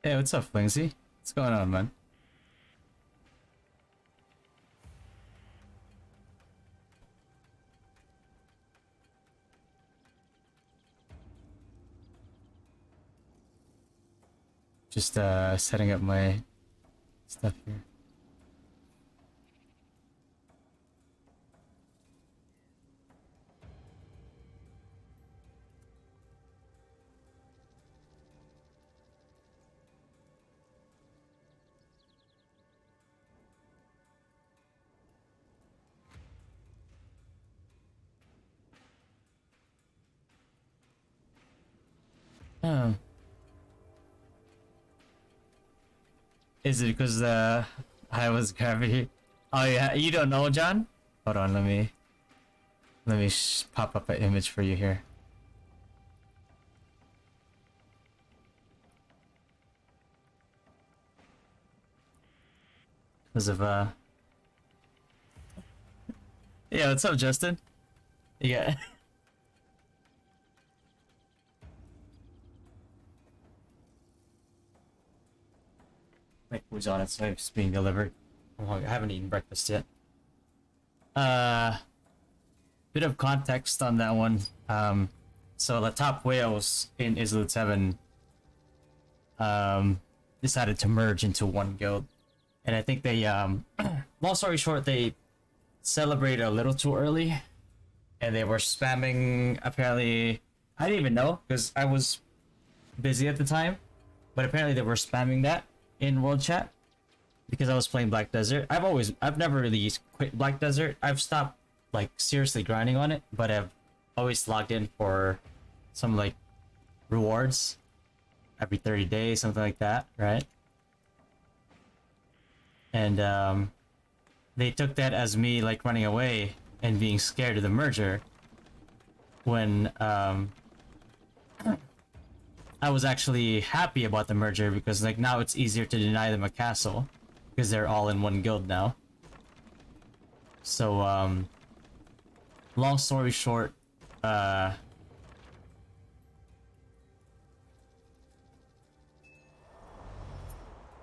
Hey, what's up, Flingsy? What's going on, man? Just setting up my stuff here. Oh. Is it because I was gravity? Oh yeah, you don't know, John? Hold on, let me pop up an image for you here. Because of yeah, what's up, Justin? Yeah. My food's on it, so it's being delivered. Oh, I haven't eaten breakfast yet. Bit of context on that one. So the top whales in Izlude 7 decided to merge into one guild. And I think they long story short, they celebrated a little too early. And they were spamming, apparently, I didn't even know because I was busy at the time. But apparently they were spamming that in World Chat because I was playing Black Desert. I've never really quit Black Desert. I've stopped like seriously grinding on it, but I've always logged in for some like rewards every 30 days, something like that, right? And they took that as me like running away and being scared of the merger when I was actually happy about the merger because like now it's easier to deny them a castle because they're all in one guild now. So long story short,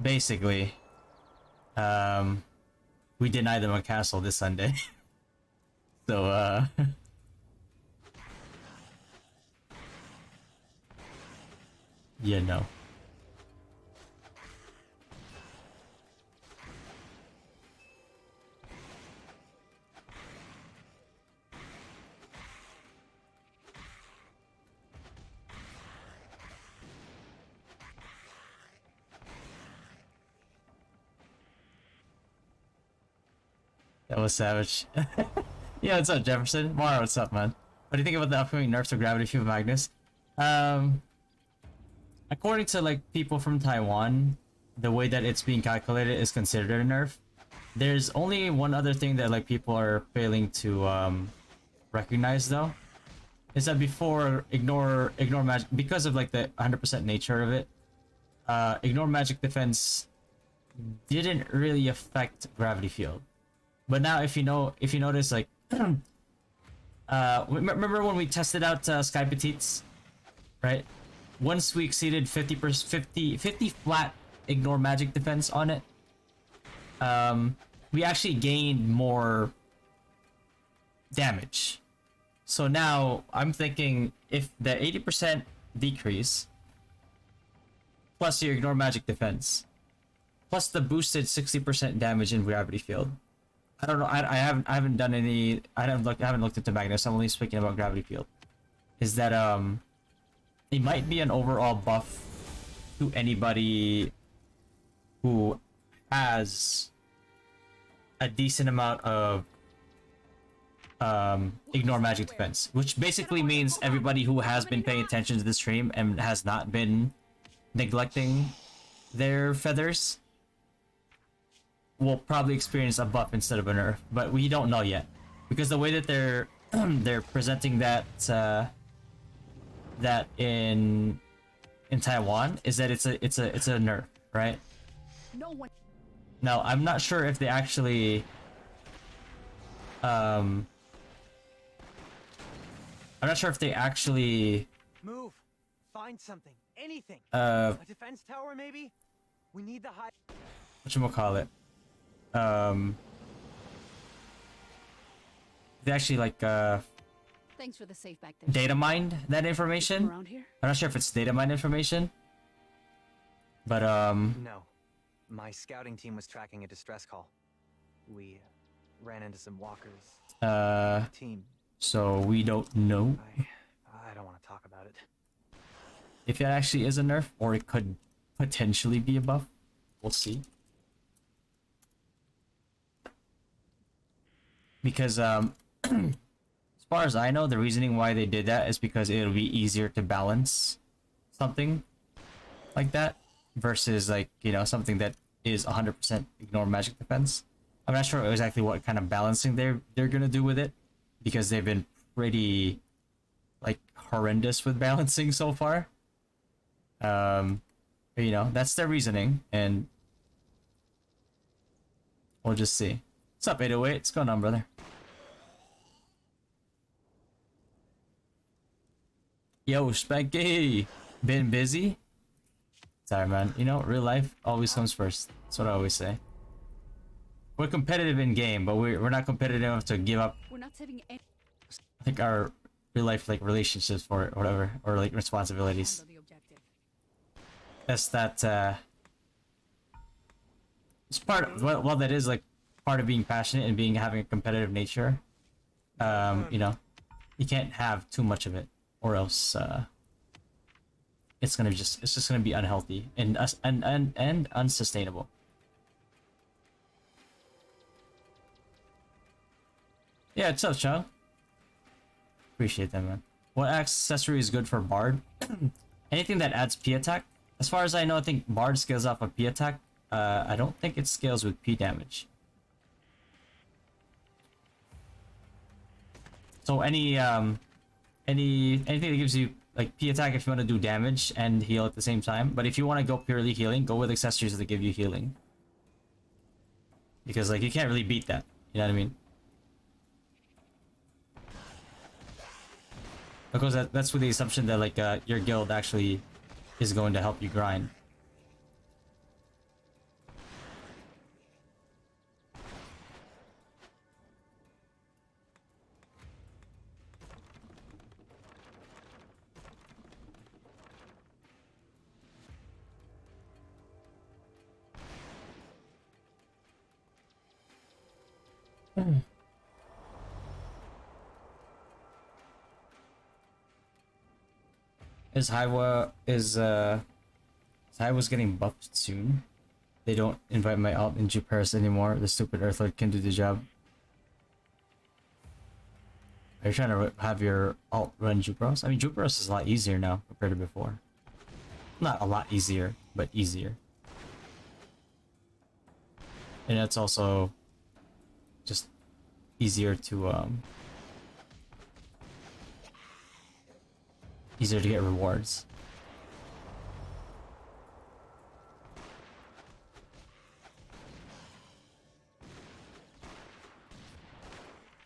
basically we denied them a castle this Sunday. So yeah, no. That was savage. Yeah, what's up, Jefferson? Mara, what's up, man? What do you think about the upcoming nerfs to Gravity Field Magnus? According to like people from Taiwan, the way that it's being calculated is considered a nerf. There's only one other thing that like people are failing to recognize though, is that before ignore magic because of like the 100% nature of it. Ignore magic defense didn't really affect gravity field, but now if you notice like remember when we tested out Sky Petites, right? Once we exceeded 50 flat ignore magic defense on it, we actually gained more damage. So now I'm thinking if the 80% decrease plus your ignore magic defense plus the boosted 60% damage in gravity field. I don't know. I haven't done any. I haven't looked into Magnus. I'm only speaking about gravity field. Is that it might be an overall buff to anybody who has a decent amount of ignore magic defense, which basically means everybody who has been paying attention to the stream and has not been neglecting their feathers will probably experience a buff instead of a nerf, but we don't know yet because the way that they're they're presenting that that in Taiwan is that it's a nerf, right? Now I'm not sure if they actually I'm not sure if they actually move, find something. anything. A defense tower, maybe? We need the high. whatchamacallit? They actually like Thanks for the safe back there. data mined that information. Around here? I'm not sure if it's data mined information, but No. My scouting team was tracking a distress call. We ran into some walkers. Team. so we don't know I don't want to talk about it. if it actually is a nerf or it could potentially be a buff. We'll see. Because as far as I know, the reasoning why they did that is because it'll be easier to balance something like that versus like, you know, something that is 100% ignore magic defense. I'm not sure exactly what kind of balancing they're gonna do with it, because they've been pretty like horrendous with balancing so far. But, you know, that's their reasoning, and we'll just see. What's up, 808? What's going on, brother? Yo, Spanky! Been busy? Sorry, man. You know, real life always comes first. That's what I always say. We're competitive in game, but we're not competitive enough to give up. We're not saving any. I think our real life like relationships for it, or whatever, or like responsibilities. Handle the objective. That's that. It's part of, well, that is like part of being passionate and having a competitive nature. You know, you can't have too much of it, or else it's just gonna be unhealthy and unsustainable. Yeah, it's up, Chow. Appreciate that, man. What accessory is good for Bard? Anything that adds P attack. As far as I know, I think Bard scales off of P attack. I don't think it scales with P damage. So anything that gives you like P attack if you want to do damage and heal at the same time. But if you want to go purely healing, go with accessories that give you healing. Because like you can't really beat that. You know what I mean? Because that's with the assumption that like your guild actually is going to help you grind. Hiwa's getting buffed soon. They don't invite my alt in Paris anymore. The stupid Earthlord can do the job. Are you trying to have your alt run Jupros? I mean, Jupros is a lot easier now compared to before. Not a lot easier, but easier. And it's also just easier to get rewards.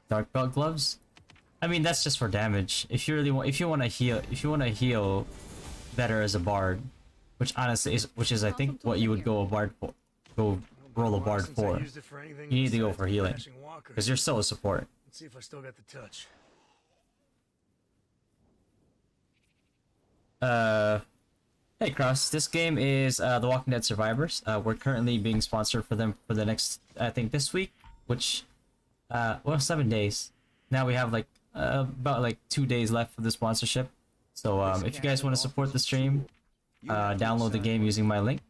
Dark belt gloves? I mean, that's just for damage. If you really want, if you want to heal better as a bard, which honestly is I think what you would go roll a bard for. You need to go for healing because you're still a support. Let's see if I still got the touch. Hey Cross, this game is The Walking Dead Survivors. We're currently being sponsored for them for the next, I think this week, which well, 7 days. Now we have like about like 2 days left for the sponsorship. So if you guys want to support the stream, download the game using my link,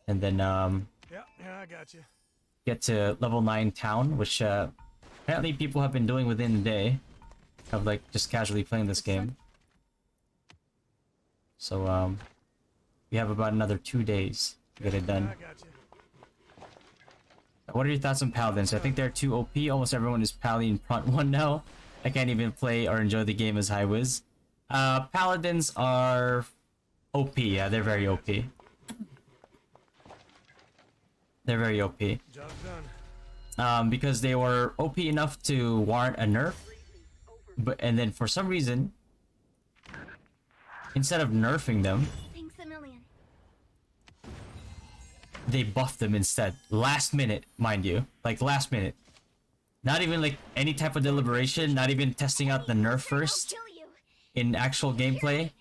and then Yeah, I got you. get to level 9 town, which apparently people have been doing within a day of like just casually playing this game. So we have about another 2 days to get it done. I got you. What are your thoughts on Paladins? I think they're too OP. Almost everyone is Paladin front one now. I can't even play or enjoy the game as high whiz. Paladins are OP. Yeah, they're very OP. They're very OP. Job done. Because they were OP enough to warrant a nerf, and then for some reason instead of nerfing them, Thanks a million. they buffed them instead. Last minute, mind you. Like, last minute. Not even like any type of deliberation, not even testing out the nerf first in actual gameplay.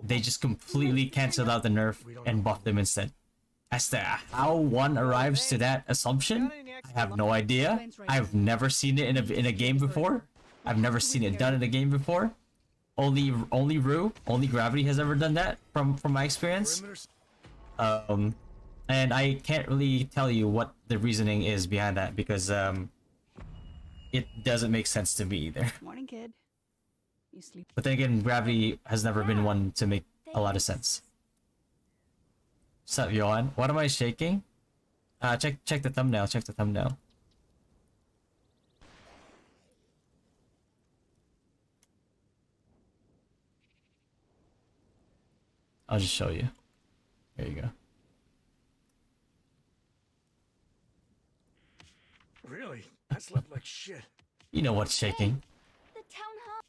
They just completely canceled out the nerf and buffed them instead. As to how one arrives to that assumption, I have no idea. I've never seen it in a game before. I've never seen it done in a game before. Only Gravity has ever done that from my experience. And I can't really tell you what the reasoning is behind that because it doesn't make sense to me either. Morning, kid. You sleep. But then again, Gravity has never been one to make a lot of sense. What's up, Johan? What am I shaking? Check the thumbnail. Check the thumbnail. I'll just show you. There you go. Really? I slept like shit. You know what's shaking. The town hall.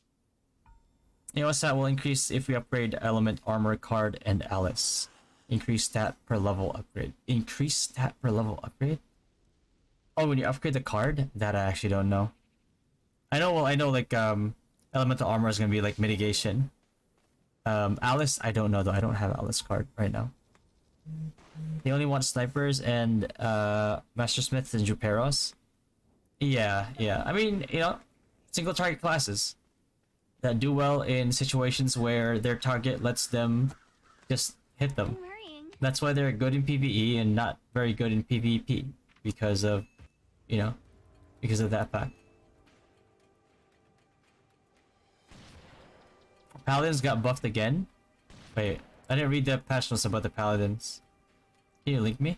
You know what's that will increase if we upgrade element armor card and Alice. Increase stat per level upgrade. Increase stat per level upgrade? Oh, when you upgrade the card? That I actually don't know. I know like elemental armor is gonna be like mitigation. Alice, I don't know though. I don't have Alice card right now. They only want snipers and Master Smiths and Juperos. Yeah. I mean, you know, single target classes that do well in situations where their target lets them just hit them. That's why they're good in PvE and not very good in PvP because of, you know, because of that fact. Paladins got buffed again. Wait, I didn't read the patch notes about the Paladins. Can you link me?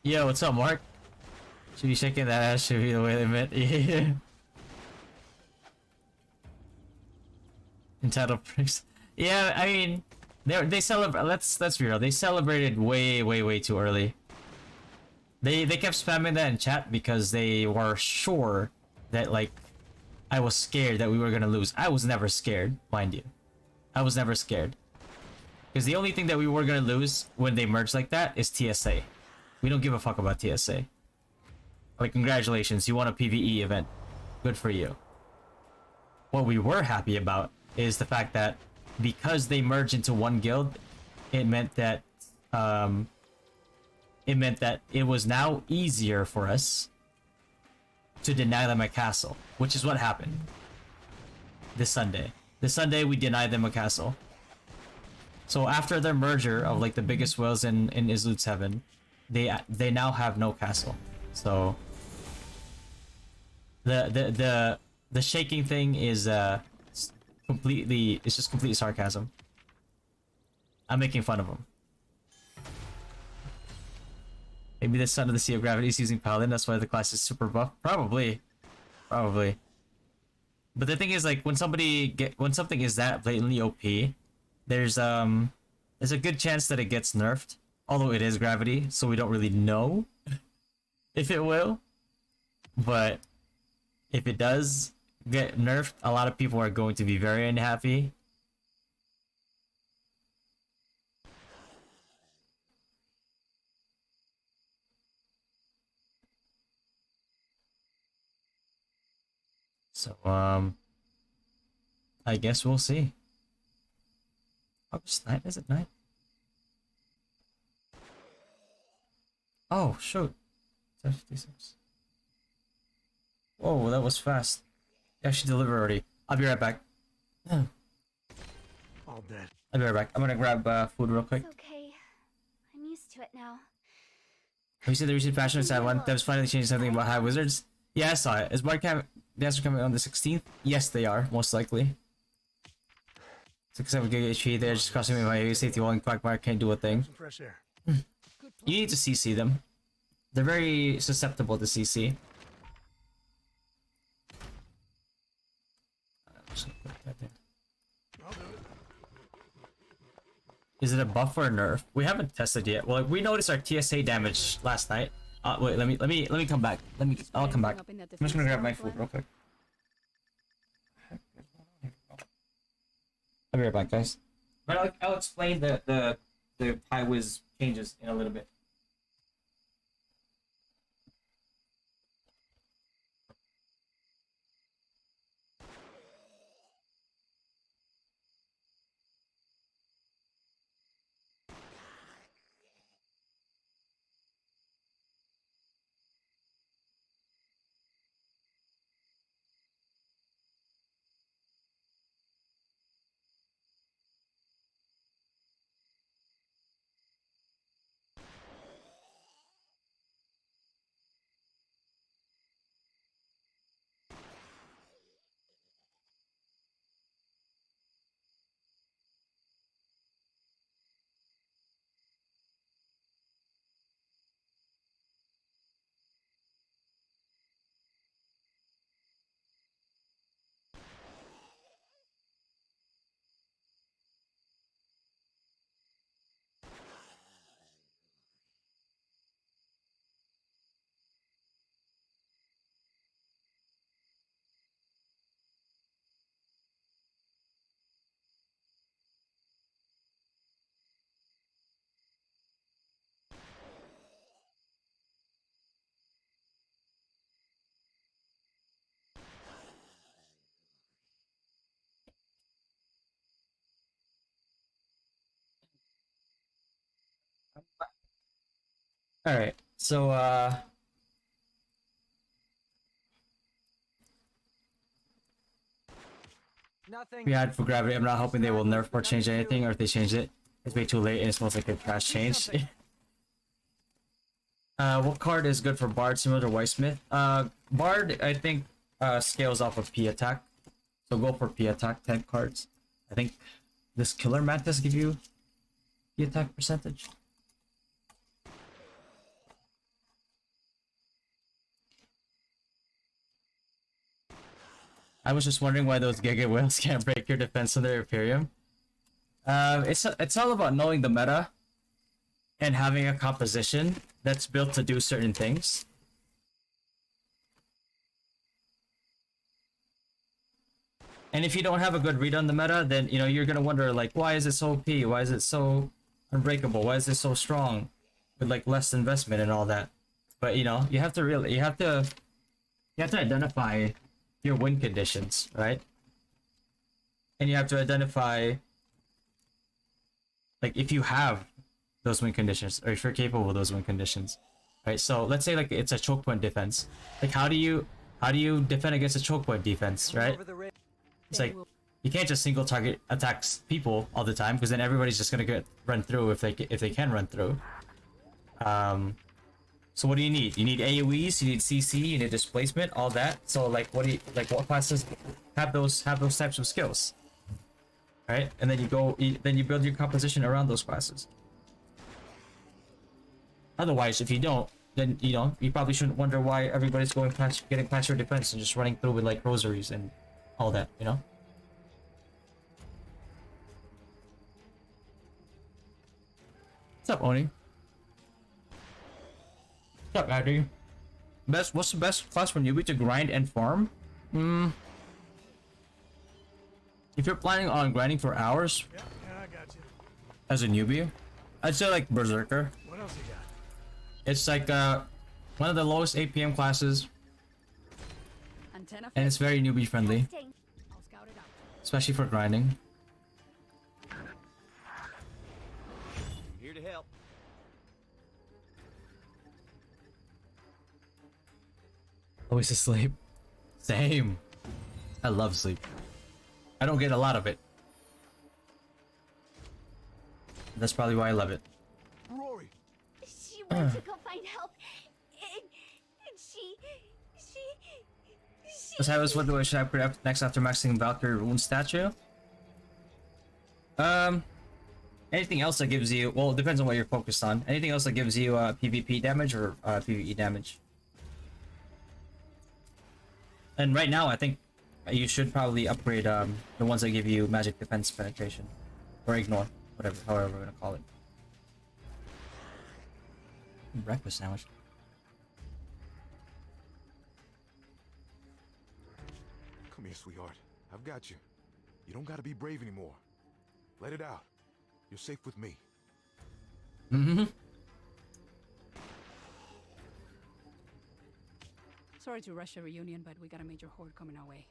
Yo, what's up, Mark? Should be shaking that ass, should be the way they meant. Yeah. Entitled pricks. Yeah, I mean, they celebrate. Let's be real. They celebrated way too early. They kept spamming that in chat because they were sure that like I was scared that we were gonna lose. I was never scared, mind you. I was never scared. Because the only thing that we were gonna lose when they merged like that is TSA. We don't give a fuck about TSA. Like, congratulations, you won a PvE event. Good for you. What we were happy about is the fact that because they merged into one guild, it meant that it was now easier for us to deny them a castle, which is what happened this Sunday. This Sunday we denied them a castle. So after their merger of like the biggest whales in Izlude 7, they now have no castle. So the shaking thing is just complete sarcasm. I'm making fun of them. Maybe the Son of the Sea of Gravity is using Paladin, that's why the class is super buff. Probably. But the thing is, like, when something is that blatantly OP, there's a good chance that it gets nerfed. Although it is Gravity, so we don't really know if it will. But if it does get nerfed, a lot of people are going to be very unhappy. So, I guess we'll see. August 9th? Is it 9th? Oh, shoot. 56. Whoa, that was fast. They actually delivered already. I'll be right back. All dead. I'll be right back. I'm gonna grab food real quick. It's okay. I'm used to it now. Have you seen the recent fashion inside one? Devs finally changed something about High Wizards? Yeah, I saw it. Is Barcam the answer coming on the 16th? Yes, they are, most likely. 6-7 gig HP, they're just costing me my safety wall and Quagmire can't do a thing. Some fresh air. You need to CC them. They're very susceptible to CC. I'll do it. Is it a buff or a nerf? We haven't tested yet. Well, we noticed our TSA damage last night. Wait, let me come back. I'll come back. I'm just gonna grab my food real quick. I'll be right back, guys. But I'll explain the high whiz changes in a little bit. All right. So Nothing. we had for gravity. I'm not hoping they will nerf or change anything, or if they change it, it's way too late and it smells like a trash change. What card is good for Bard, similar to Whitesmith? Bard, I think, scales off of P attack. So go for P attack type cards. I think this Killer Mantis give you P attack percentage. I was just wondering why those Giga Whales can't break your defense on their Imperium. It's all about knowing the meta and having a composition that's built to do certain things. And if you don't have a good read on the meta, then you're gonna wonder like, why is it so OP? Why is it so unbreakable? Why is it so strong with like less investment and all that? But you have to identify your win conditions, right? And you have to identify like if you have those win conditions or if you're capable of those win conditions, right? So let's say like it's a choke point defense. Like how do you defend against a choke point defense, right? It's like you can't just single target attacks people all the time because then everybody's just gonna get run through if they can run through. So what do you need? You need AoEs, you need CC, you need displacement, all that. So like what classes have those types of skills? Right? And then you build your composition around those classes. Otherwise, if you don't, then you probably shouldn't wonder why everybody's getting past your defense and just running through with like rosaries and all that, What's up, Oni? What's up, Addy? What's the best class for newbie to grind and farm? If you're planning on grinding for hours, Yeah, I got you. as a newbie, I'd say like Berserker. What else you got? It's like one of the lowest APM classes, Antenna and it's very newbie friendly, Testing. I'll scout it out. especially for grinding. Here to help. Always asleep. Same. I love sleep. I don't get a lot of it. That's probably why I love it. Rory. She went to go find help, and she. What do I should I put up next after maxing Valkyrie Rune statue? Anything else that gives you, well, it depends on what you're focused on. Anything else that gives you PvP damage or PvE damage. And right now, I think you should probably upgrade the ones that give you magic defense penetration or ignore. whatever, however we're gonna call it. Breakfast sandwich. Come here, sweetheart. I've got you. You don't gotta be brave anymore. Let it out. You're safe with me. Mm-hmm. Sorry to rush a reunion, but we got a major horde coming our way.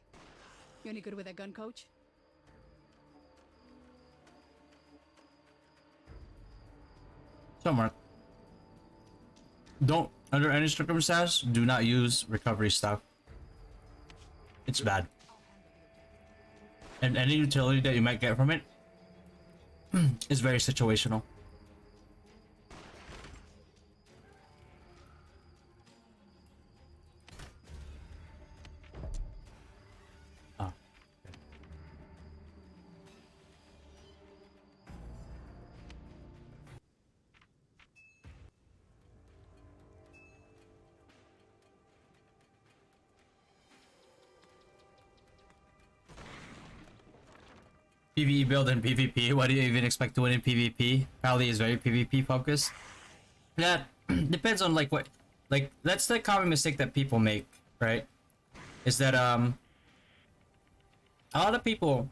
You any good with a gun, coach? So, Mark, don't, under any circumstance, do not use recovery stuff. It's bad. And any utility that you might get from it is very situational. Oh. PvE build and PvP. What do you even expect to win in PvP? Paladin is very PvP focused. That depends on like what, like that's the common mistake that people make, right? Is that a lot of people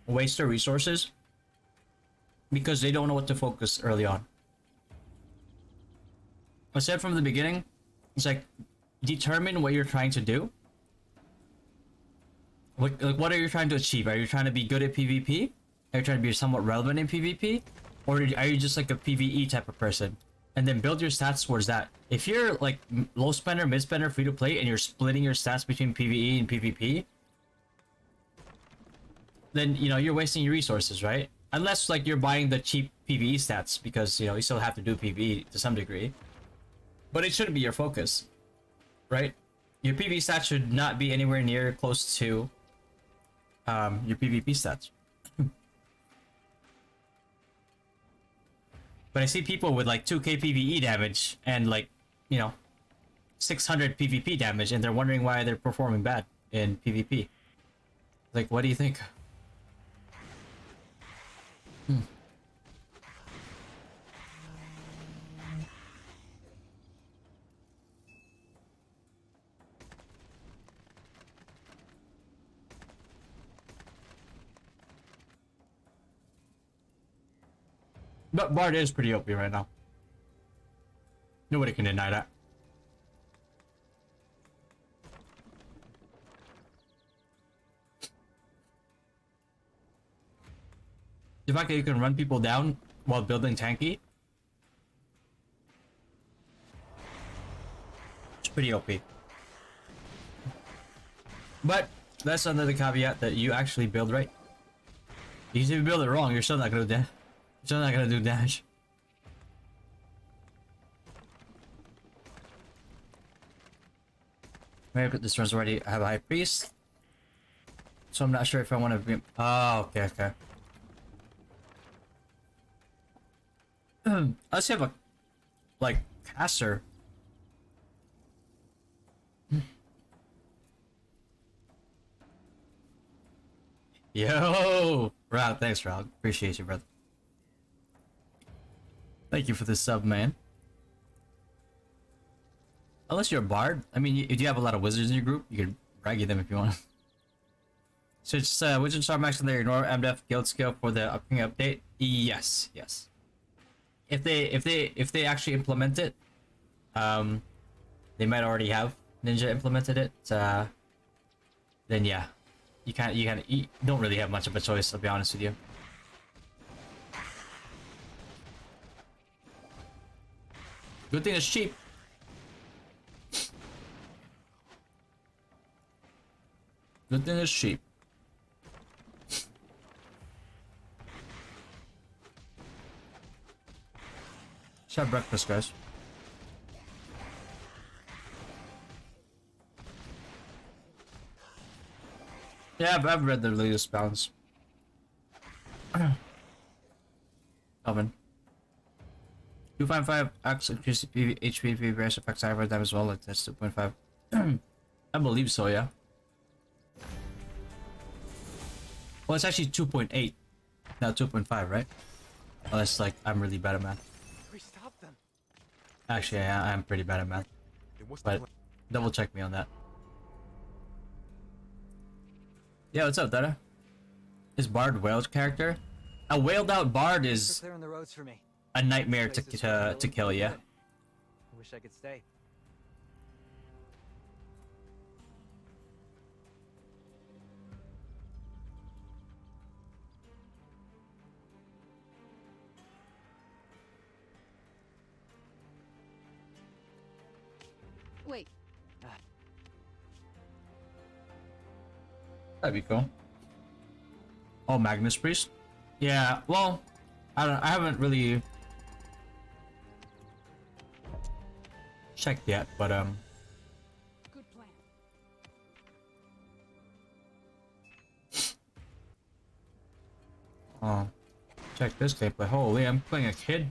waste their resources because they don't know what to focus early on. I said from the beginning, it's like determine what you're trying to do. What are you trying to achieve? Are you trying to be good at PvP? Are you trying to be somewhat relevant in PvP? Or are you just like a PvE type of person? And then build your stats towards that. If you're like low spender, mid spender, free to play, and you're splitting your stats between PvE and PvP, then you know you're wasting your resources, right? Unless like you're buying the cheap PvE stats, because you know you still have to do PvE to some degree. But it shouldn't be your focus, right? Your PvE stats should not be anywhere near close to your PvP stats. But I see people with like 2k PvE damage and like, you know, 600 PvP damage, and they're wondering why they're performing bad in PvP. Like, what do you think? But Bard is pretty OP right now. Nobody can deny that. The fact that you can run people down while building tanky, it's pretty OP. But that's under the caveat that you actually build right. Because if you build it wrong, you're still not gonna do Still not gonna do damage. Maybe put this one's already. I have a high priest, so I'm not sure if I want to be. Oh, okay, okay. Let's have a like caster. Yo, Rod, thanks, Rod. Appreciate you, brother. Thank you for the sub, man. Unless you're a bard. I mean, if you have a lot of wizards in your group, you can braggy them if you want. So it's Wizard Star Max and their ignore MDF guild skill for the upcoming update. Yes, yes. If they actually implement it, they might already have Ninja implemented it. Then yeah, you don't really have much of a choice. I'll be honest with you. Good thing it's cheap. Good thing it's cheap. Let's have breakfast, guys. Yeah, I've read the latest balance. Alvin. 2.5 X increase HP PVS effects I read that as well, like that's 2.5. I believe so, yeah. Well, it's actually 2.8, not 2.5, right? Unless, like, I'm really bad at math. We stopped them. Actually, I'm pretty bad at math. Then what's the But plan? double check me on that. Yeah, what's up, Dada? Is Bard whale's character? A whaled out Bard For is clearing the roads for me. a nightmare to Places where to kill, yeah. I wish I could stay. Wait, That'd be cool. Oh, Magnus Priest? Yeah, well, I haven't really checked yet, but good plan. oh, check this gameplay. Holy, I'm playing a kid.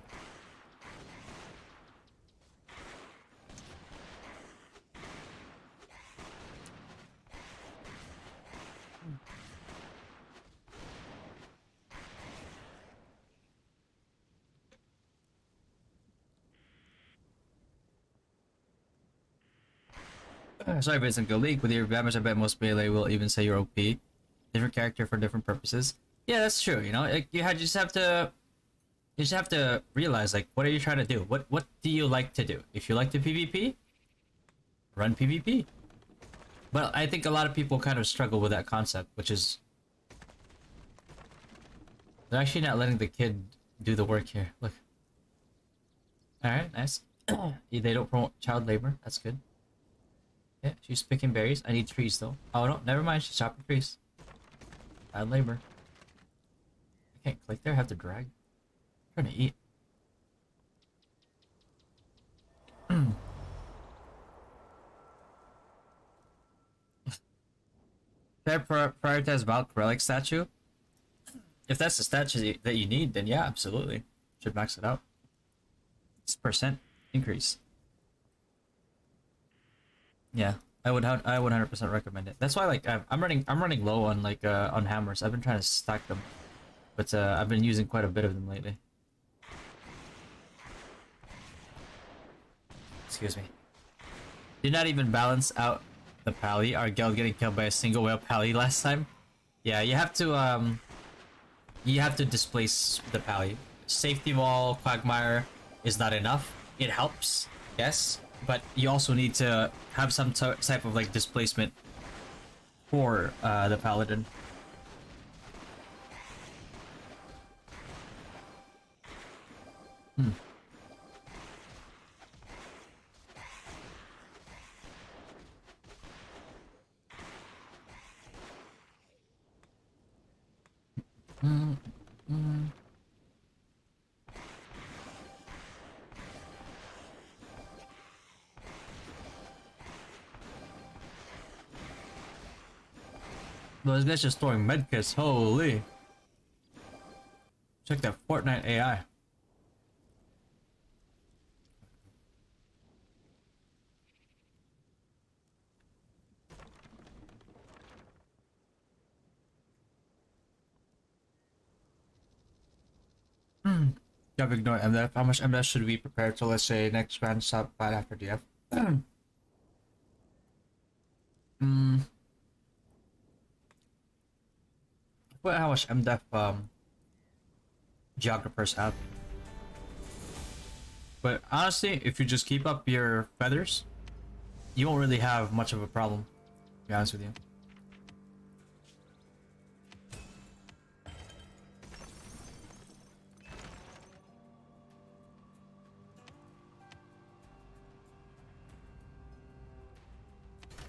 Sorry, Vincent, go league. With your damage, I bet most melee will even say you're OP. Different character for different purposes. Yeah, that's true. You know, just have to, realize, like, what are you trying to do? What do you like to do? If you like to PvP, run PvP. But I think a lot of people kind of struggle with that concept, which is they're actually not letting the kid do the work here. Look. All right, nice. They don't promote child labor. That's good. Yeah, she's picking berries. I need trees though. Oh no, never mind. She's chopping trees. Child labor. I can't click there. I have to drag. I'm trying to eat. Should I prioritize Valk Relic statue? If that's the statue that you need, then yeah, absolutely. Should max it out. It's percent increase. Yeah, I would 100% recommend it. That's why, like, I'm running low on, like, on hammers. I've been trying to stack them, but I've been using quite a bit of them lately. Excuse me. Did not even balance out the pally. Our guild getting killed by a single whale pally last time. Yeah, you have to displace the pally. Safety wall, quagmire is not enough. It helps, yes, but you also need to have some type of, like, displacement for the paladin. Hmm. Those guys just throwing medkits, holy. Check that Fortnite AI. You have ignored MDF. How much MDF should we prepare to, let's say, next grand sub right after DF? What how much MDF geographers have? But honestly, if you just keep up your feathers, you won't really have much of a problem, to be honest with you.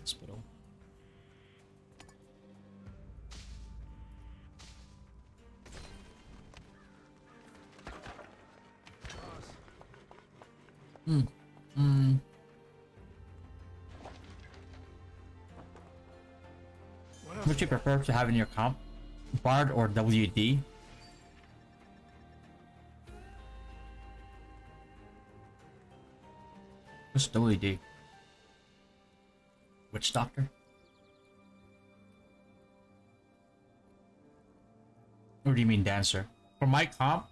Hospital. What would you prefer to have in your comp? Bard or WD? What's WD? Witch Doctor? Or do you mean Dancer? For my comp,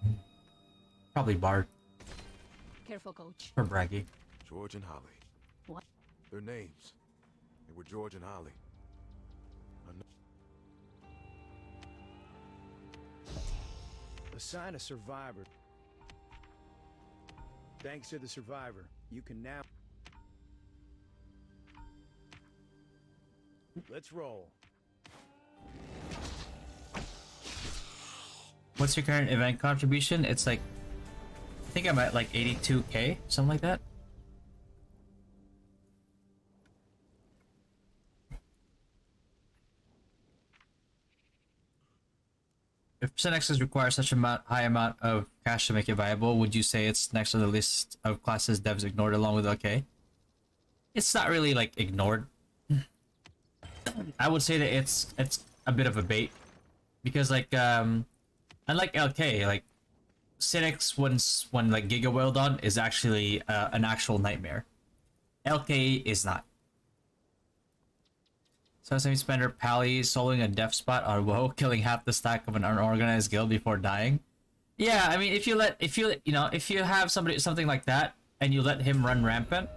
Probably Bard Careful, coach. for Braggy. George and Holly. What? Their names. They were George and Holly. Assign a survivor. Thanks to the survivor, you can now... Let's roll. What's your current event contribution? It's like, I think I'm at like 82k, something like that. If percent access requires such a high amount of cash to make it viable, would you say it's next on the list of classes devs ignored along with LK? It's not really like ignored. I would say that it's a bit of a bait, because like unlike LK, like Cynics when like Giga Weldon is actually an actual nightmare. LK is not. So semi-spender Pally soloing a death spot on WoW, killing half the stack of an unorganized guild before dying. Yeah, I mean, if you have something like that and you let him run rampant,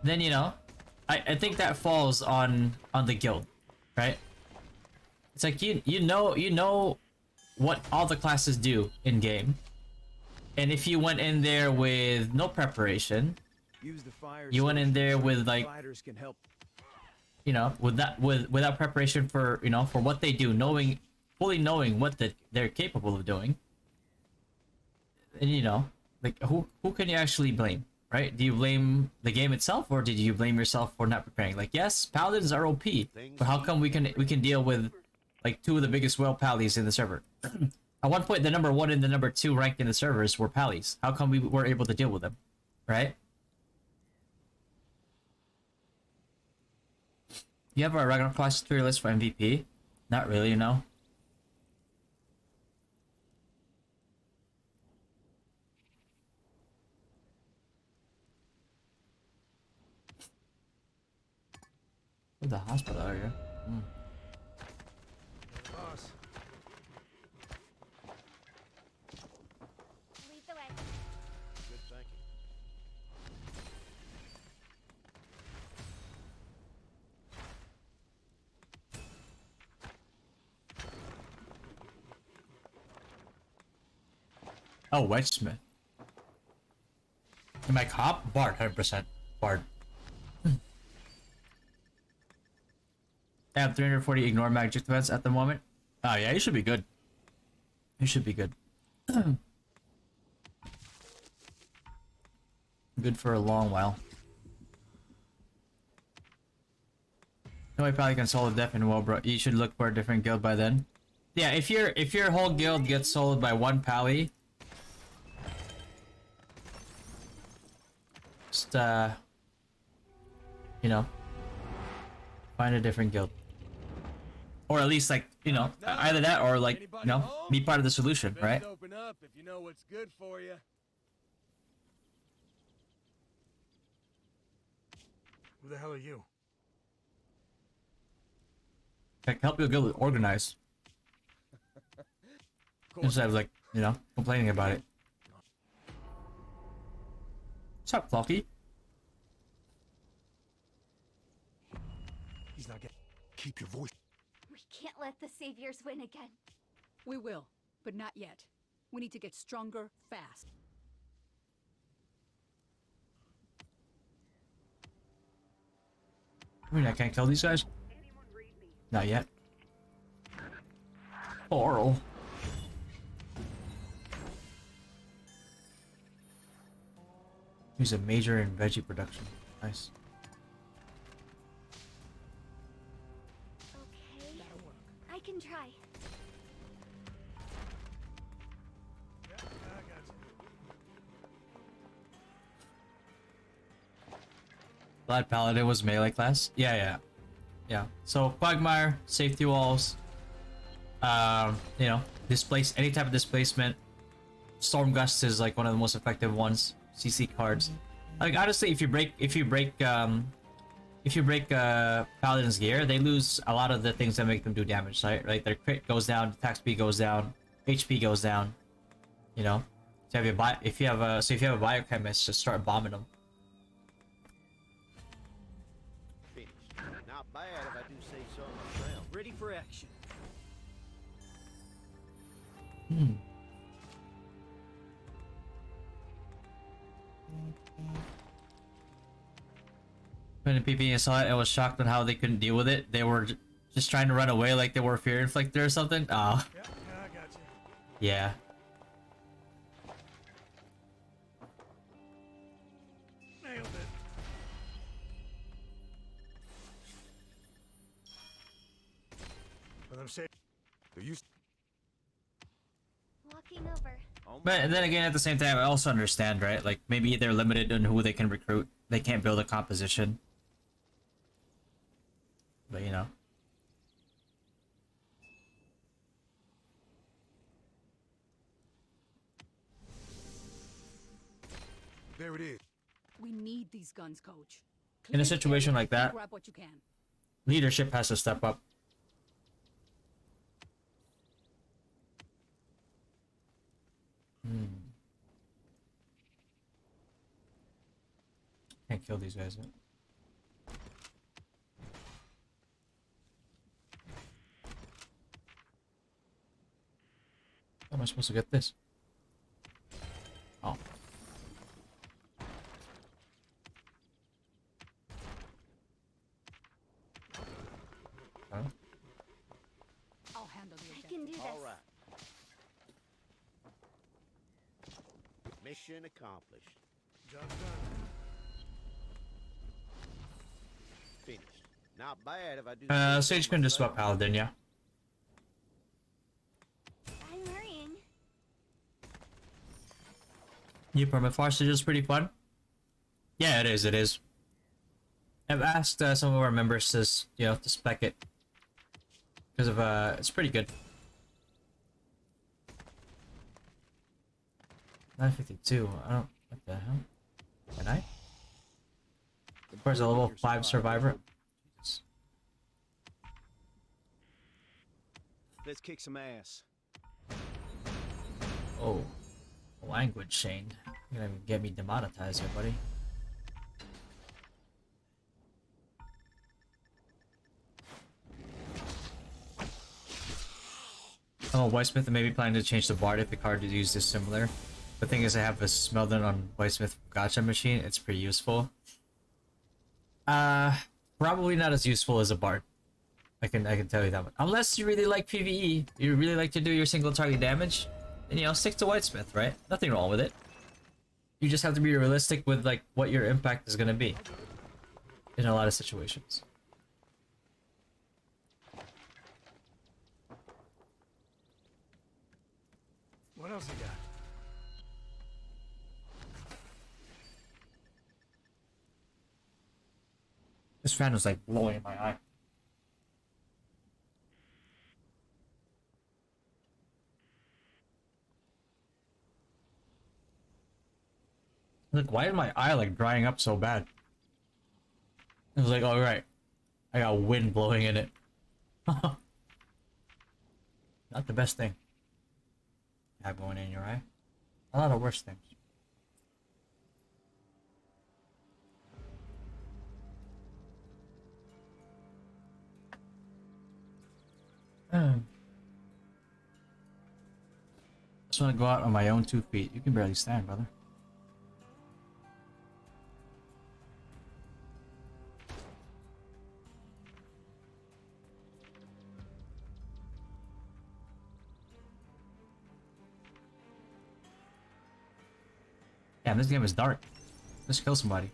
then I think that falls on the guild, right? It's like you know what all the classes do in game, and if you went in there with no preparation, Use the fire you went in there so with like, fighters can help. without preparation for for what they do, fully knowing what they're capable of doing, and like who can you actually blame, right? Do you blame the game itself, or did you blame yourself for not preparing? Like, yes, paladins are OP, but how come we can deal with like two of the biggest well pallies in the server? At one point, the number 1 and the number 2 ranked in the servers were pallies. How come we were able to deal with them, right? You have a Ragnarok class tier list for MVP? Not really, no. The hospital area. Boss, Lead the way. good thinking. Oh, Whitesmith. Am I cop? Bard, 100%. Bard. I have 340 ignore magic defense at the moment. Oh yeah, you should be good. You should be good. Good for a long while. No way probably can solve death in WoW, bro. You should look for a different guild by then. Yeah, if your whole guild gets sold by one pally, just find a different guild. Or at least like, either that or like, be part of the solution, right? Open up if you know what's good for you. Who the hell are you? I can help your guild organize. Instead of like, complaining about it. What's up, Flocky? He's not getting... Keep your voice... We can't let the saviors win again. We will, but not yet. We need to get stronger fast. I mean, I can't kill these guys? Not yet. Oral. He's a major in veggie production. Nice. Okay. I can try. Glad Paladin was melee class. Yeah. So Quagmire, safety walls, displace any type of displacement. Storm Gust is like one of the most effective ones. CC cards. Like honestly, if you break Paladin's gear, they lose a lot of the things that make them do damage, right? Their crit goes down, attack speed goes down, HP goes down. So if you have a biochemist, just start bombing them. Finished. Not bad if I do say so myself. Ready for action. When the PPE saw it, I was shocked on how they couldn't deal with it. They were just trying to run away like they were fear inflicted or something. Oh. Yeah, I got you. Yeah. Nailed it. But I'm saying, Do you? Walking over. But then again, at the same time, I also understand, right? Like, maybe they're limited on who they can recruit. They can't build a composition. But, you know. There it is. We need these guns, Coach. In a situation like that, Grab what you can. leadership has to step up. Can't kill these guys yet. How am I supposed to get this? Oh. Huh? I'll handle the I objective. can do this. All right. Mission accomplished. job's done. Finished. Not bad if I do. Sage can just swap Paladin, yeah. I'm hurrying. New permit farce is pretty fun. Yeah, it is. It is. I've asked some of our members to, to spec it because of it's pretty good. 952. I don't. What the hell? Can I? Of course, a level 5 survivor. Jesus. Let's kick some ass. Oh, language, Shane. You're gonna get me demonetized here, buddy. Oh, Whitesmith may be planning to change the bard if the card is used is similar. The thing is, I have a Smeldon on Whitesmith Gacha machine. It's pretty useful. Probably not as useful as a bard. I can tell you that one. Unless you really like PvE, you really like to do your single target damage, then stick to Whitesmith, right? Nothing wrong with it. You just have to be realistic with like what your impact is gonna be in a lot of situations. What else you got? This fan was like blowing in my eye. Like, why is my eye like drying up so bad? I was like, oh right, I got wind blowing in it. Not the best thing. Have going in your eye. A lot of worse things. Just want to go out on my own 2 feet. You can barely stand, brother. Damn, this game is dark. Let's kill somebody.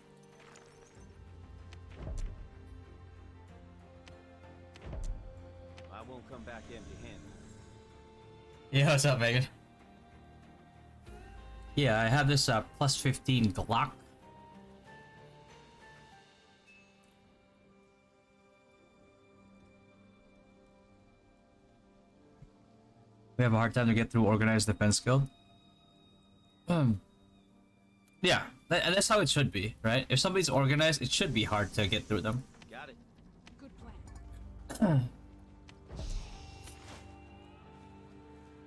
I won't come back empty-handed. Yeah, what's up, Megan? Yeah, I have this plus 15 Glock. We have a hard time to get through Organized Defense Guild. Yeah, that's how it should be, right? If somebody's organized, it should be hard to get through them. Got it. Good plan.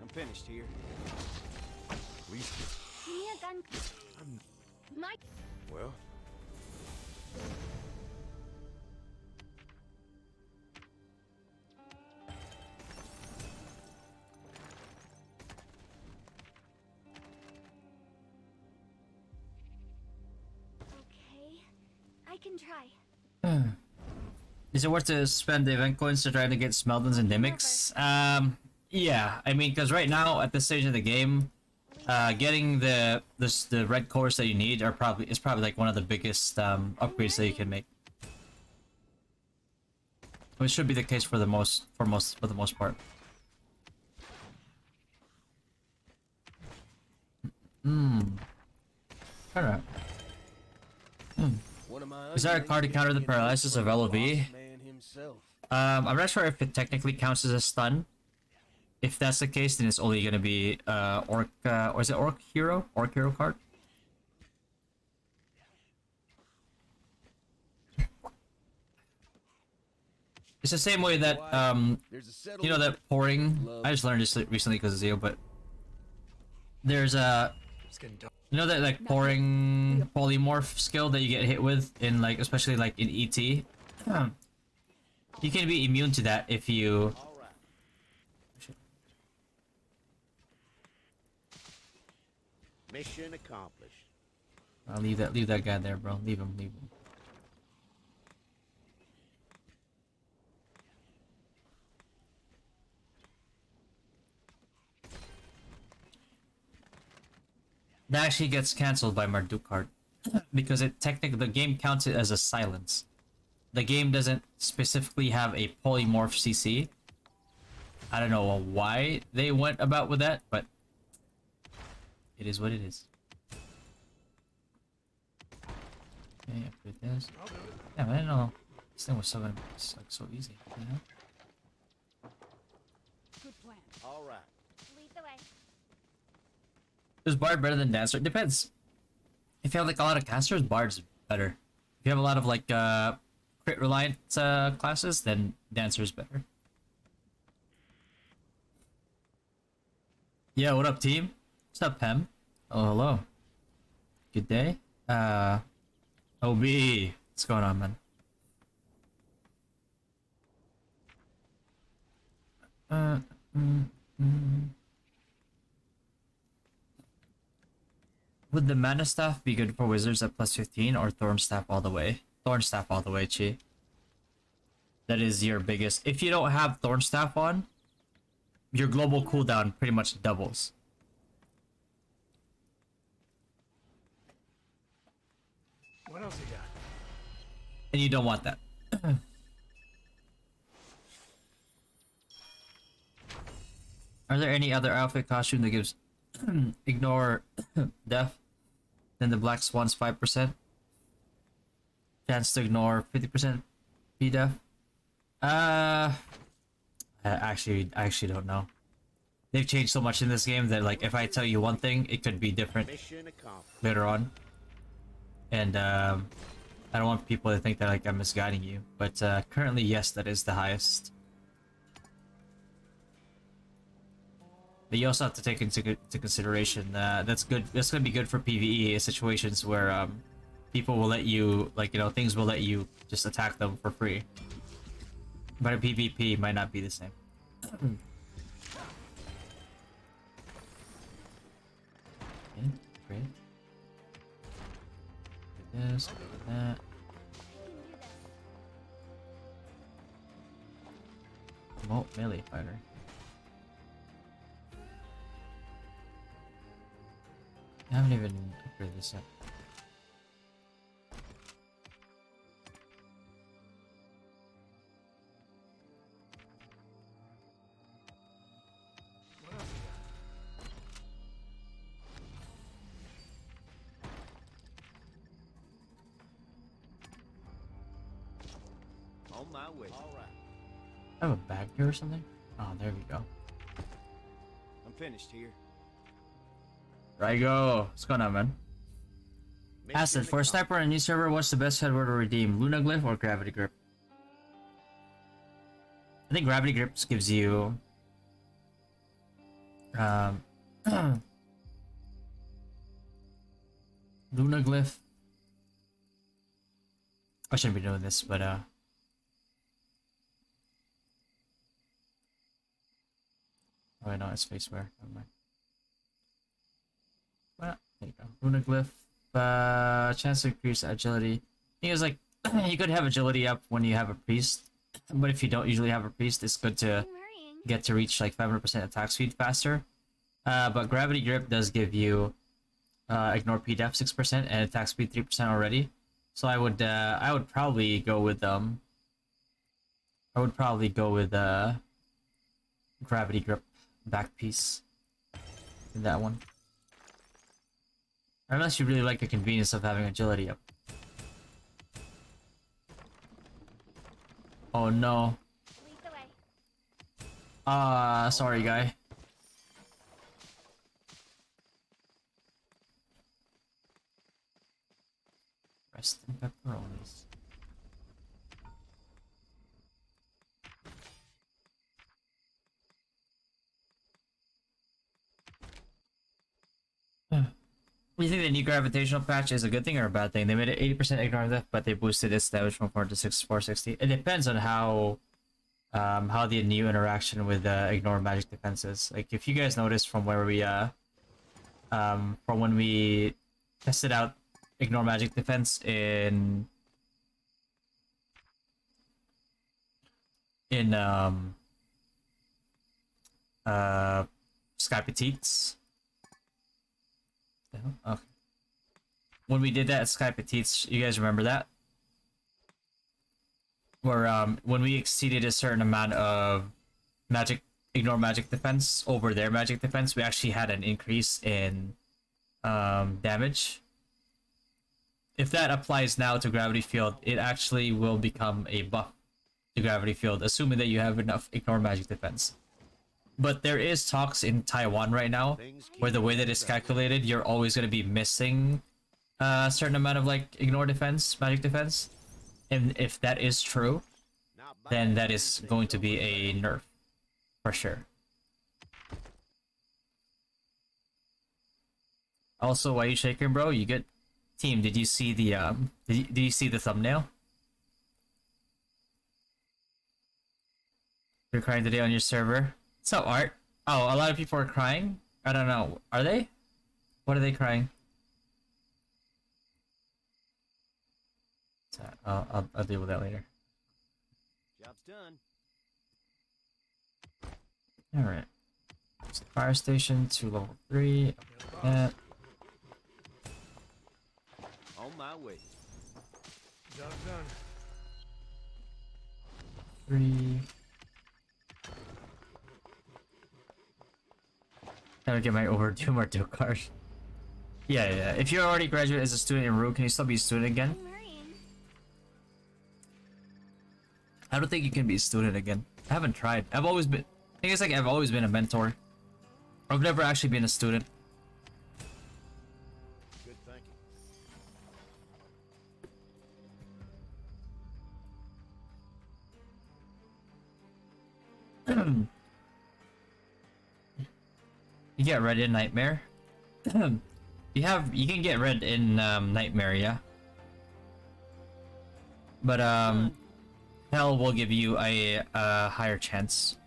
I'm finished here. Please. Give me a gun. My. Well, Okay, I can try. Is it worth to spend the event coins to try to get Smeldons and Dimics? Yeah. I mean, because right now at this stage of the game, getting the red cores that you need are probably like one of the biggest upgrades that you can make. Which should be the case for the most part. Alright. Is there a card to counter the paralysis of LOV? I'm not sure if it technically counts as a stun. If that's the case, then it's only gonna be Orc, or is it Orc Hero? Orc Hero card? It's the same way that you know that pouring. I just learned this recently because of Zio, but there's a you know that like pouring polymorph skill that you get hit with in like especially like in ET. You can be immune to that if you. Mission accomplished. I'll leave that guy there, bro. Leave him. That actually gets cancelled by Marduk card because the game counts it as a silence. The game doesn't specifically have a polymorph CC. I don't know why they went about with that, but it is what it is. Okay, upgrade this. Yeah, I didn't know this thing was so like so easy. You know? Good plan. All right. Lead the way. Is Bard better than Dancer? It depends. If you have like a lot of casters, Bard's better. If you have a lot of like crit reliant classes, then Dancer's better. Yeah, what up, team? What's up, Pem? Oh, hello. Good day. OB. What's going on, man? Would the mana staff be good for wizards at plus 15 or thorn staff all the way? Thorn staff all the way, Chi. That is your biggest. If you don't have thorn staff on, your global cooldown pretty much doubles. What else you got? And you don't want that. Are there any other outfit costume that gives ignore death than the Black Swan's 5%? Chance to ignore 50% P-def? I actually don't know. They've changed so much in this game that like if I tell you one thing, it could be different Mission accomplished. later on. And I don't want people to think that like I'm misguiding you, but currently yes, that is the highest. But you also have to take into consideration that's good. That's gonna be good for PvE situations where people will let you like things will let you just attack them for free. But a PvP might not be the same. Okay, great. Look at this, look at that. Promote melee fighter. I haven't even upgraded this yet. What else you got? On my way. All right. I have a bag here or something? Oh, there we go. I'm finished here. Rygo, what's going on, man? Acid, for a sniper on a new server, what's the best headword to redeem? Luna Glyph or Gravity Grip? I think Gravity Grips gives you Lunaglyph. I shouldn't be doing this, but oh wait, no, it's spaceware. Never mind. Well, there you go. Lunaglyph, chance to increase agility. I think it's like you could have agility up when you have a priest, but if you don't usually have a priest, it's good to I'm hurrying. get to reach like 500% attack speed faster. But gravity grip does give you ignore PDEF 6% and attack speed 3% already. So I would probably go with gravity grip back piece in that one. Unless you really like the convenience of having agility up. Oh no. Lead the way. Sorry guy. Rest in pepperonis. Do you think the new gravitational patch is a good thing or a bad thing? They made it 80% ignore death, but they boosted its damage from 4 to 460. It depends on how the new interaction with ignore magic defenses. Like if you guys noticed from where we from when we tested out ignore magic defense in Sky Petites. Okay. When we did that at Sky Petites, you guys remember that? Where when we exceeded a certain amount of ignore magic defense over their magic defense, we actually had an increase in damage. If that applies now to gravity field, it actually will become a buff to gravity field, assuming that you have enough ignore magic defense. But there is talks in Taiwan right now where the way that it's calculated, you're always going to be missing a certain amount of like ignore defense, magic defense. And if that is true, then that is going to be a nerf for sure. Also, why are you shaking, bro? You good? Team, did you see the did you see the thumbnail? You're crying today on your server. What's up, Art? Oh, a lot of people are crying? I don't know. Are they? What are they crying? I'll deal with that later. Job's done. Alright. Fire station to level 3. That. On my way. Job's done. 3. Gotta get my overdue Mardu card. Yeah. If you're already graduated as a student in Ru, can you still be a student again? I'm hurrying. I don't think you can be a student again. I haven't tried. I've always been... I think it's like I've always been a mentor. I've never actually been a student. Good thinking. You get red in Nightmare. You can get red in Nightmare, yeah. But Hell will give you a higher chance.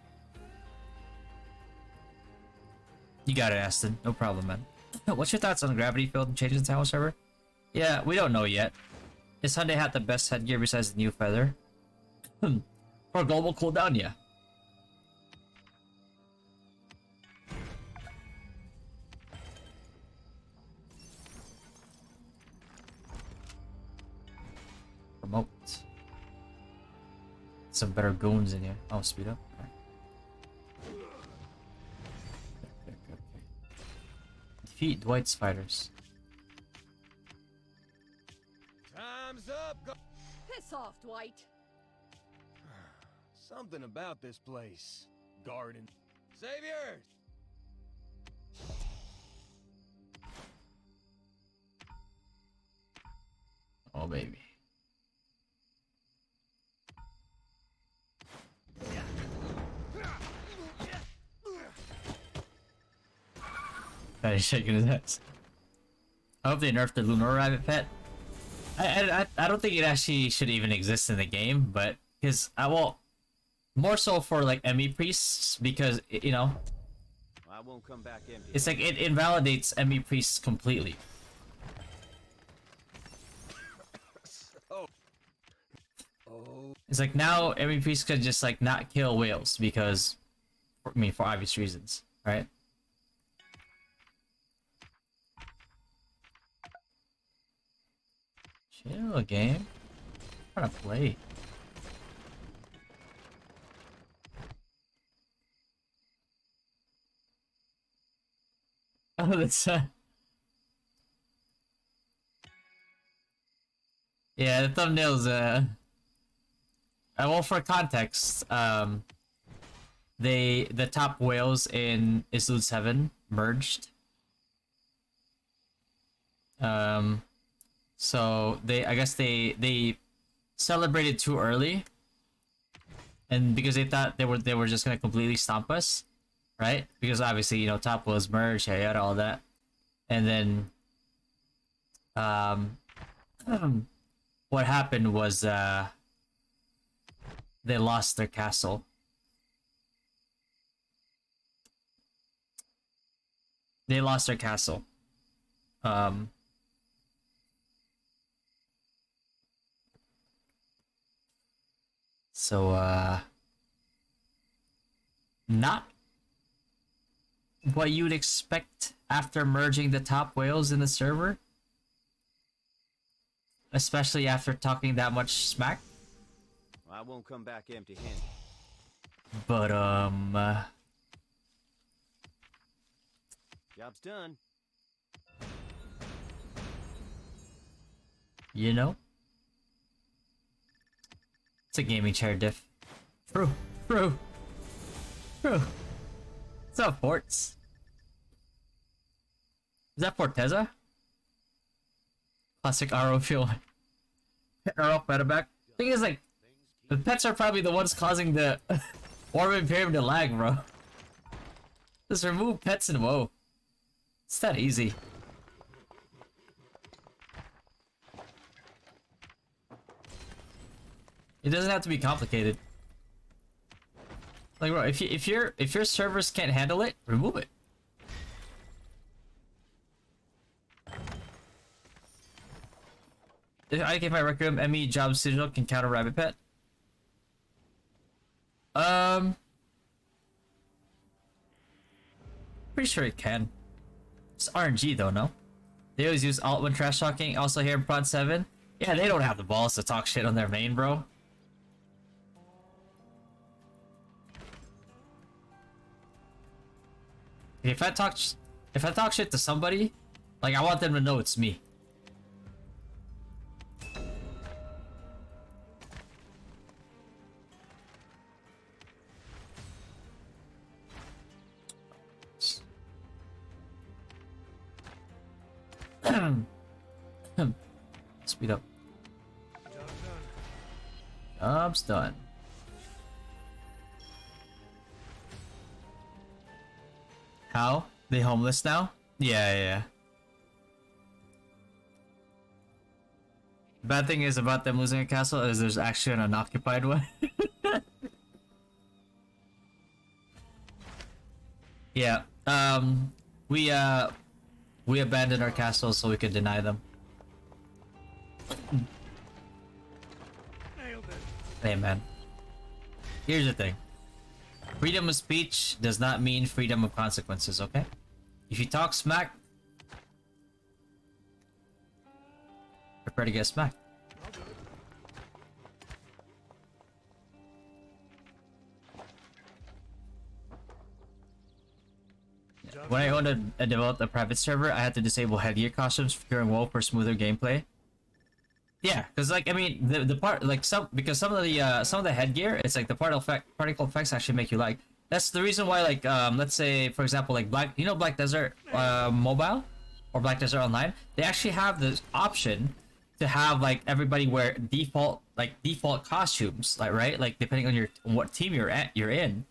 You got it, Aston. No problem, man. What's your thoughts on gravity field and changes in Tower server? Yeah, we don't know yet. Is Hyundai had the best headgear besides the new feather? For global cooldown, yeah. Promote. Some better goons in here. Oh, speed up. All right. Okay. Defeat Dwight's fighters. Time's up. Go Piss off, Dwight. Something about this place. Garden. Saviors! Oh, baby. He's shaking his ass. I hope they nerfed the lunar rabbit pet. I don't think it actually should even exist in the game, but because well, more so for like ME priests because you know, I won't come back empty. it's like it invalidates ME priests completely. It's like now ME priests could just like not kill whales because, I mean, for obvious reasons, right? Chill, game. I'm trying to play. Oh, that's yeah, the thumbnail's well, for context, the top whales in Izlude 7 merged. So I guess they celebrated too early, and because they thought they were just gonna completely stomp us, right? Because obviously, you know, top whales merged, yada all that, and then what happened was they lost their castle. They lost their castle. So, not what you'd expect after merging the top whales in the server. Especially after talking that much smack. I won't come back empty-handed. But, Job's done. you know? It's a gaming chair diff. True. What's up, Forts? Is that Forteza? Classic RO feel. Rock better back. Thing is, like, the pets are probably the ones causing the Orb Pyramid to lag, bro. Just remove pets and WoW. It's that easy. It doesn't have to be complicated. Like, bro, if your servers can't handle it, remove it. I give my recommend ME job sigil can counter rabbit pet. Pretty sure it can. It's RNG though, no? They always use alt when trash talking. Also here in Prod 7. Yeah, they don't have the balls to talk shit on their main, bro. If I talk shit to somebody, like, I want them to know it's me. Speed up. Job's done. How? They homeless now? Yeah. Bad thing is about them losing a castle is there's actually an unoccupied one. Yeah. We abandoned our castle so we could deny them. Hey man. Here's the thing. Freedom of speech does not mean freedom of consequences, okay? If you talk smack, prepare to get smacked. When I owned and developed a private server, I had to disable headgear costumes during WoW for smoother gameplay. Yeah, because like I mean the part like some of the headgear, it's like the particle effects actually make you like. That's the reason why, like, let's say for example, like Black Desert Mobile or Black Desert Online, they actually have the option to have like everybody wear default costumes, like, right, like depending on what team you're in,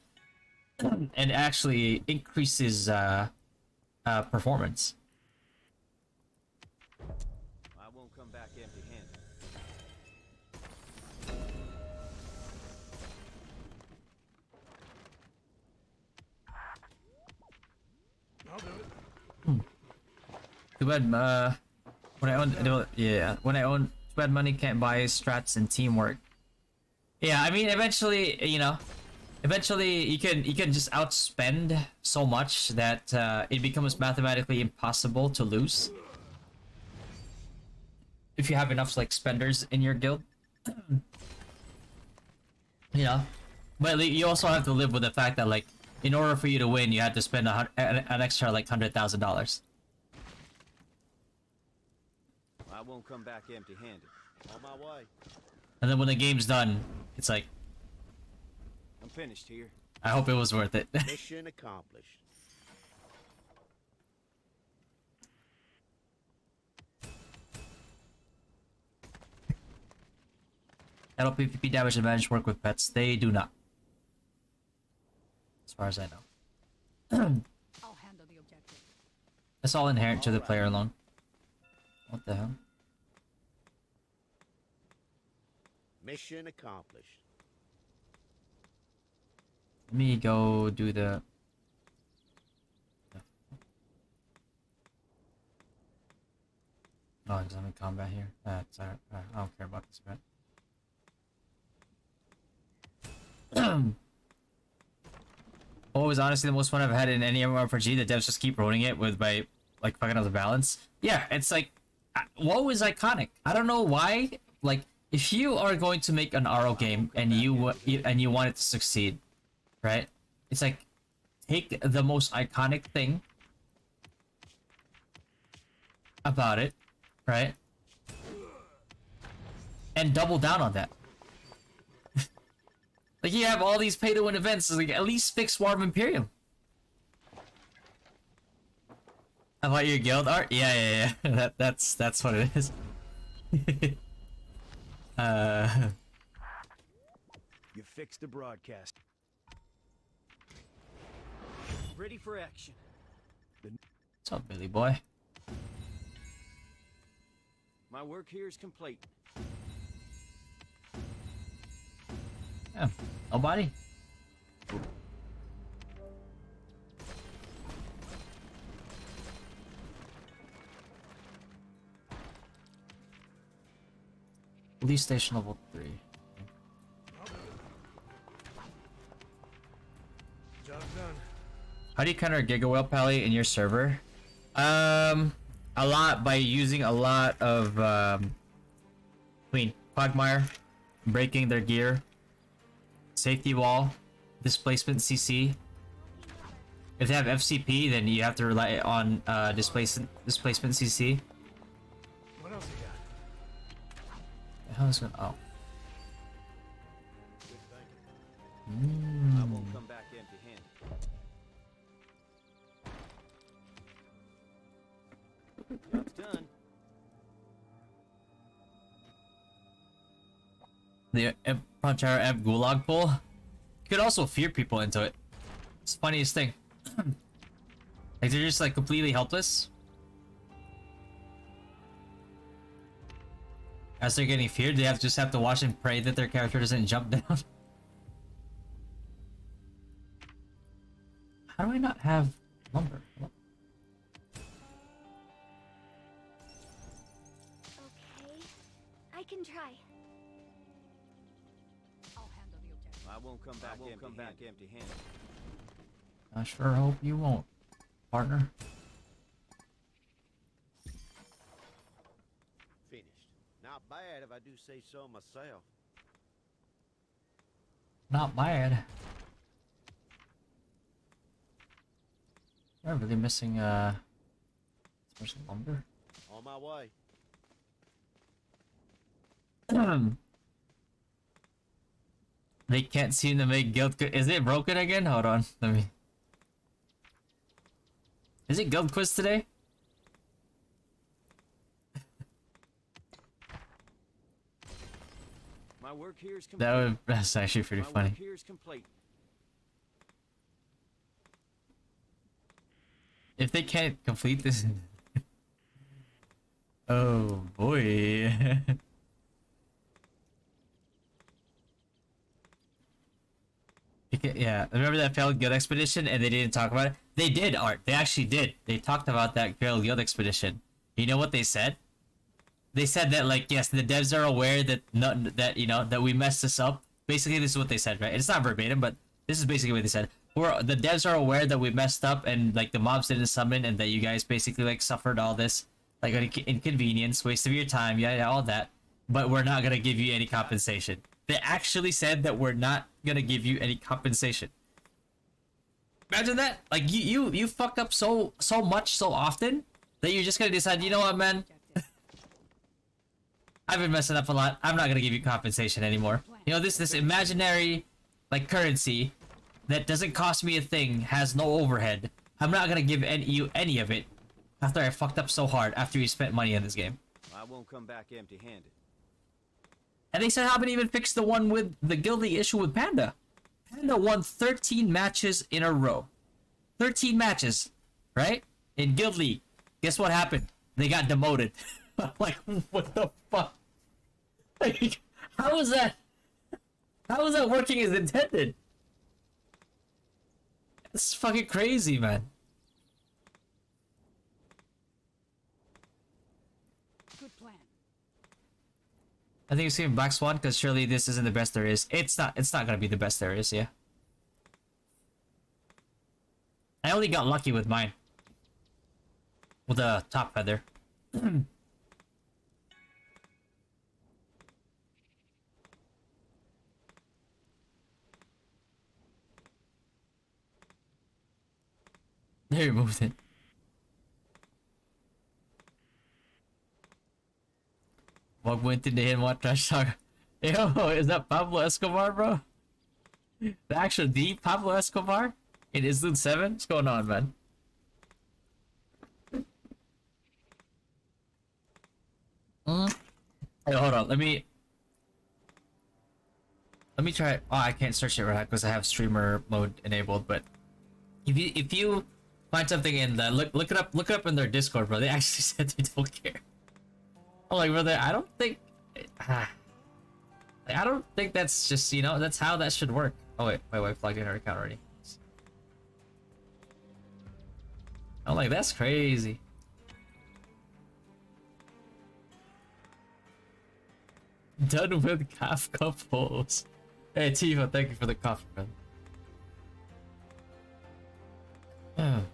and it actually increases performance. Too bad, when I own, yeah, when I own, too bad money can't buy strats and teamwork. Yeah, I mean, eventually, you know, eventually you can just outspend so much that it becomes mathematically impossible to lose. If you have enough like spenders in your guild. You know, but you also have to live with the fact that like in order for you to win you had to spend an extra like $100,000. I won't come back empty-handed. On my way. And then when the game's done, it's like, I'm finished here. I hope it was worth it. Mission accomplished. That'll PvP damage advantage work with pets. They do not. As far as I know. I'll handle the objective. It's all inherent to the player alone. What the hell? Mission accomplished. Let me go do the... Oh, I'm in combat here. That's alright. I don't care about this event. What was honestly the most fun I've had in any MMORPG? The devs just keep rolling it with by like fucking up the balance. Yeah, it's like, WoW is iconic. I don't know why. Like, if you are going to make an RO game and you want it to succeed, right? It's like, take the most iconic thing about it, right? And double down on that. Like, you have all these pay-to-win events, like, at least fix War of Imperium. About your guild art? Yeah. That's what it is. You fixed the broadcast. Ready for action. What's up, Billy boy? My work here is complete. Yeah. Nobody? Police station level 3. Job done. How do you counter a Giga Whale Pally in your server? A lot by using a lot of Quagmire, breaking their gear, safety wall, displacement CC. If they have FCP, then you have to rely on displacement CC. What else you got? The hell is going? Oh. Good thinking. I won't come back empty-handed. Job's done. The Punchara Ebb Gulag pull. You could also fear people into it. It's the funniest thing. Like, they're just like completely helpless. As they're getting feared, they just have to watch and pray that their character doesn't jump down. How do I not have lumber? Okay, I can try. I'll handle the objective. I won't come back empty-handed. I sure hope you won't, partner. Finished. Not bad if I do say so myself. Not bad. Am I really missing so much lumber? On my way. They can't seem to make guild. Is it broken again? Hold on, let me. Is it guild quiz today? My work here is complete. That's actually pretty My funny. work here is complete. If they can't complete this, oh boy. Yeah, remember that failed guild expedition and they didn't talk about it? They did, Art. They actually did. They talked about that failed guild expedition. You know what they said? They said that, like, yes, the devs are aware that that we messed this up. Basically, this is what they said, right? It's not verbatim, but this is basically what they said. The devs are aware that we messed up and like the mobs didn't summon and that you guys basically like suffered all this like inconvenience, waste of your time, yeah, all that. But we're not gonna give you any compensation. They actually said that we're not gonna give you any compensation. Imagine that! Like you fuck up so much so often that you're just gonna decide, you know what, man? I've been messing up a lot. I'm not gonna give you compensation anymore. You know, this imaginary like currency that doesn't cost me a thing, has no overhead. I'm not gonna give you any of it after I fucked up so hard after you spent money in this game. I won't come back empty-handed. And they said haven't even fixed the one with the guilty issue with Panda. Panda won 13 matches in a row. 13 matches, right? In Guild League. Guess what happened? They got demoted. Like, what the fuck? Like, how is that working as intended? It's fucking crazy, man. Good plan. I think you're seeing Black Swan because surely this isn't the best there is. It's not gonna be the best there is, yeah. I only got lucky with mine. With the top feather. They removed it. What went into him? What trash talk? Yo, is that Pablo Escobar, bro? The actual Pablo Escobar in Izlude 7? What's going on, man? Hey, hold on. Let me try. Oh, I can't search it right now because I have streamer mode enabled. But if you find something in the look it up in their Discord, bro. They actually said they don't care. I'm like, brother, I don't think that's just, you know, that's how that should work. Oh wait, my wife logged in her account already. I'm like, that's crazy. Done with calf couples. Hey Tifa, thank you for the coffee, man. I'm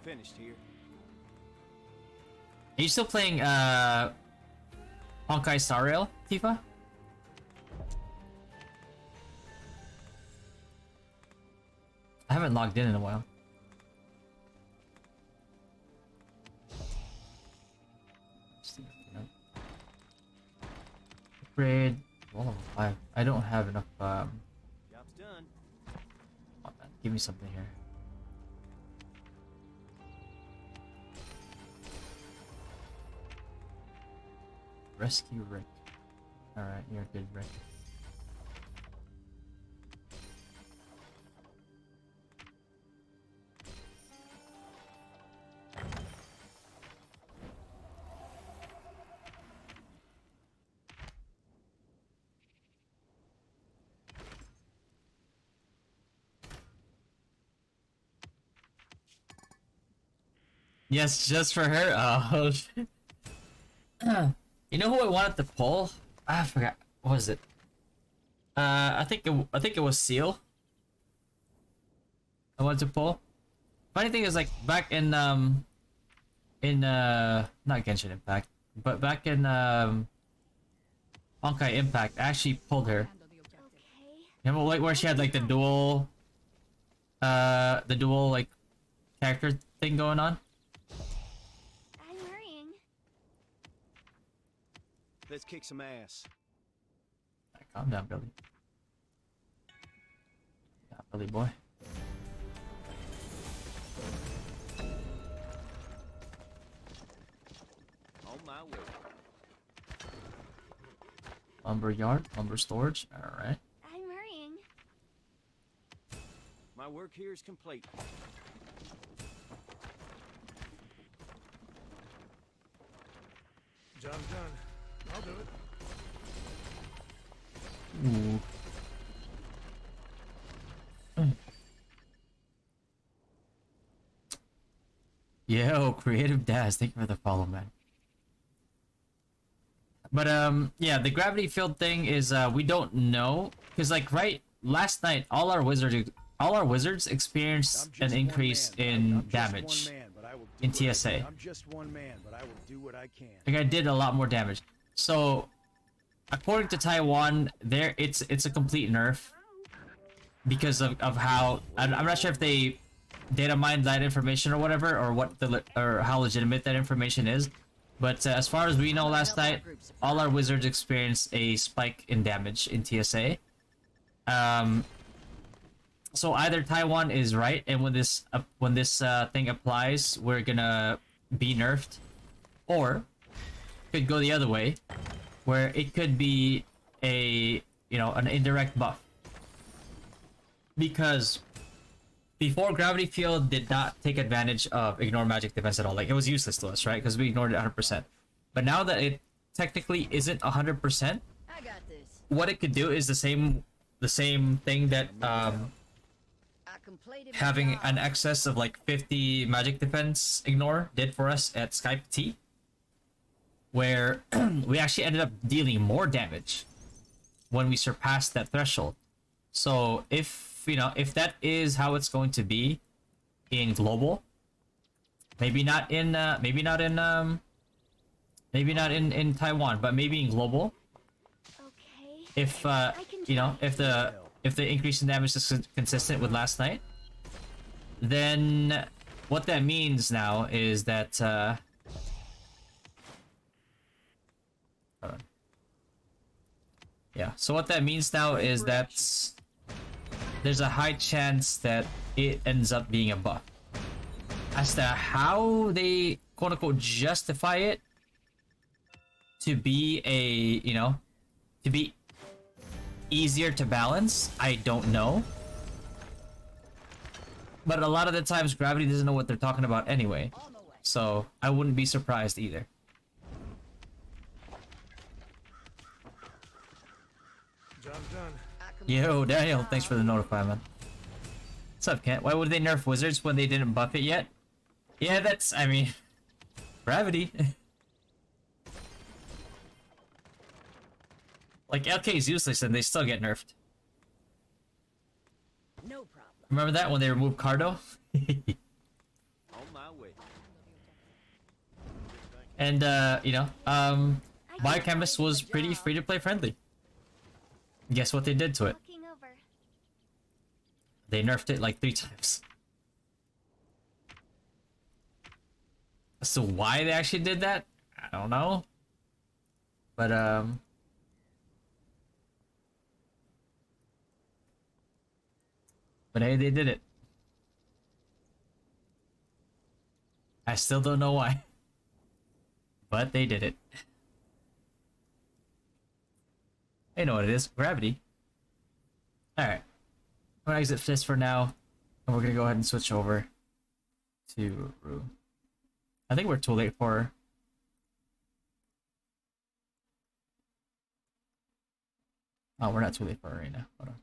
finished here. Are you still playing Honkai Star Rail, Tifa? I haven't logged in a while. Upgrade. Well, I don't have enough. Job's done. Oh, man, give me something here. Rescue Rick. Alright, you're good, Rick. Yes, just for her. Oh shit. You know who I wanted to pull? I forgot. What was it? I think it was Seal. I wanted to pull. Funny thing is, like, back in not Genshin Impact, but back in Honkai Impact, I actually pulled her. Handle the objective. Okay. Remember, like, where she had like the dual like character thing going on? I'm hurrying. Let's kick some ass. Alright, calm down, Billy. Yeah, Billy boy. On my way. Lumber yard, lumber storage. Alright. I'm hurrying. My work here is complete. Job's done. I'll do it. Ooh. Yo, Creative Daz, thank you for the follow, man. But yeah, the gravity field thing is we don't know because like last night all our wizards experienced an increase in damage in TSA. I'm just one man, but I will do what I can. Like I did a lot more damage. So according to Taiwan, it's a complete nerf because of how I'm not sure if they data mined that information or whatever, or how legitimate that information is. But as far as we know, last night all our wizards experienced a spike in damage in TSA. So either Taiwan is right, and when this thing applies, we're gonna be nerfed, or it could go the other way, where it could be an indirect buff. Because before, gravity field did not take advantage of ignore magic defense at all. Like, it was useless to us, right? Because we ignored it 100%. But now that it technically isn't 100%, I got this. what it could do is the same thing that having an excess of like 50 magic defense ignore did for us at Skype T, where we actually ended up dealing more damage when we surpassed that threshold. So if that is how it's going to be in global, maybe not in Taiwan, but maybe in global, Okay. if the increase in damage is consistent with last night, then what that means now is that hold on. Yeah, so what that means now is that there's a high chance that it ends up being a buff. As to how they quote unquote justify it to be to be easier to balance, I don't know. But a lot of the times gravity doesn't know what they're talking about anyway, so I wouldn't be surprised either. Job's done. Yo, Daniel, thanks for the notify, man. What's up, Kent? Why would they nerf wizards when they didn't buff it yet? Yeah, I mean, gravity. Like, LK is useless and they still get nerfed. No problem. Remember that when they removed Cardo? On my way. And, Biochemist was pretty free-to-play friendly. Guess what they did to it? Looking over. They nerfed it like 3 times. So why they actually did that? I don't know. But, hey, they did it. I still don't know why. But they did it. I know what it is. Gravity. Alright. I'm gonna exit this for now. And we're gonna go ahead and switch over to Rue. I think we're too late for... Oh, we're not too late for her right now. Hold on.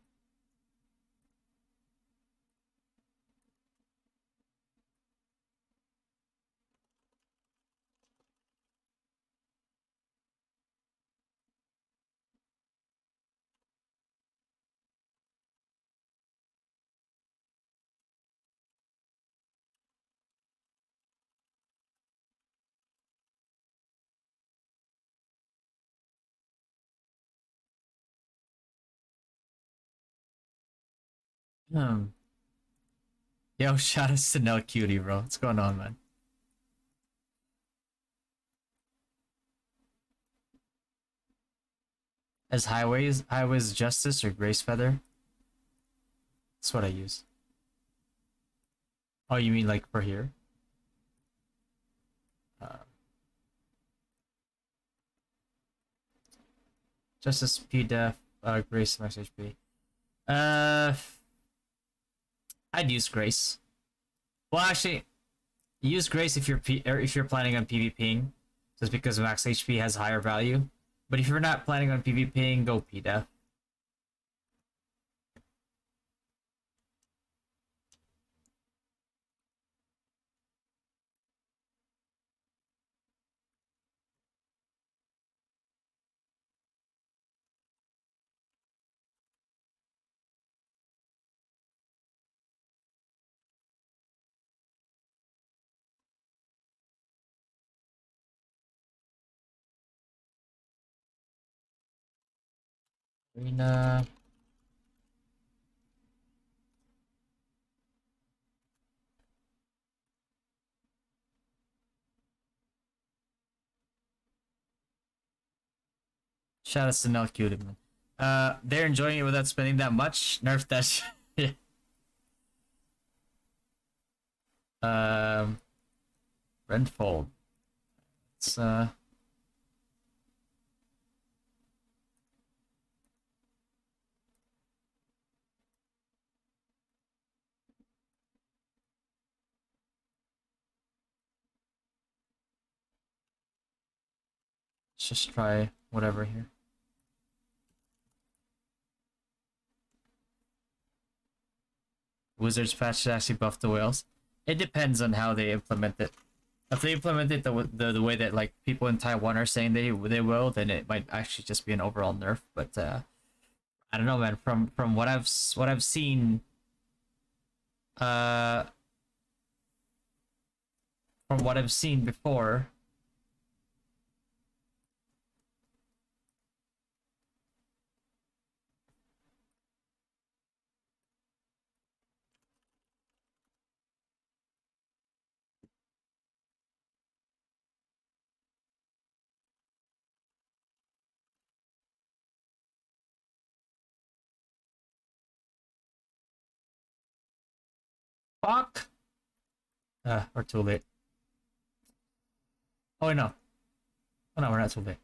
Yo, shout out to Nell Cutie, bro. What's going on, man? As highways justice or grace feather? That's what I use. Oh, you mean like for here? Justice P def, grace max HP. I'd use grace. Well, actually, use grace if you're planning on PvPing, just because max HP has higher value. But if you're not planning on PvPing, go P-Def. Arena. Shout out to Nell Cutie, man. They're enjoying it without spending that much. Nerf that shit. Rentfold. It's let's just try whatever here. Wizards patch actually buff the whales. It depends on how they implement it. If they implement it the way that like people in Taiwan are saying they will, then it might actually just be an overall nerf. But I don't know, man. From what I've seen, from what I've seen before. Fuck! We're too late. Oh, wait, no. Oh, no, we're not too late.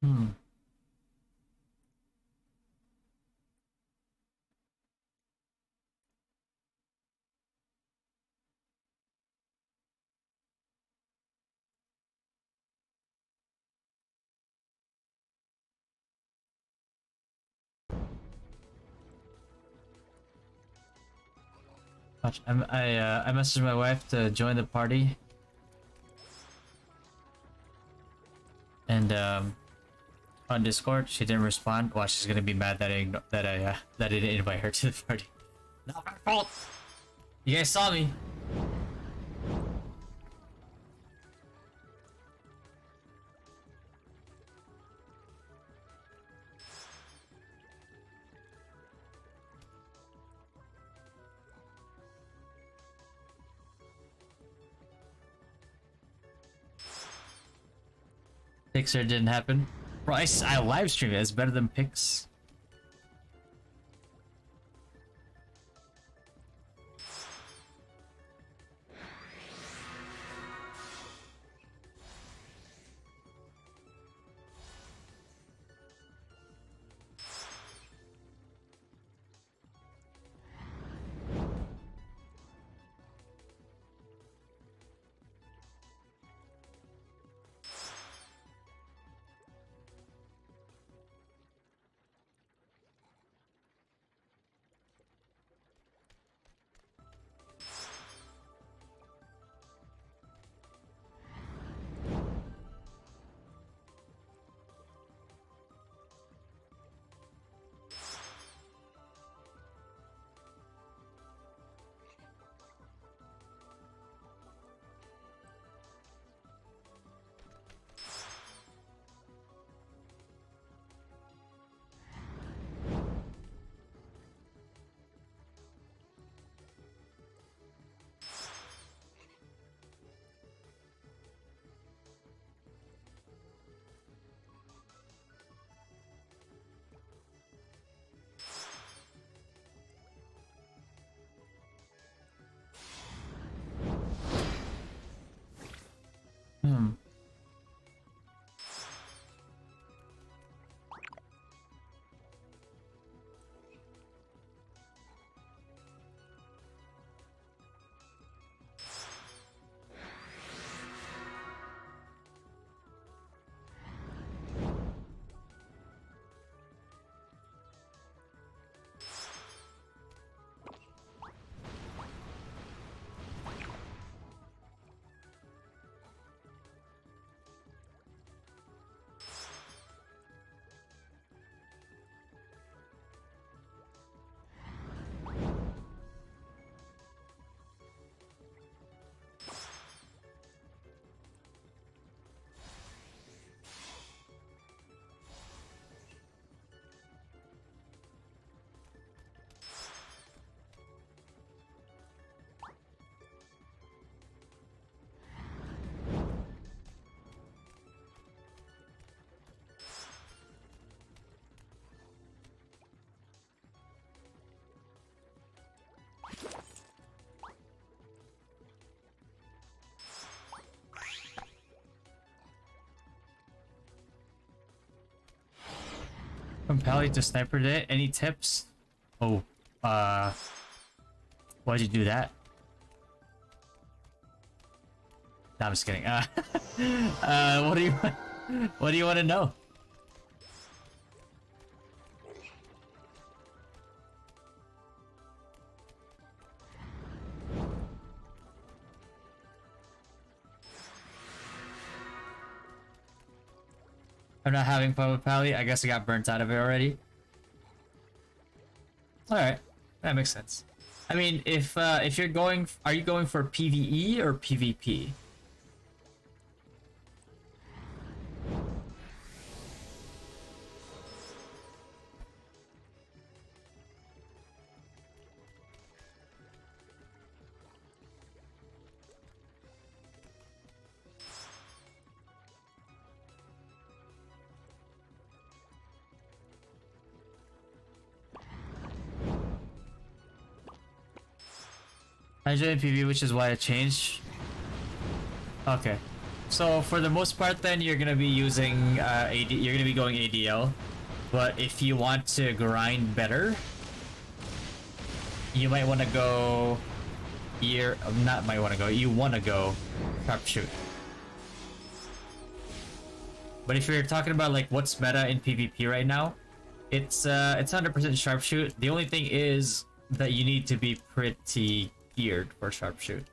Hmm. I messaged my wife to join the party, and on Discord she didn't respond. Well, she's gonna be mad that I didn't invite her to the party. Not my fault. You guys saw me. Pixar didn't happen. Bro, I live stream it. It's better than Pix. From Pally to Sniper Day. Any tips? Oh, why'd you do that? No, I'm just kidding. What do you what do you want to know? I'm not having fun with Pally. I guess I got burnt out of it already. Alright, that makes sense. I mean, if you're going, are you going for PvE or PvP? I joined PvP, which is why I changed. Okay, so for the most part, then you're gonna be using AD. You're gonna be going ADL, but if you want to grind better, you might want to go. You want to go sharpshoot. But if you're talking about like what's meta in PvP right now, it's 100% sharpshoot. The only thing is that you need to be pretty geared for sharpshoot.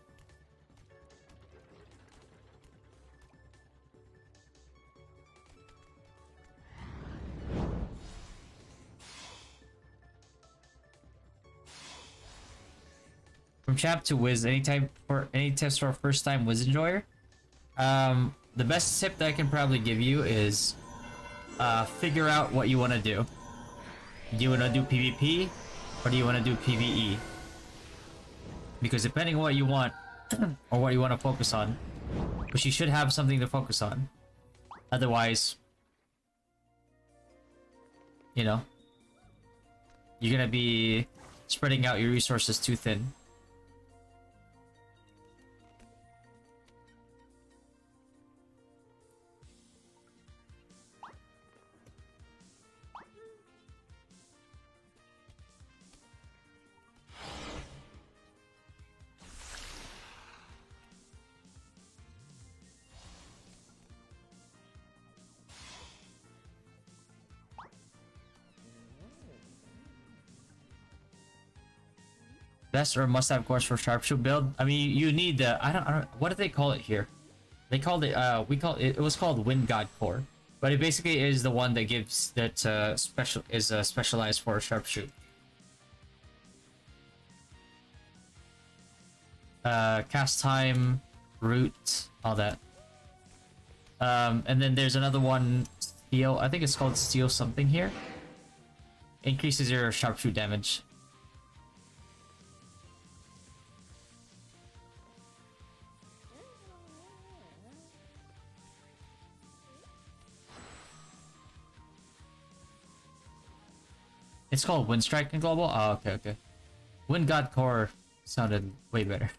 From champ to Wiz, any tips for a first time Wiz enjoyer? The best tip that I can probably give you is figure out what you want to do. Do you want to do PvP or do you want to do PvE? Because depending on what you want or what you want to focus on, but you should have something to focus on. Otherwise, you know, you're gonna be spreading out your resources too thin. Best or must-have course for sharpshoot build? I mean, you need the I don't what do they call it here? They called it it was called Wind God Core, but it basically is the one that gives that specialized for sharpshoot. Cast time, root, all that. And then there's another one, steel. I think it's called steel something here. Increases your sharpshoot damage. It's called Wind Strike in Global? Oh, okay, okay. Wind God Core sounded way better.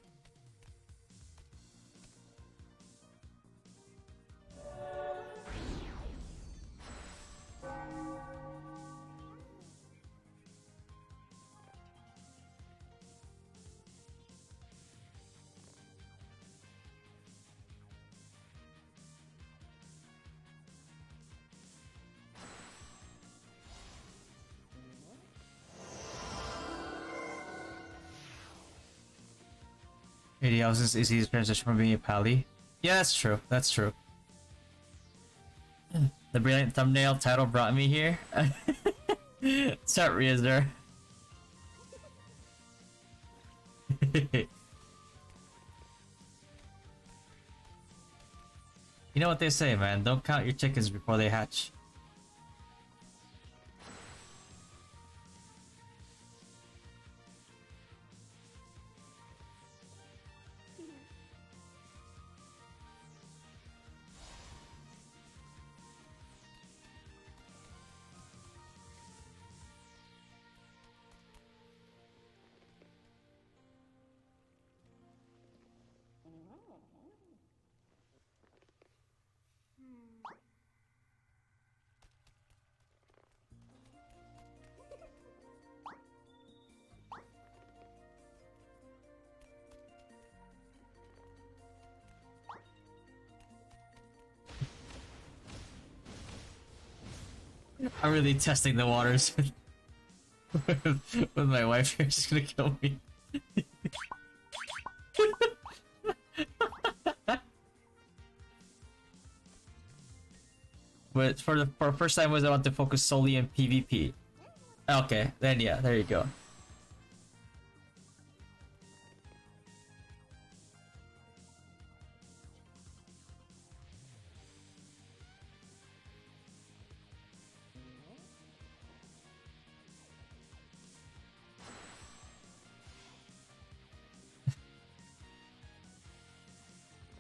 ADL is easy to transition from being a pally. Yeah, that's true. That's true. The brilliant thumbnail title brought me here. Start Riazder. You know what they say, man. Don't count your chickens before they hatch. I'm really testing the waters with my wife here. She's gonna kill me. But for first time was I want to focus solely on PvP. Okay, then yeah, there you go.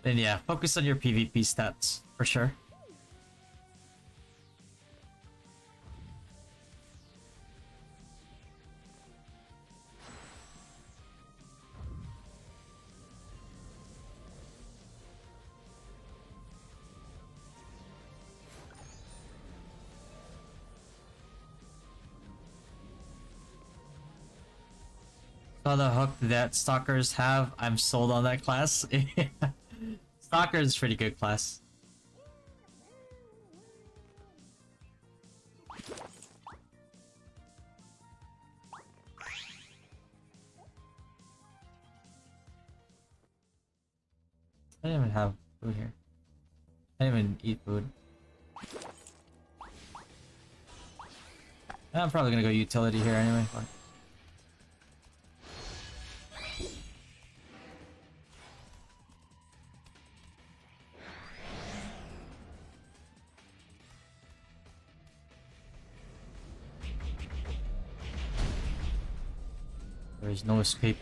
Then yeah, focus on your PvP stats for sure. Saw the hook that stalkers have. I'm sold on that class. Stalker is a pretty good class. I didn't even have food here. I didn't even eat food. I'm probably gonna go utility here anyway. Fuck. There is no escape.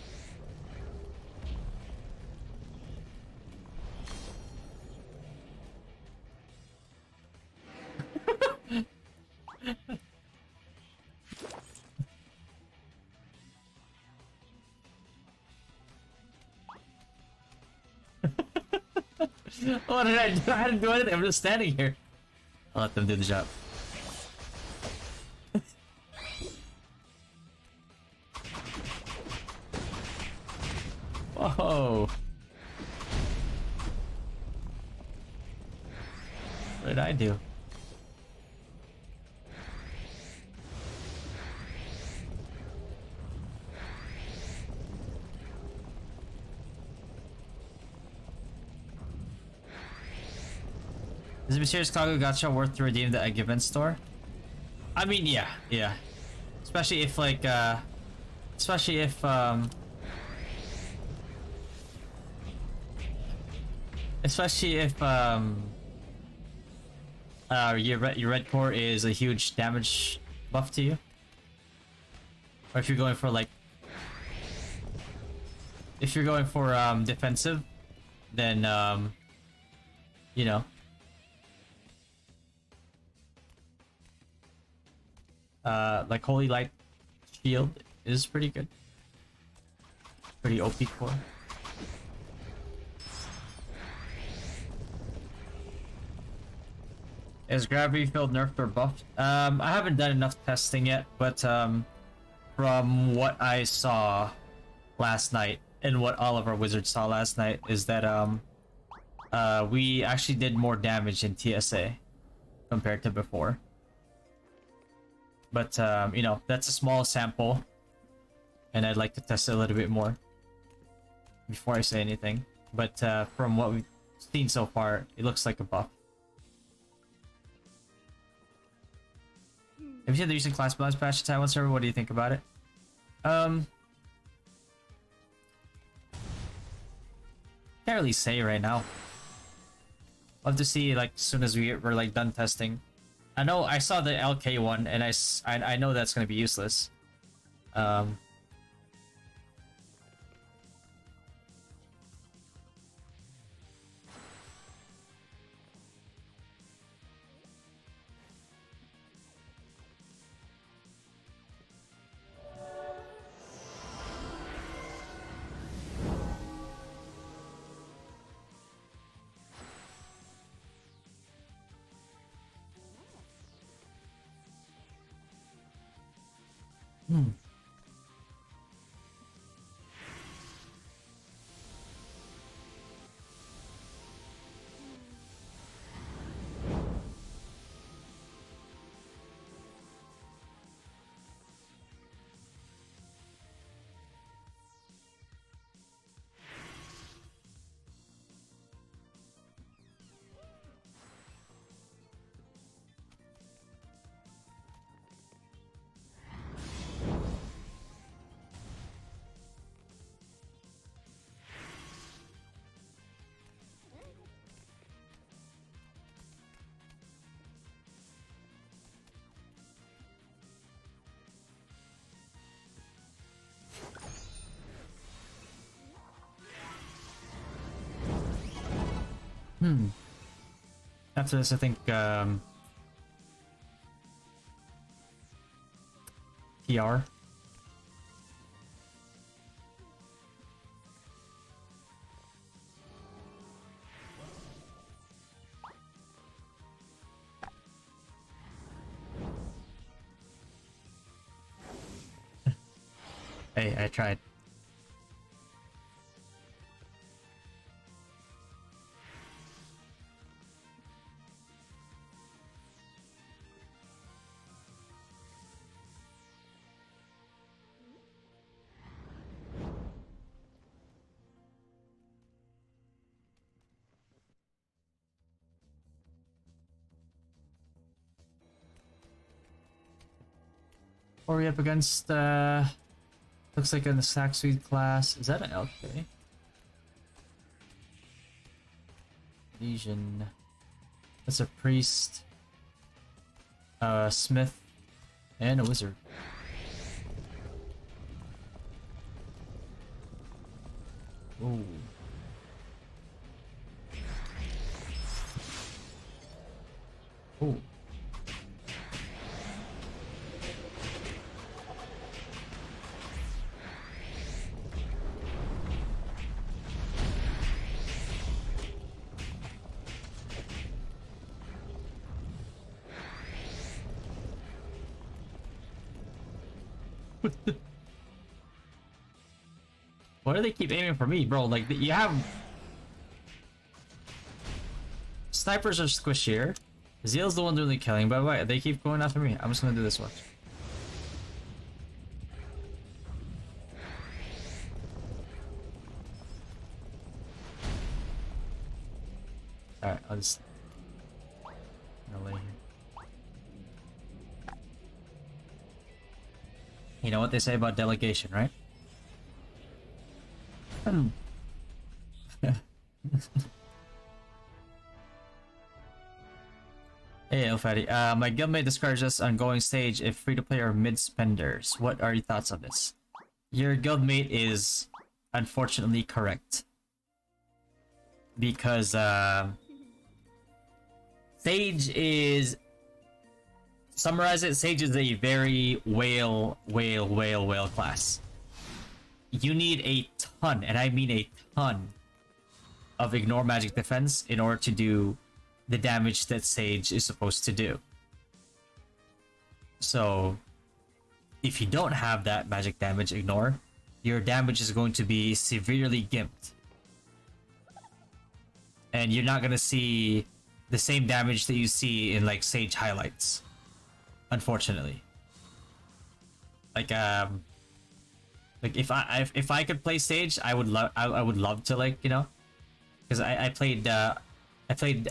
What did I do? I didn't do anything. I'm just standing here. I'll let them do the job. Whoa. What did I do? Is the mysterious cargo gacha worth to redeem the given store? I mean, yeah. Especially if like, especially if your red core is a huge damage buff to you, or if you're going for like, if you're going for defensive, then you know, like Holy Light Shield is pretty good, pretty OP core. Is gravity field nerfed or buffed? I haven't done enough testing yet, but from what I saw last night and what all of our wizards saw last night is that we actually did more damage in TSA compared to before. But you know, that's a small sample, and I'd like to test it a little bit more before I say anything. But from what we've seen so far, it looks like a buff. Have you seen the recent class balance patch to Taiwan server? What do you think about it? Can't really say right now. Love to see like as soon as we're like done testing. I know I saw the LK one, and I know that's gonna be useless. After this, I think PR. Hey, I tried. Or we up against looks like in the Sack Suite class. Is that an LK? Legion. That's a priest. Smith. And a wizard. Ooh. Ooh. Why do they keep aiming for me, bro? Like, you have... Snipers are squishier. Zeal's the one doing the killing, but why? They keep going after me. I'm just gonna do this one. Alright, I'll just... I'll lay here. You know what they say about delegation, right? Hey, Elfatty. My guildmate discouraged us on going stage if free-to-play are mid-spenders. What are your thoughts on this? Your guildmate is unfortunately correct. Because, Sage is... Summarize it, Sage is a very whale class. You need a ton, and I mean a ton, of ignore magic defense in order to do the damage that Sage is supposed to do. So, if you don't have that magic damage ignore, your damage is going to be severely gimped. And you're not going to see the same damage that you see in like Sage highlights. Unfortunately. Like if I could play Sage, I would love to, like, you know, because I played a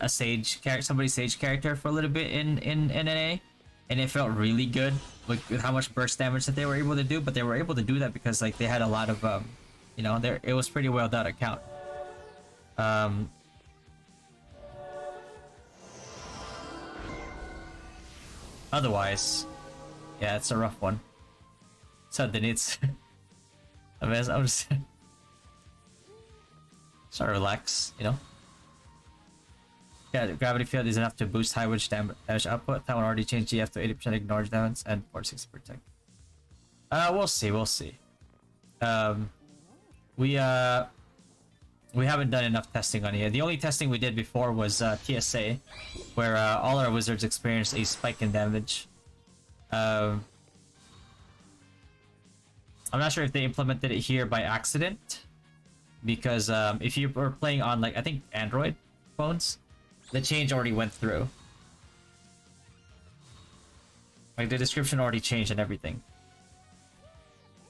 Sage character, somebody's Sage character for a little bit in NA, and it felt really good with how much burst damage that they were able to do. But they were able to do that because like they had a lot of you know, it was pretty well done account. Otherwise, yeah, it's a rough one. So then it's I mean, I'm just sort of relax, you know. Yeah, the gravity field is enough to boost high witch damage output. That one already changed GF to 80% ignore damage and 46 protect. We'll see. We haven't done enough testing on it. The only testing we did before was TSA, where all our wizards experienced a spike in damage. I'm not sure if they implemented it here by accident, because if you were playing on, like, I think Android phones, the change already went through. Like, the description already changed and everything.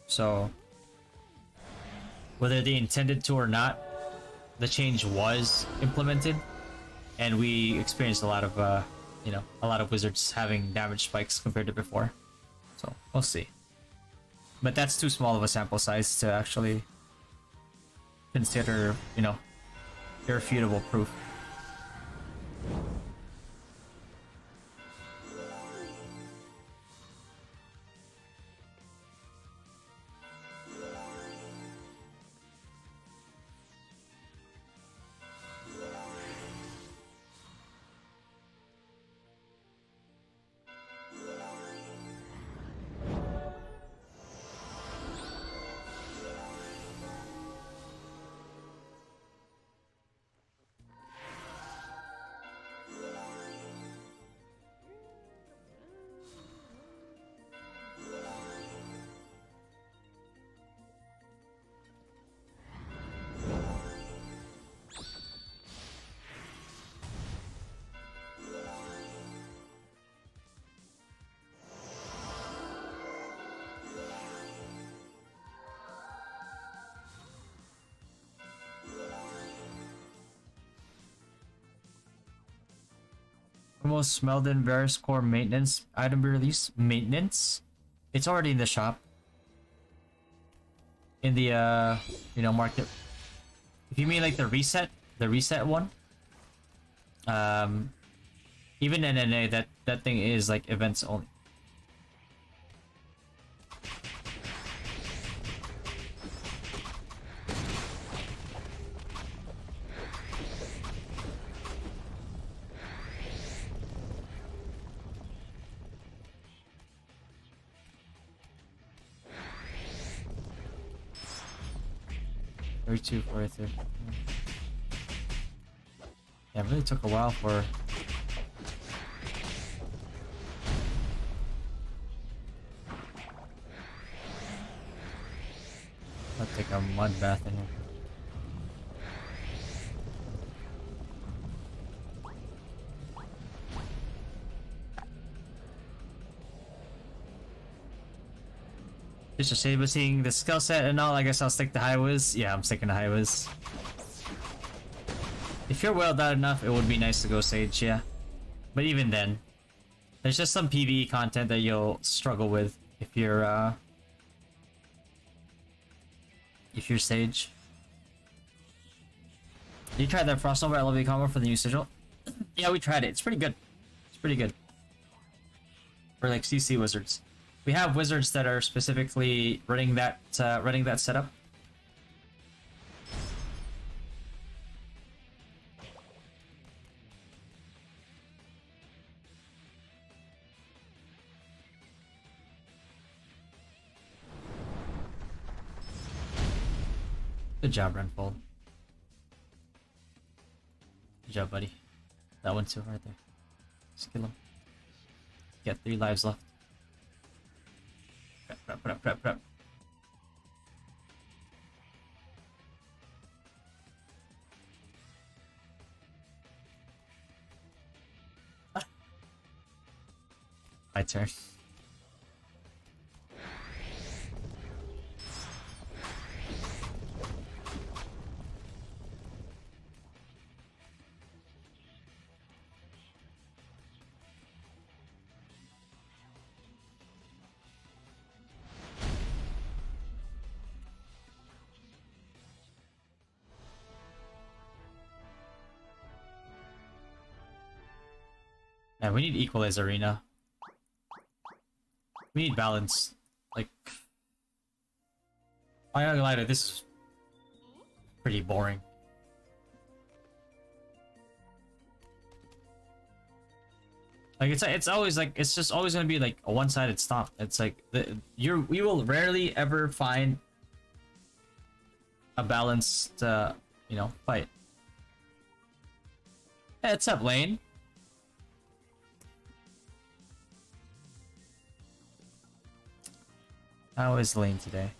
So, whether they intended to or not, the change was implemented, and we experienced a lot of, you know, a lot of wizards having damage spikes compared to before. So, we'll see. But that's too small of a sample size to actually consider, you know, irrefutable proof. Giacomo Smeldon Varus Core maintenance item release. Maintenance? It's already in the shop. In the market. If you mean like the reset one. Even NNA, that thing is like events only. Right there. Yeah, it really took a while for. I'll take a mud bath in here. Just a shade of seeing the skill set and all. I guess I'll stick to high whiz. Yeah, I'm sticking to high whiz. If you're well done enough, it would be nice to go Sage, yeah. But even then, there's just some PvE content that you'll struggle with if you're Sage. You tried that Frost Nova LV combo for the new sigil? Yeah, we tried it. It's pretty good. It's pretty good. For like CC wizards. We have wizards that are specifically running that setup. Good job, Renfold. Good job, buddy. That one too, right there. Just kill him. Got 3 lives left. Prep. My turn. Yeah, we need equalize arena. We need balance. Like, I'm not gonna lie to you, this is pretty boring. Like it's always like it's just always gonna be like a one-sided stomp. It's like we will rarely ever find a balanced fight. Yeah, it's up lane. How is lane today?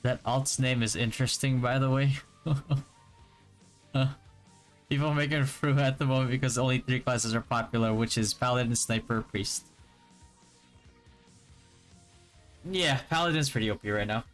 That alt's name is interesting, by the way. People making fruit at the moment because only 3 classes are popular, which is Paladin, Sniper, Priest. Yeah, Paladin's pretty OP right now.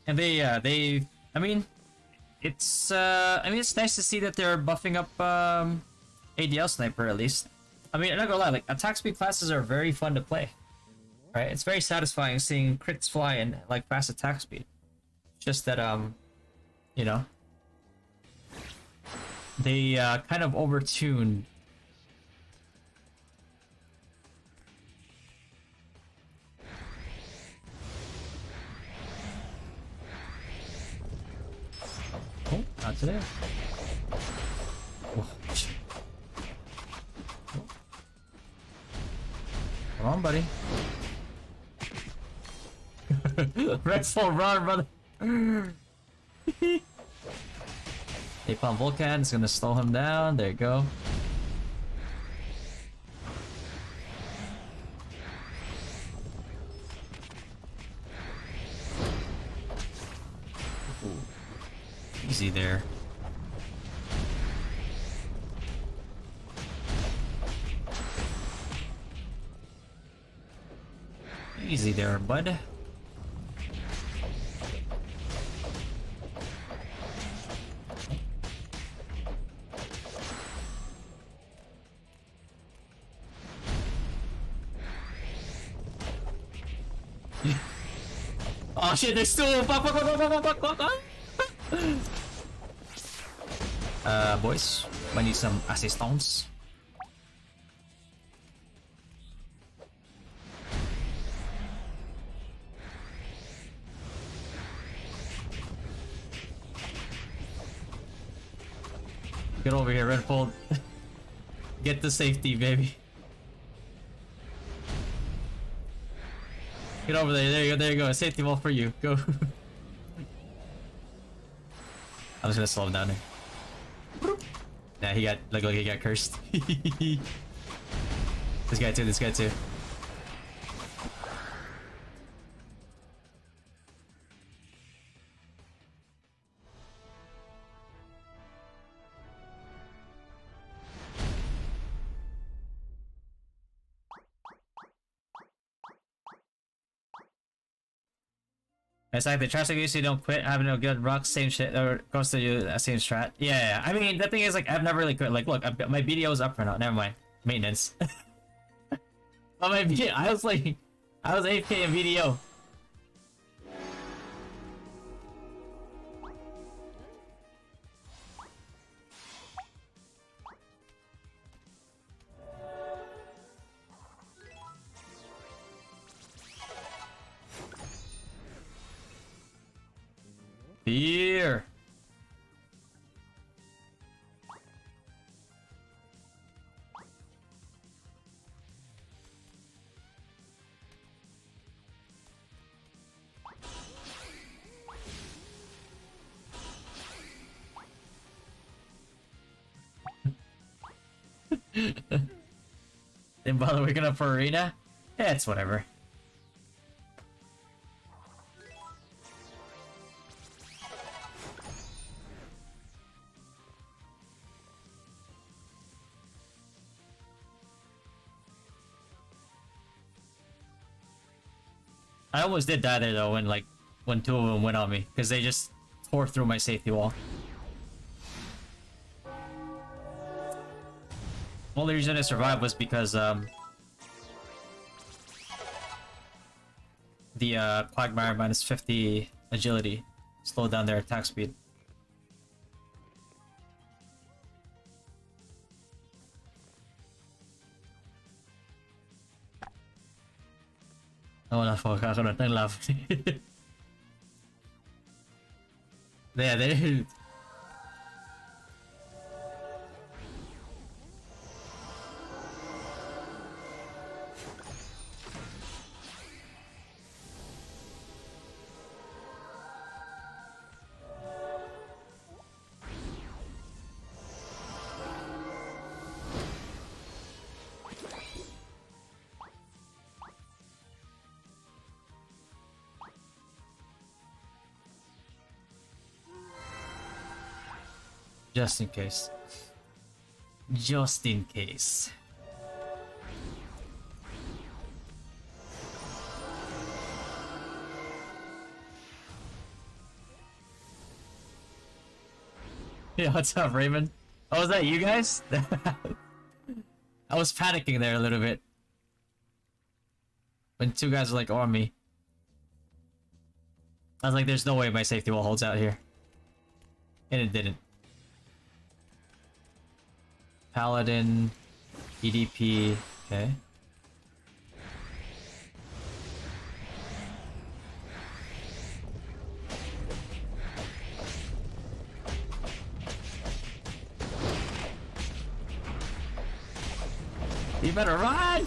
And I mean, it's nice to see that they're buffing up ADL Sniper at least. I mean, I'm not gonna lie, like, attack speed classes are very fun to play. Right? It's very satisfying seeing crits fly and, like, fast attack speed. Just that, you know, they, kind of overtuned. Oh, not today. Oh, shit. Oh. Come on, buddy. Red full run, brother. Napalm Volcan is gonna slow him down. There you go. Ooh. Easy there. Easy there, bud. Oh shit, there's still fuck. Boys, I need some assistance. Get over here, Redfold. Get the safety, baby. Get over there. There you go. There you go. A safety wall for you. Go. I'm just gonna slow him down there. Nah, he got like he got cursed. This guy too. This guy too. It's like the trash you don't quit having a good rock, same shit, or goes to you same strat. Yeah, I mean the thing is like I've never really quit. Like, look, my BDO is up for now. Never mind, maintenance. But my BDO, I was 8K in BDO. Here. Didn't bother waking up for arena? Yeah, it's whatever. I almost did die there though when two of them went on me because they just tore through my safety wall. Only reason I survived was because the Quagmire minus 50 agility slowed down their attack speed. Oh, nakakunod ng love. Yeah, they... Just in case. Just in case. Yeah, what's up, Raymond? Oh, is that you guys? I was panicking there a little bit. When two guys were like on me. I was like, there's no way my safety wall holds out here. And it didn't. Paladin, EDP, okay. You better run!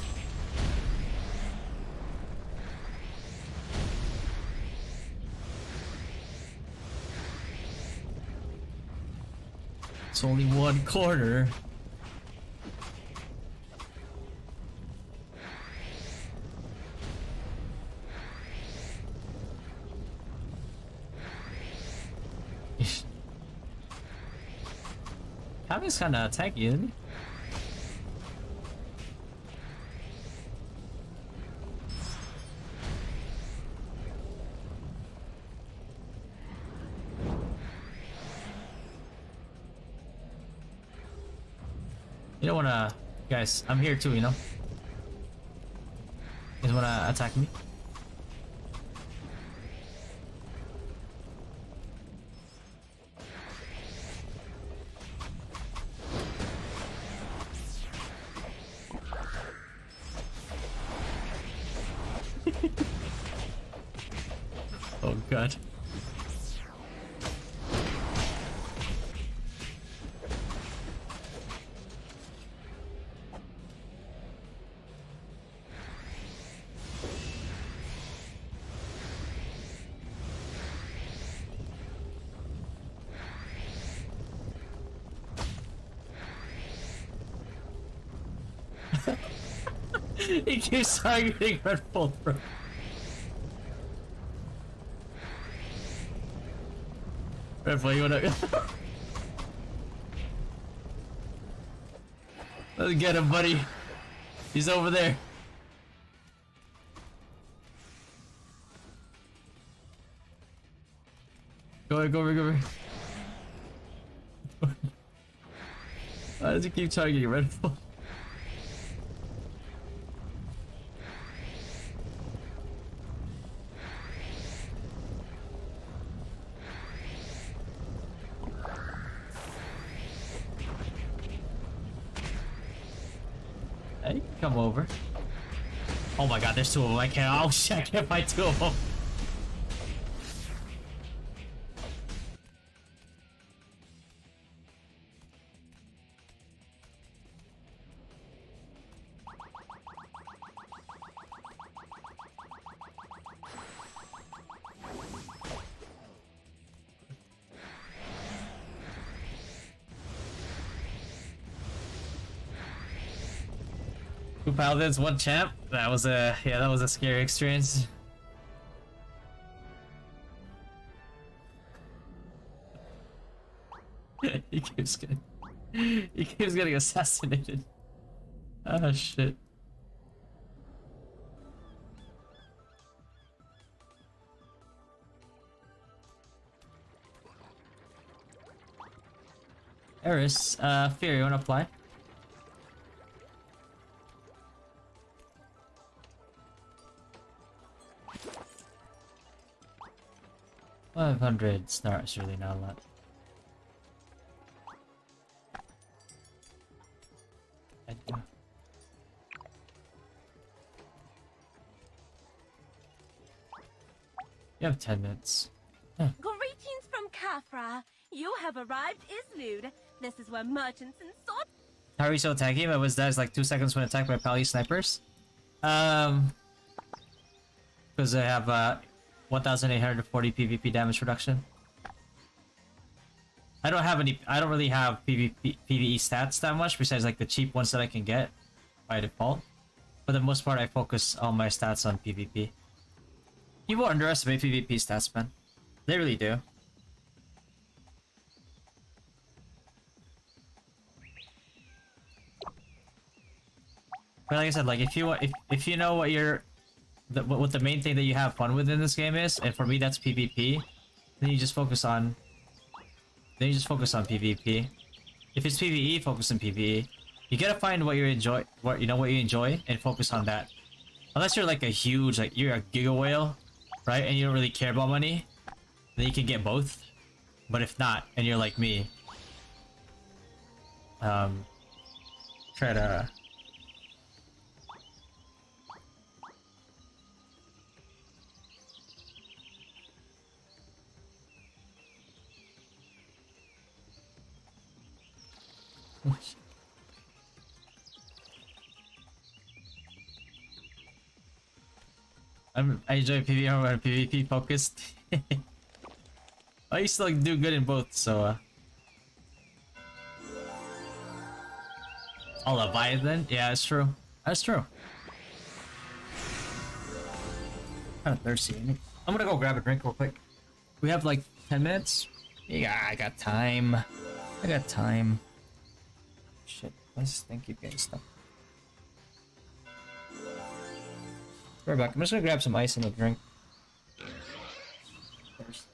It's only one corner. Kami's kinda tanky, isn't he? You don't wanna... Guys, I'm here too, you know? You guys wanna attack me? Oh god. He keeps targeting Red Bull, bro. Red Bull, you wanna... Let's get him, buddy. He's over there. Go over, go over, go over. Why does he keep targeting Red Bull? Hey, come over. Oh my god, there's two of them. I can't. Oh shit, I can't fight two of them. Two paladins, one champ. That was a that was a scary experience. he keeps getting assassinated. Oh shit. Eris, Fear, you wanna apply? $500. It's really not a lot. You have 10 minutes. Greetings from Kafra. You have arrived, Izlude. This is where merchants and swords. How are you so tanky? My was dies like 2 seconds when attacked by Pally snipers. Because I have 1,840 PvP damage reduction. I don't really have PvE stats that much besides like the cheap ones that I can get by default. For the most part, I focus all my stats on PvP. People underestimate PvP stats, man. They really do. But like I said, like if you know what what the main thing that you have fun with in this game is, and for me that's PvP, then you just focus on PvP. If it's PvE, focus on PvE. You gotta find what you enjoy, what you enjoy, and focus on that. Unless you're like a huge, like you're a giga whale, right? And you don't really care about money, then you can get both. But if not, and you're like me, try to. I enjoy PvE when PvP focused. I used to like do good in both, so oh, Leviathan? Yeah, that's true. That's true. Kind of thirsty. I'm gonna go grab a drink real quick. We have like 10 minutes. Yeah, I got time. I got time. Shit, let's thank you guys stuff. We're back. I'm just gonna grab some ice and a drink. First.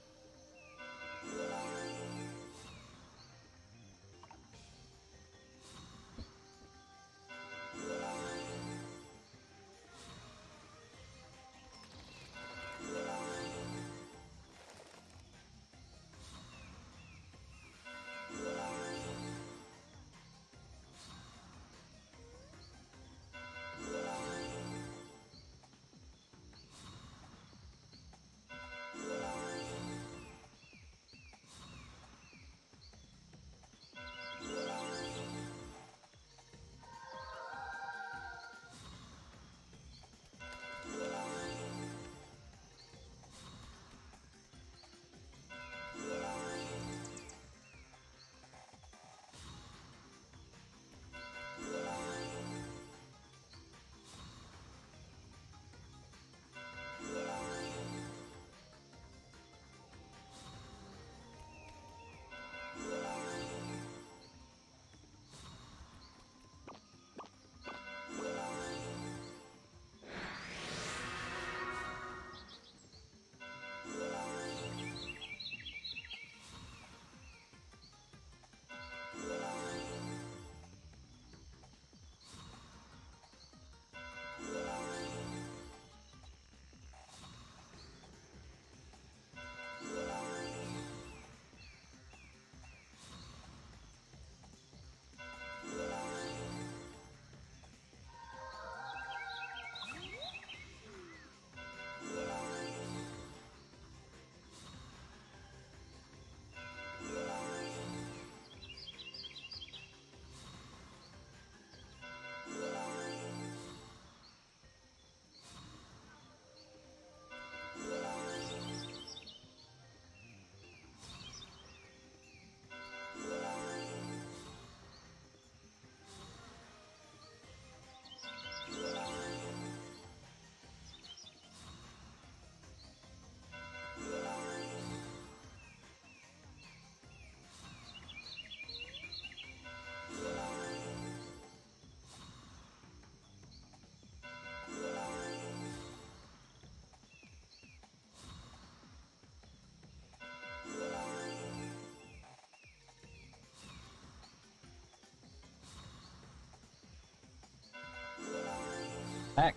Back.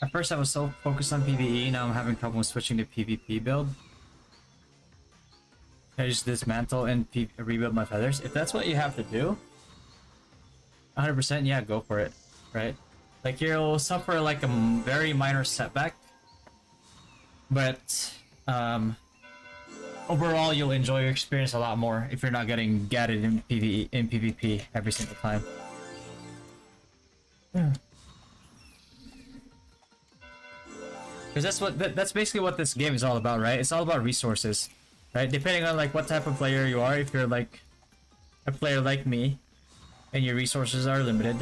At first I was so focused on PvE, now I'm having trouble switching to PvP build. I just dismantle and rebuild my feathers. If that's what you have to do, 100%, yeah, go for it, right? Like, you'll suffer like a very minor setback, but overall you'll enjoy your experience a lot more if you're not getting gatted in PvP every single time. Because that's basically what this game is all about, right? It's all about resources, right? Depending on like what type of player you are, if you're like a player like me and your resources are limited,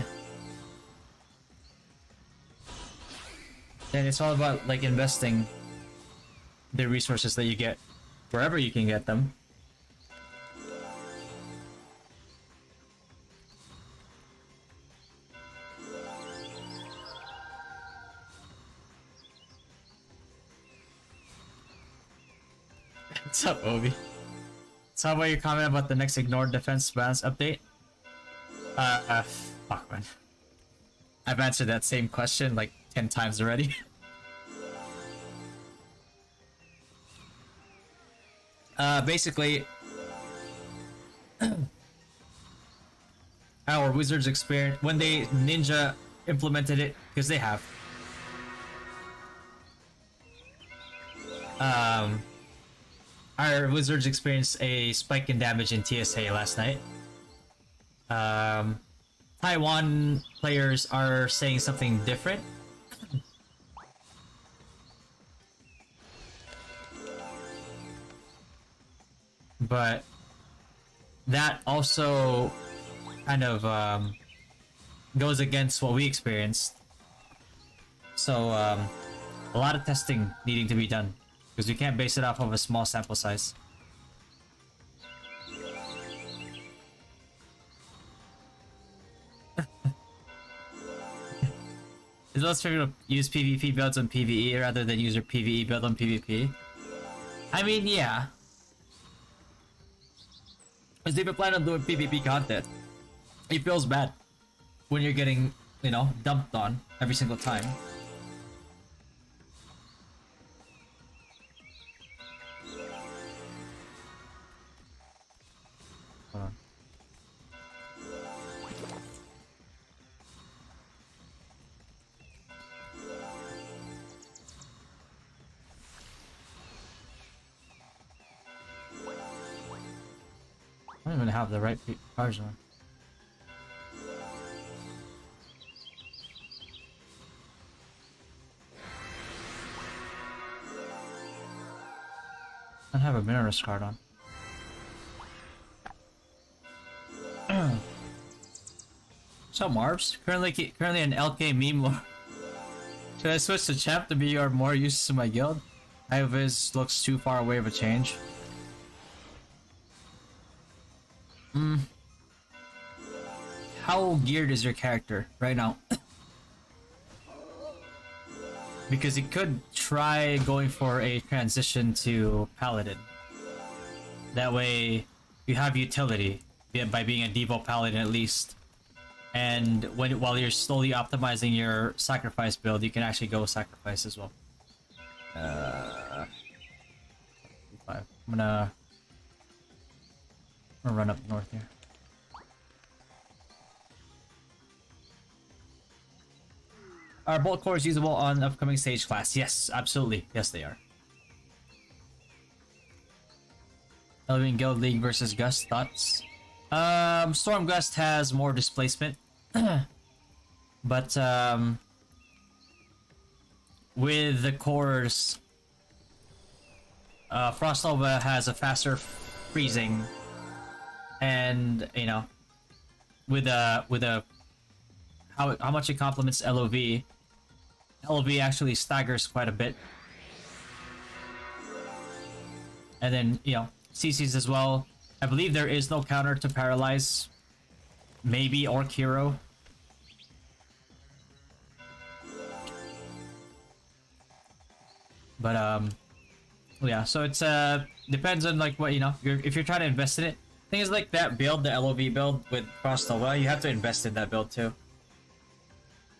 then it's all about like investing the resources that you get wherever you can get them. What's up, Obi? So how about your comment about the next ignored defense balance update? Fuck man. I've answered that same question like 10 times already. Basically, our wizards experience when they ninja implemented it, because they have. Our wizards experienced a spike in damage in TSA last night. Taiwan players are saying something different. But that also kind of goes against what we experienced. So a lot of testing needing to be done because we can't base it off of a small sample size. It's less fair to use PvP builds on PvE rather than use your PvE build on PvP. I mean, yeah. Because they've been planning on doing PvP content. It feels bad when you're getting, you know, dumped on every single time. Hold on. I don't even have the right cars on. I don't have a Minerus card on. So Marvs, currently an LK meme lord. Should I switch to champ to be more used to my guild? Iviz looks too far away of a change. How geared is your character right now? Because you could try going for a transition to Paladin. That way, you have utility by being a Devo Paladin at least. And while you're slowly optimizing your sacrifice build, you can actually go sacrifice as well. I'm gonna run up north here. Are bolt cores usable on upcoming stage class? Yes, absolutely. Yes, they are. Elven Guild League versus Gust, thoughts? Stormgust has more displacement. But, with the cores, Frostnova has a faster freezing. And, you know, with a how much it complements LOV. LOV actually staggers quite a bit. And then, you know, CCs as well. I believe there is no counter to Paralyze. Maybe Orc Hero. But, yeah, so it's, depends on, like, what, you know, if you're trying to invest in it. Thing is, like, that build, the LOV build with Frostnova, you have to invest in that build, too.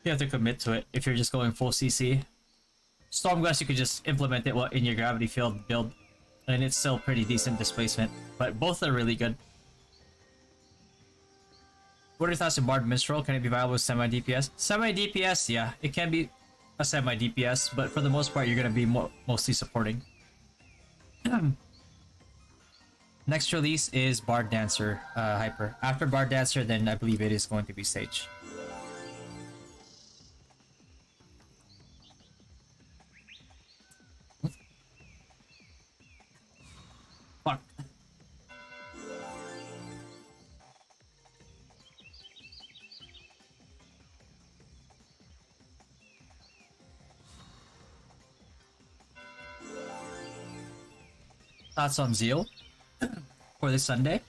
You have to commit to it if you're just going full CC. Stormgust, you could just implement it in your gravity field build, and it's still pretty decent displacement. But both are really good. What are your thoughts on Bard Minstrel? Can it be viable with semi-DPS? Semi-DPS, yeah, it can be a semi-DPS, but for the most part, you're gonna be mostly supporting. Next release is Bard Dancer Hyper. After Bard Dancer, then I believe it is going to be Sage. Fuck. Thoughts on Zeal for this Sunday?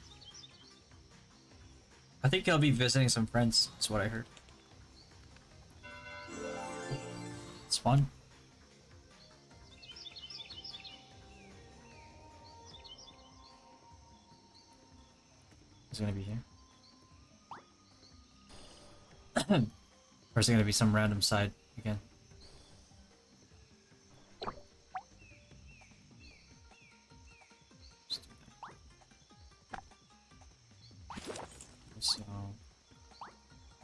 I think he'll be visiting some friends. That's what I heard. It's fun. It's gonna be here. Or is it gonna be some random side again? So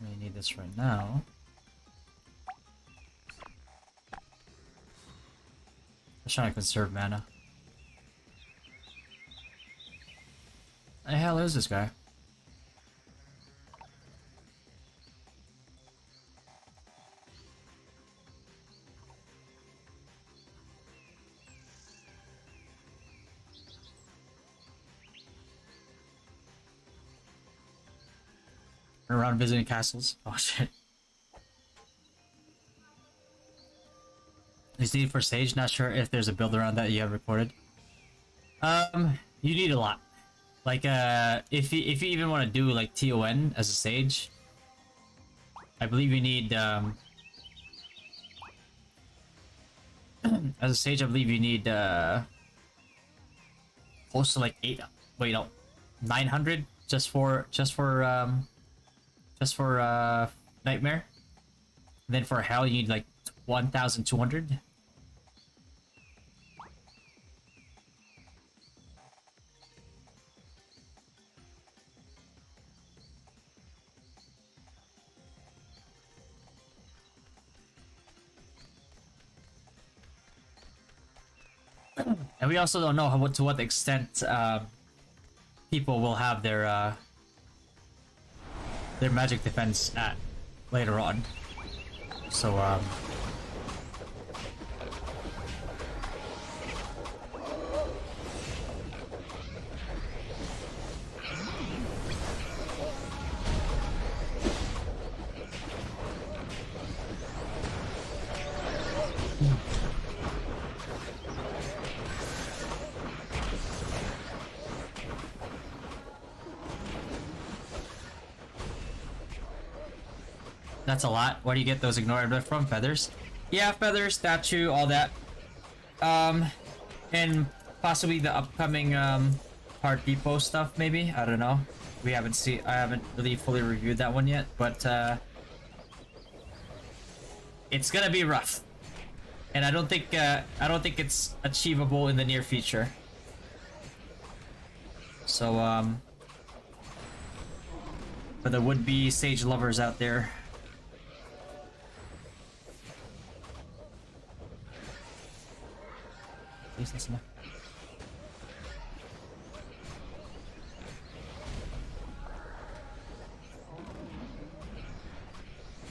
I need this right now. I'm trying to conserve mana. The hell is this guy? Around visiting castles. Oh shit. Is needed for Sage? Not sure if there's a build around that you have recorded. You need a lot. Like, if you even want to do like TON as a Sage, I believe you need as a Sage, I believe you need close to like 900 just for Nightmare. And then for Hell, you need like 1,200. And we also don't know to what extent people will have their magic defense at later on. So that's a lot. Where do you get those ignored from? Feathers? Yeah, feathers, statue, all that. And possibly the upcoming Heart Depot stuff, maybe. I don't know. I haven't really fully reviewed that one yet, but it's gonna be rough. And I don't think it's achievable in the near future. So for the would-be Sage lovers out there, please listen.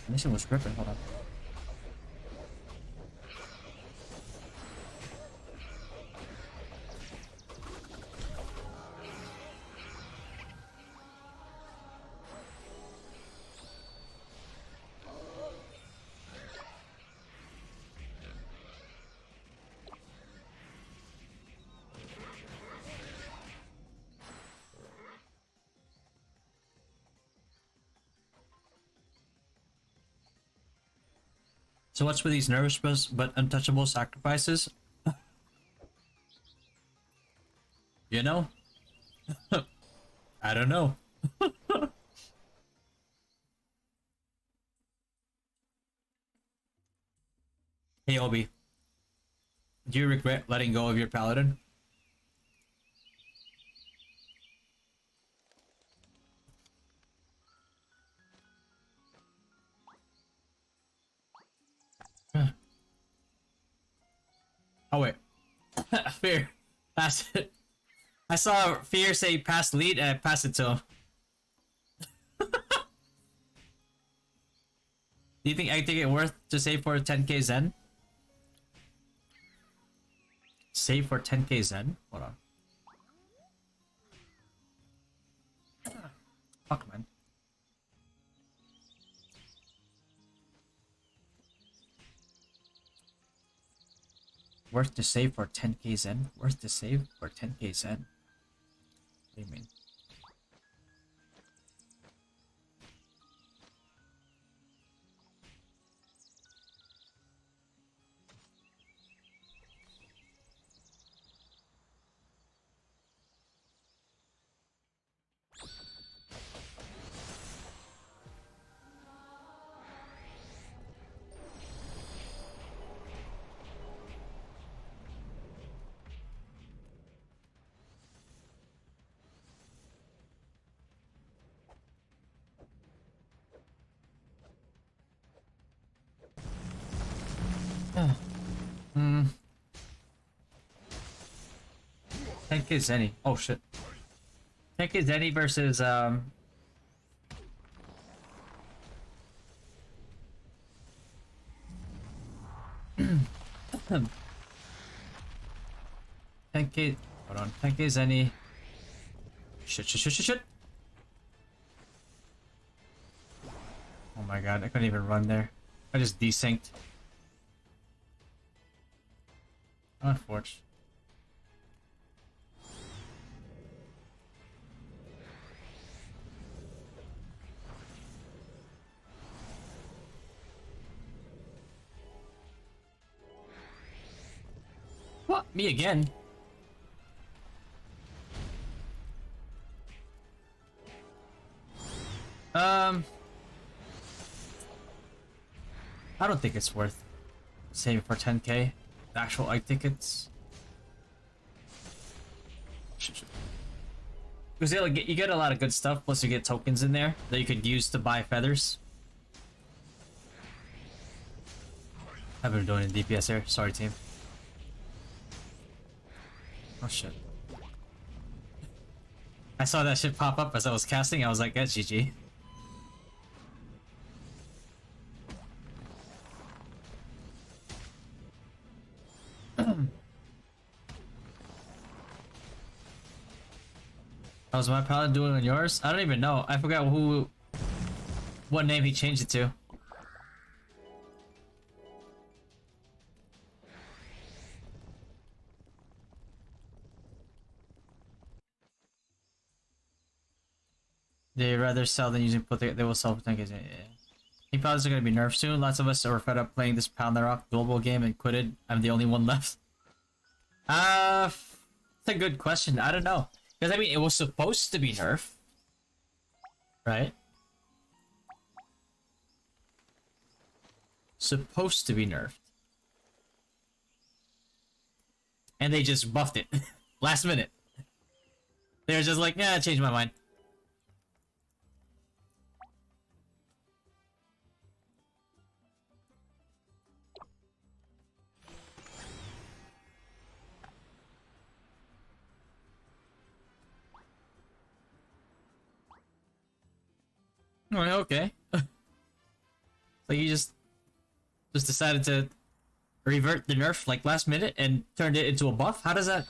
Mission was gripping, hold on. So what's with these nervous but untouchable sacrifices? You know? I don't know. Hey Obi, do you regret letting go of your Paladin? Oh wait. Fear. Pass it. I saw Fear say pass lead and I passed it to him. Do you think I think it worth to save for 10k Zen? Save for 10k Zen? Hold on. Fuck man. Worth to save for 10k Zen? Worth to save for 10k Zen? What do you mean? 10k Zenny. Oh shit. 10k Zenny versus 10k. Hold on. 10k Zenny. Shit. Oh my god, I couldn't even run there. I just desynced. Unfortunate. What? Me again? I don't think it's worth saving for 10k. The actual egg tickets. Because you get a lot of good stuff, plus you get tokens in there that you could use to buy feathers. I've been doing DPS here. Sorry, team. Oh shit. I saw that shit pop up as I was casting. I was like, that's GG. How's my Paladin doing on yours? I don't even know. I forgot what name he changed it to. They rather sell than using they will sell for 10k. Yeah. He Paladins are gonna be nerfed soon. Lots of us are fed up playing this Ragnarok global game and quitted. I'm the only one left. It's a good question. I don't know. Because, I mean, it was supposed to be nerfed. Right? Supposed to be nerfed. And they just buffed it. Last minute. They were just like, yeah, I changed my mind. Oh, okay. So you just decided to revert the nerf like last minute and turned it into a buff? How does that?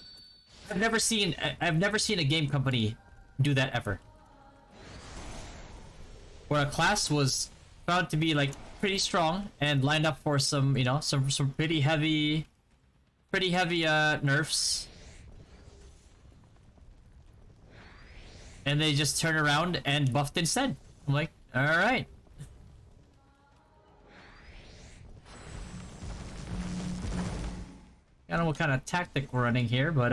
I've never seen a game company do that ever. Where a class was found to be like pretty strong and lined up for some, you know, some pretty heavy nerfs. And they just turn around and buffed instead. I'm like, alright. I don't know what kind of tactic we're running here, but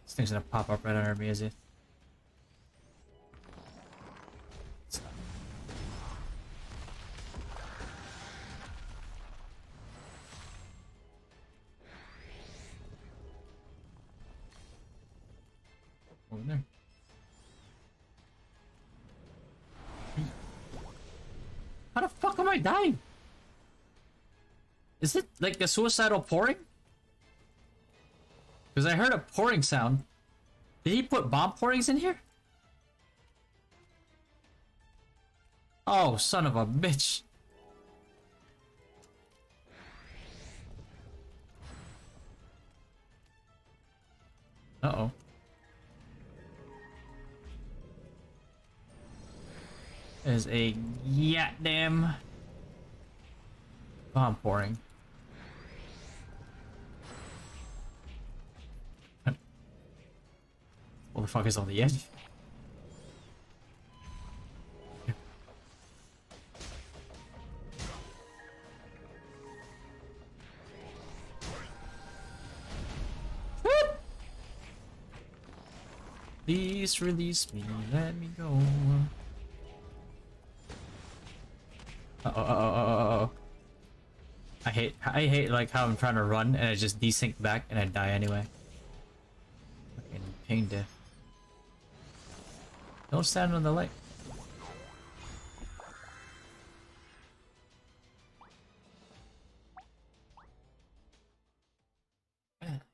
this thing's gonna pop up right under me, is it? Over there. How the fuck am I dying? Is it like a suicidal pouring? Because I heard a pouring sound. Did he put bomb pourings in here? Oh, son of a bitch. Uh-oh. There's a goddamn bomb pouring. What the fuck is on the edge? Please release me, let me go. Uh-oh. I hate like how I'm trying to run and I just desync back and I die anyway. Fucking pain death. Don't stand on the light.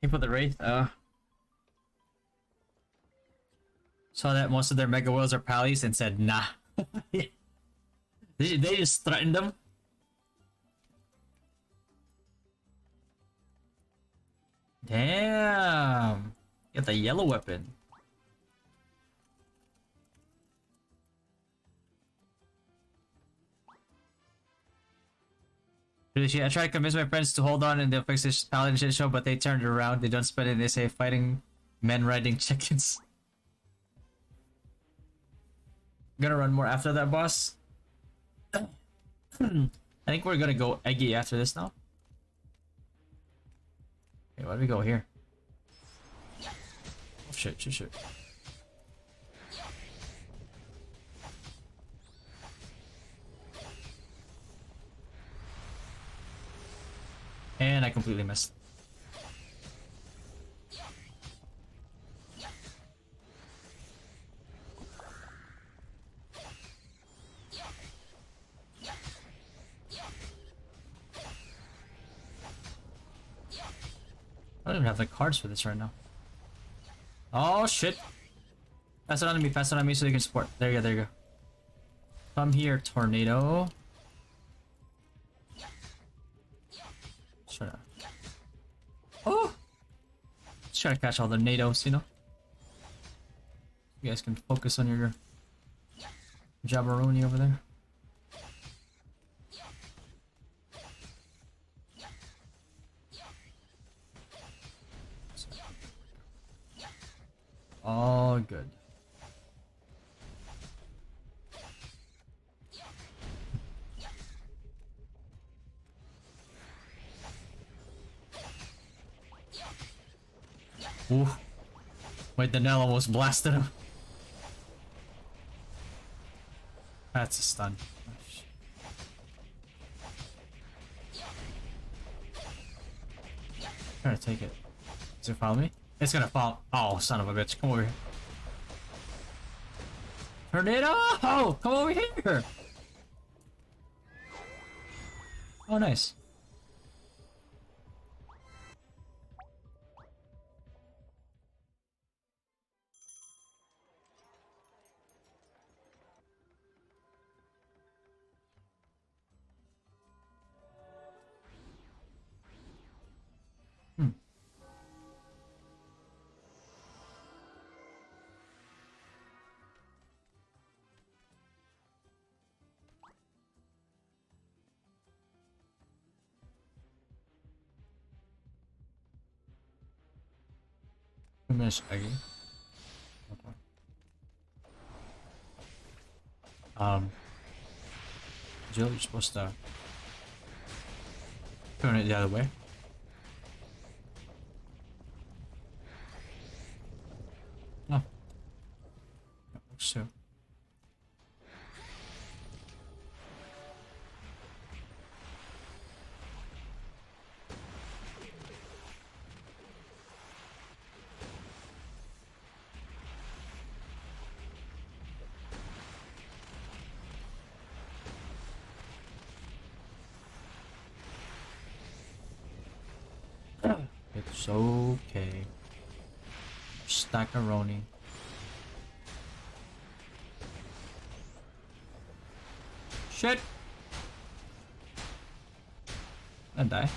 He put the Wraith. Saw that most of their Mega Whales are Pallies and said nah. they just threatened them. Damn. Get the yellow weapon. Really shit. I tried to convince my friends to hold on and they'll fix this Paladin shit show, but they turned it around. They don't spend it. They say fighting men riding chickens. Gonna run more after that boss. I think we're gonna go Eggy after this now. Okay, why do we go here? Oh shit. And I completely missed. I don't even have the cards for this right now. Oh shit! Pass it on to me so you can support. There you go. Come here, tornado. Shut up. Oh! Just try to catch all the NATOs, you know? You guys can focus on your Jabberoni over there. All good. Ooh. Wait, the Nell almost blasted him. That's a stun. Oh, shit. Trying to take it. Does it follow me? It's gonna fall. Oh, son of a bitch. Come over here. Tornado! Oh, come over here! Oh, nice. Miss Eggy. Okay. Jill, you're supposed to turn it the other way. Oh. That looks so. It's okay. Stackaroni. Shit! I'm gonna die.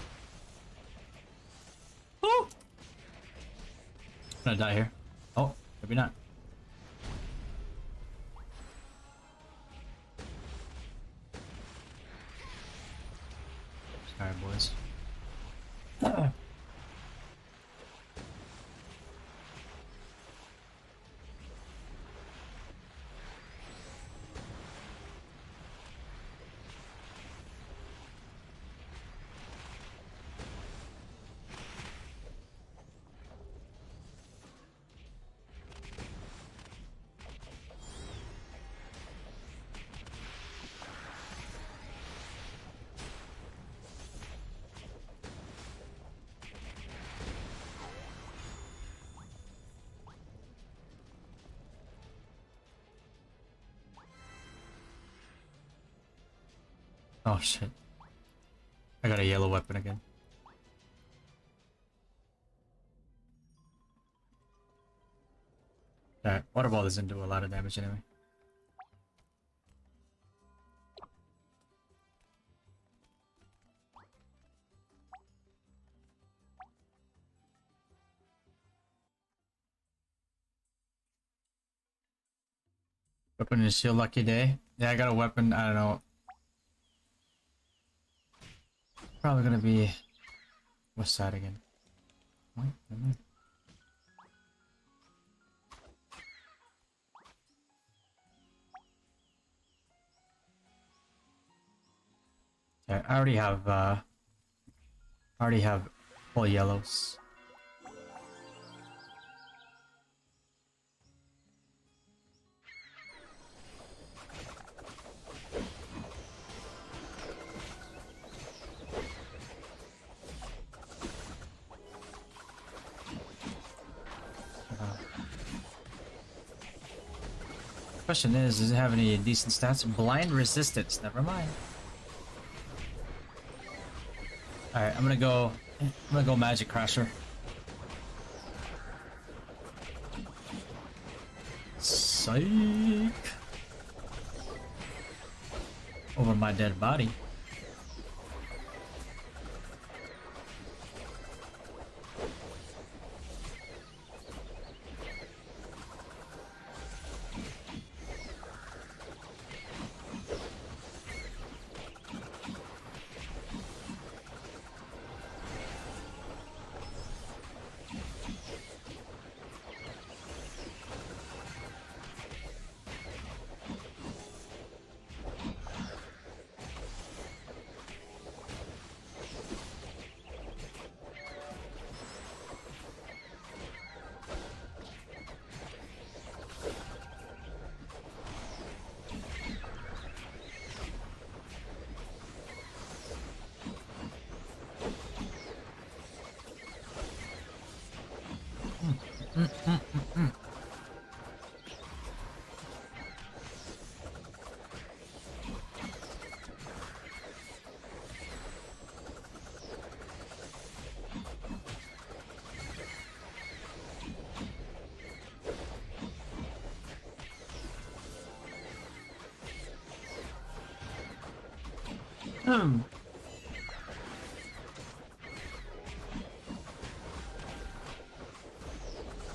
Oh! I'm gonna die here. Oh, maybe not. Sorry, boys. Oh shit. I got a yellow weapon again. That water ball doesn't do a lot of damage anyway. Weapon is your lucky day. Yeah, I got a weapon. I don't know. Probably gonna be west side again. What? Yeah, I already have full yellows. Question is, does it have any decent stats? Blind resistance, never mind. Alright, I'm gonna go Magic Crasher. Psych! Over my dead body.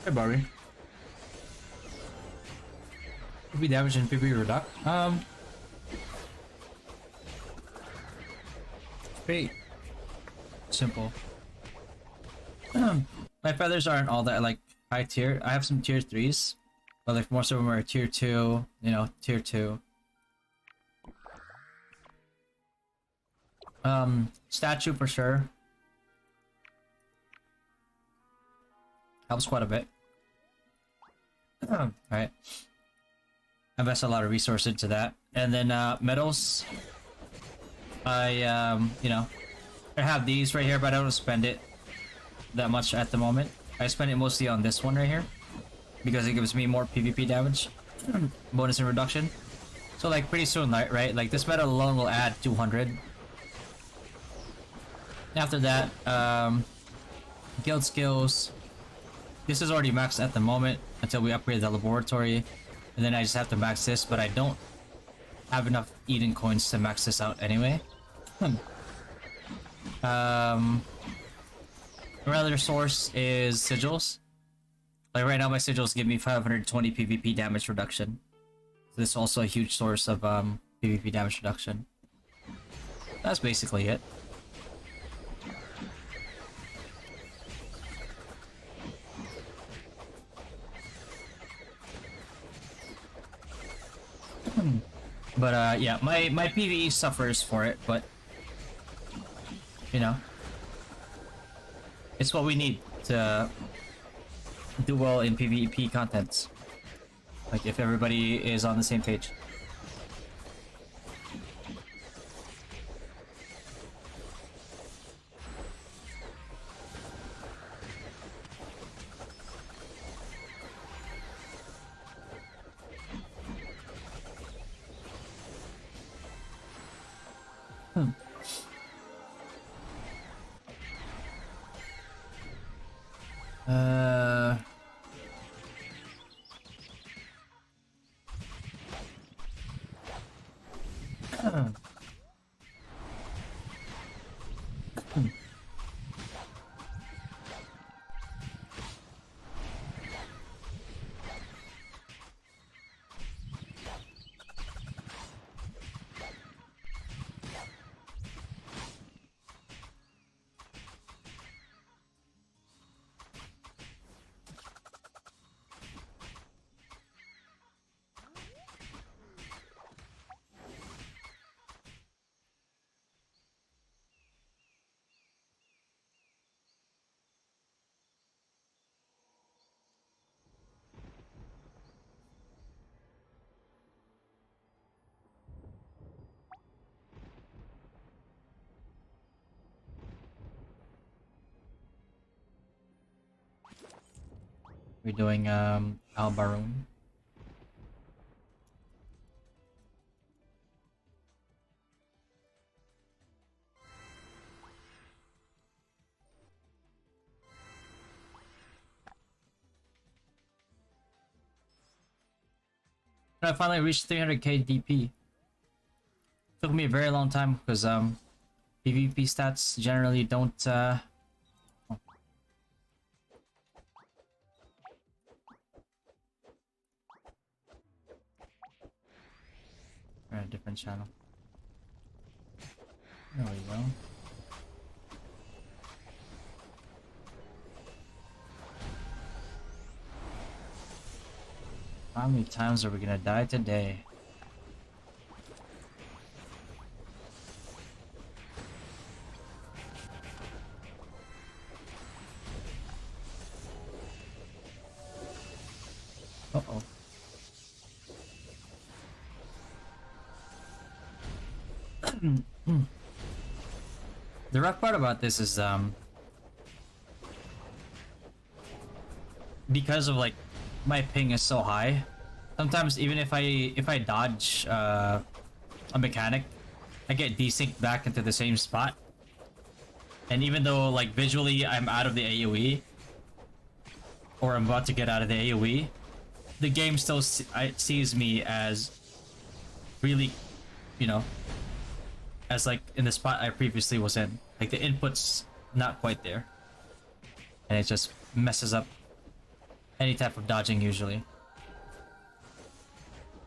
Hey, Barbie. PvP damage and PvP reduct. Pretty simple. My feathers aren't all that like high tier. I have some tier 3s, but like most of them are tier 2. You know, tier 2. Statue for sure. Helps quite a bit. Alright. Invest a lot of resources into that. And then metals. I you know, I have these right here, but I don't spend it that much at the moment. I spend it mostly on this one right here because it gives me more PvP damage. Bonus and reduction. So like pretty soon, right? Like this metal alone will add 200. After that, guild skills. This is already maxed at the moment until we upgrade the laboratory, and then I just have to max this, but I don't have enough Eden coins to max this out anyway. Another source is sigils. Like right now my sigils give me 520 PvP damage reduction. So this is also a huge source of PvP damage reduction. That's basically it. But yeah, my PvE suffers for it, but you know, it's what we need to do well in PvP contents. Like if everybody is on the same page. We're doing Albaron. I finally reached 300k DP. Took me a very long time because PvP stats generally don't We're on a different channel. There we go. How many times are we gonna die today? Uh-oh. The rough part about this is because of like my ping is so high, sometimes even if I dodge a mechanic, I get desynced back into the same spot. And even though like visually I'm out of the AoE, or I'm about to get out of the AoE, the game still sees me as really, you know, as like in the spot I previously was in. Like the input's not quite there. And it just messes up any type of dodging usually.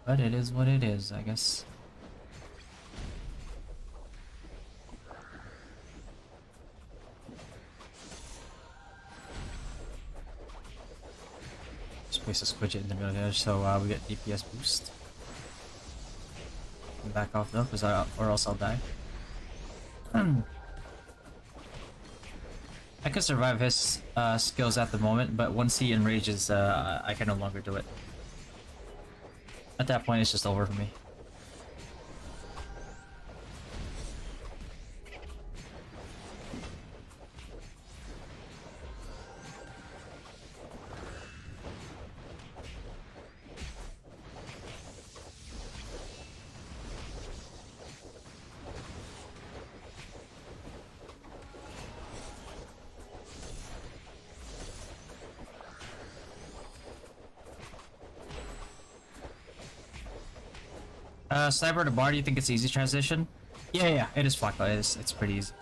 But it is what it is, I guess. Just place a squidget in the middle there so we get DPS boost. Back off though, or else I'll die. I could survive his skills at the moment, but once he enrages, I can no longer do it. At that point, it's just over for me. Sniper to bar, do you think it's easy transition? Yeah, it is Flacco. It's pretty easy.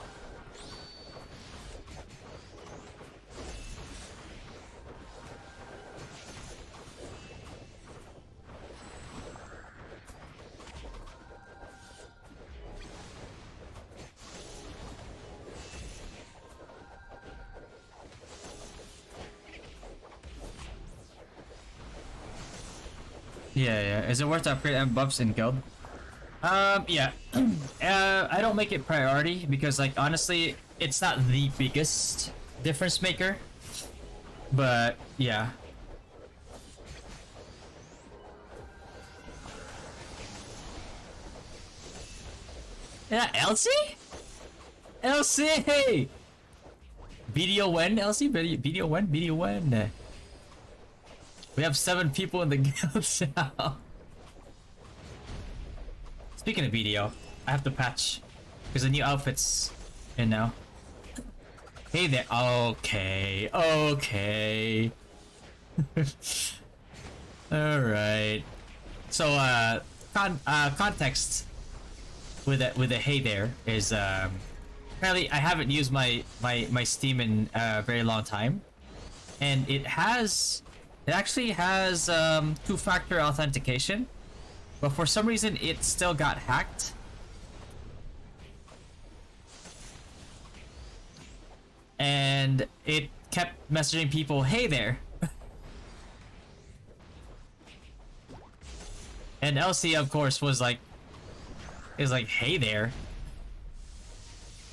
Yeah. Is it worth to upgrade M buffs in guild? Yeah. I don't make it priority because, like, honestly, it's not the biggest difference maker. But, yeah. Yeah, Elsie? Elsie! Video when, Elsie? Video when? We have 7 people in the guild now. Speaking of video, I have to patch because the new outfit's in now. Hey there. Okay. All right. So context with the hey there is apparently I haven't used my Steam in a very long time, and it actually has two-factor authentication. But for some reason, it still got hacked. And it kept messaging people, hey there. And Elsie, of course, is like, hey there.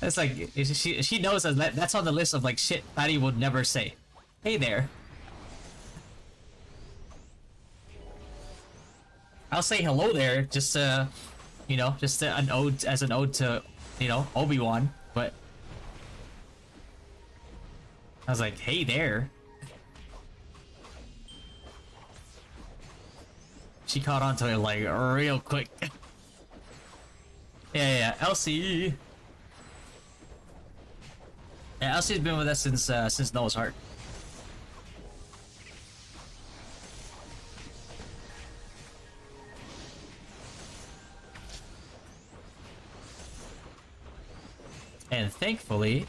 It's like, she knows that that's on the list of like shit Patty would never say. Hey there. I'll say hello there, just you know, just an ode to, you know, Obi-Wan. But I was like, hey there. She caught on to it like real quick. Yeah, Elsie. Yeah, Elsie's been with us since Noah's Heart. And thankfully,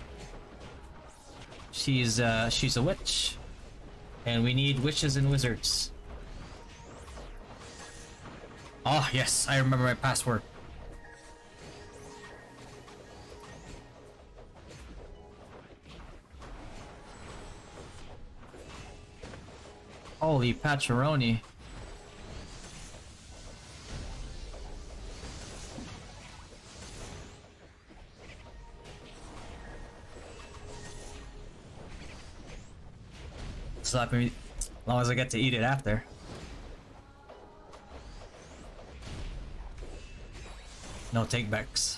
she's a witch, and we need witches and wizards. Oh yes, I remember my password. Holy patcheroni. Slap me as long as I get to eat it after. No takebacks.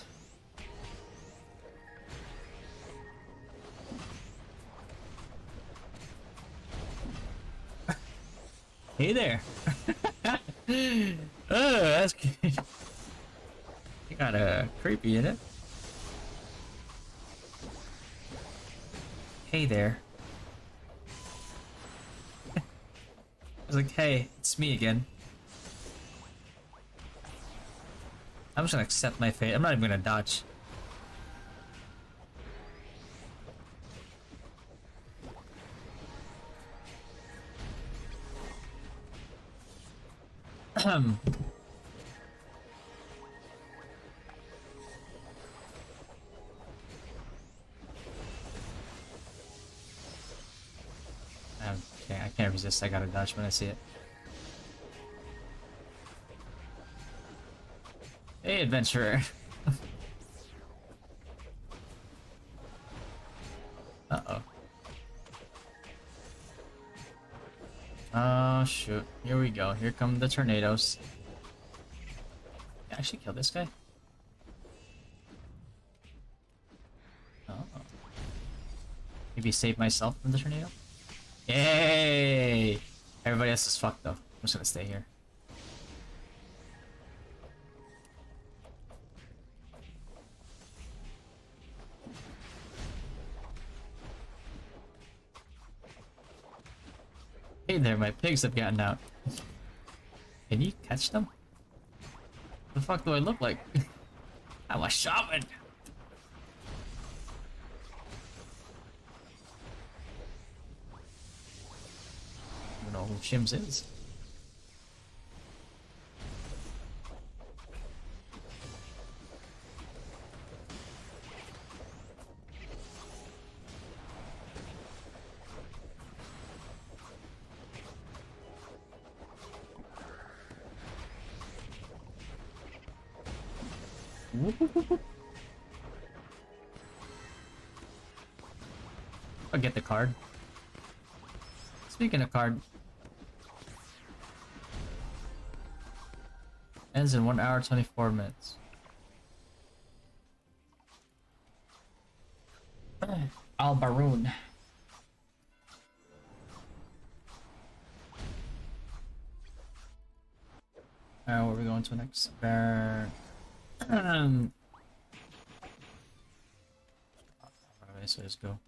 Hey there. Oh, that's you got a creepy in it. Hey there. I was like, hey, it's me again. I'm just gonna accept my fate. I'm not even gonna dodge. Okay, I can't resist. I gotta dodge when I see it. Hey, adventurer. Uh-oh. Oh, shoot. Here we go. Here come the tornadoes. Can I actually kill this guy? Oh. Maybe save myself from the tornado? Yay! Everybody else is fucked, though. I'm just gonna stay here. Hey there, my pigs have gotten out. Can you catch them? The fuck do I look like? I'm a shaman! I don't know who Shims is. I'll get the card. Speaking of card, ends in 1 hour 24 minutes. Al Baroon. Alright, where are we going to next? Alright, so let's go.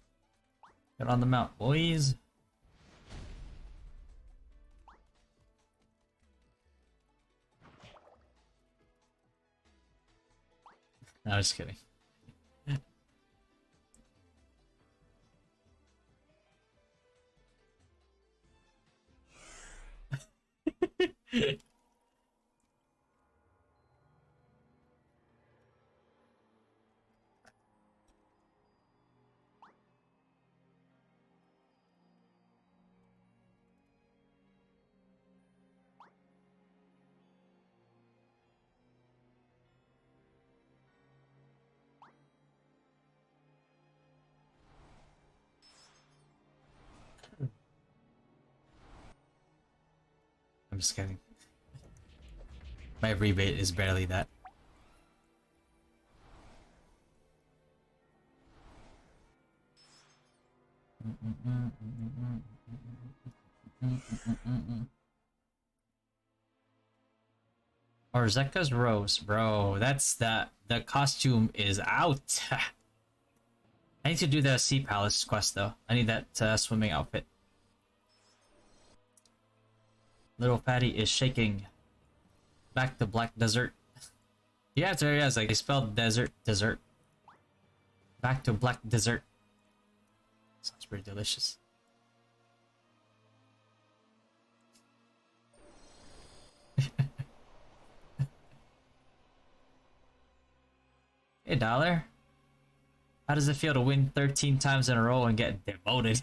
Get on the mount, boys. No, I was kidding. I'm just kidding. My rebate is barely that. Or Zeka's Rose, bro. That's the costume is out. I need to do the Sea Palace quest though. I need that swimming outfit. Little Fatty is shaking. Back to Black Desert. Yeah, it's like they spelled desert. Back to Black Desert. Sounds pretty delicious. Hey, Dollar. How does it feel to win 13 times in a row and get demoted?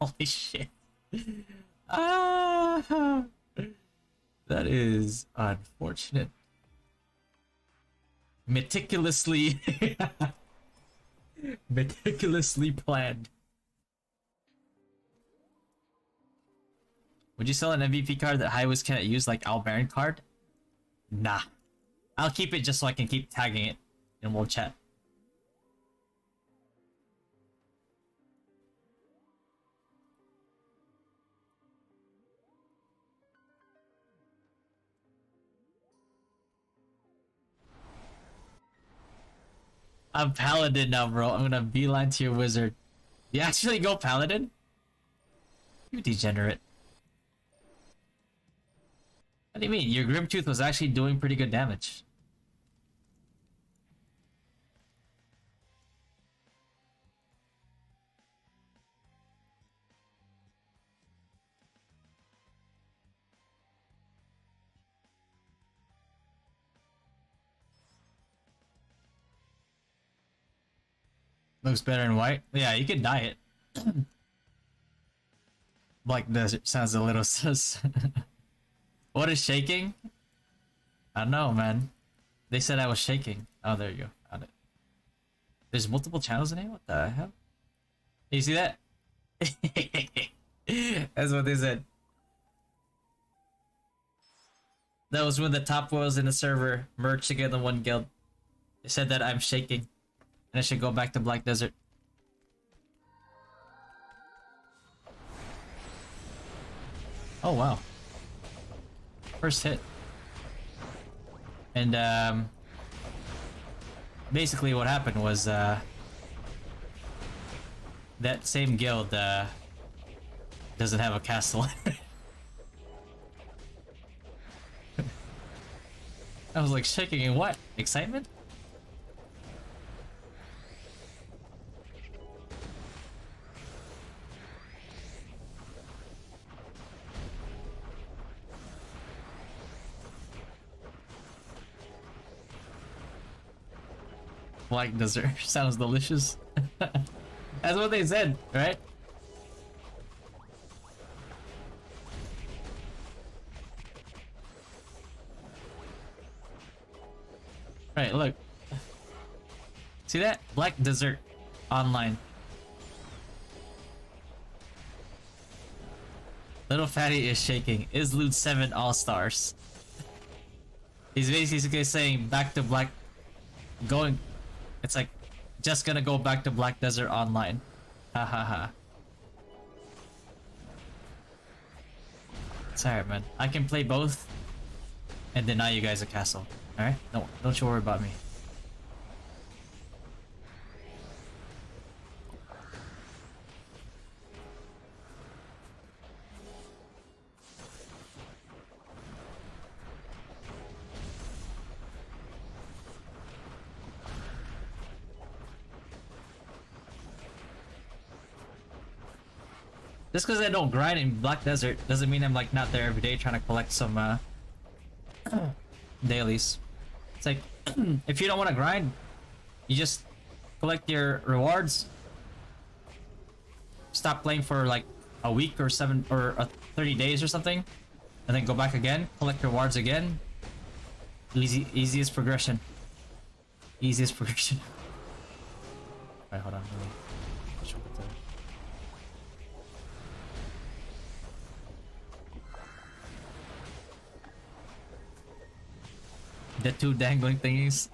Holy shit. Ah, that is unfortunate. Meticulously planned. Would you sell an MVP card that Highways cannot use, like Al Baron card? Nah. I'll keep it just so I can keep tagging it and we'll chat. I'm Paladin now, bro. I'm gonna beeline to your wizard. You actually go Paladin? You degenerate. What do you mean? Your Grimtooth was actually doing pretty good damage. Looks better in white? Yeah, you can dye it. Black Desert sounds a little sus. What is shaking? I don't know, man. They said I was shaking. Oh, there you go. Found it. There's multiple channels in here? What the hell? You see that? That's what they said. That was when the top whales in the server merged together in one guild. They said that I'm shaking. And I should go back to Black Desert. Oh, wow. First hit. And, basically what happened was, that same guild, doesn't have a castle. I was like shaking in what? Excitement? Black Desert sounds delicious. That's what they said, right? Right, look. See that? Black Desert online. Little Fatty is shaking. Izlude 7 All-Stars. He's basically saying back to Black... Going... It's like, just gonna go back to Black Desert online. Ha ha ha. It's alright, man. I can play both and deny you guys a castle. Alright? Don't you worry about me. Just because I don't grind in Black Desert doesn't mean I'm like not there every day trying to collect some dailies. It's like if you don't want to grind, you just collect your rewards. Stop playing for like a week or 30 days or something, and then go back again, collect rewards again. Easiest progression. Easiest progression. Alright, hold on. The two dangling thingies.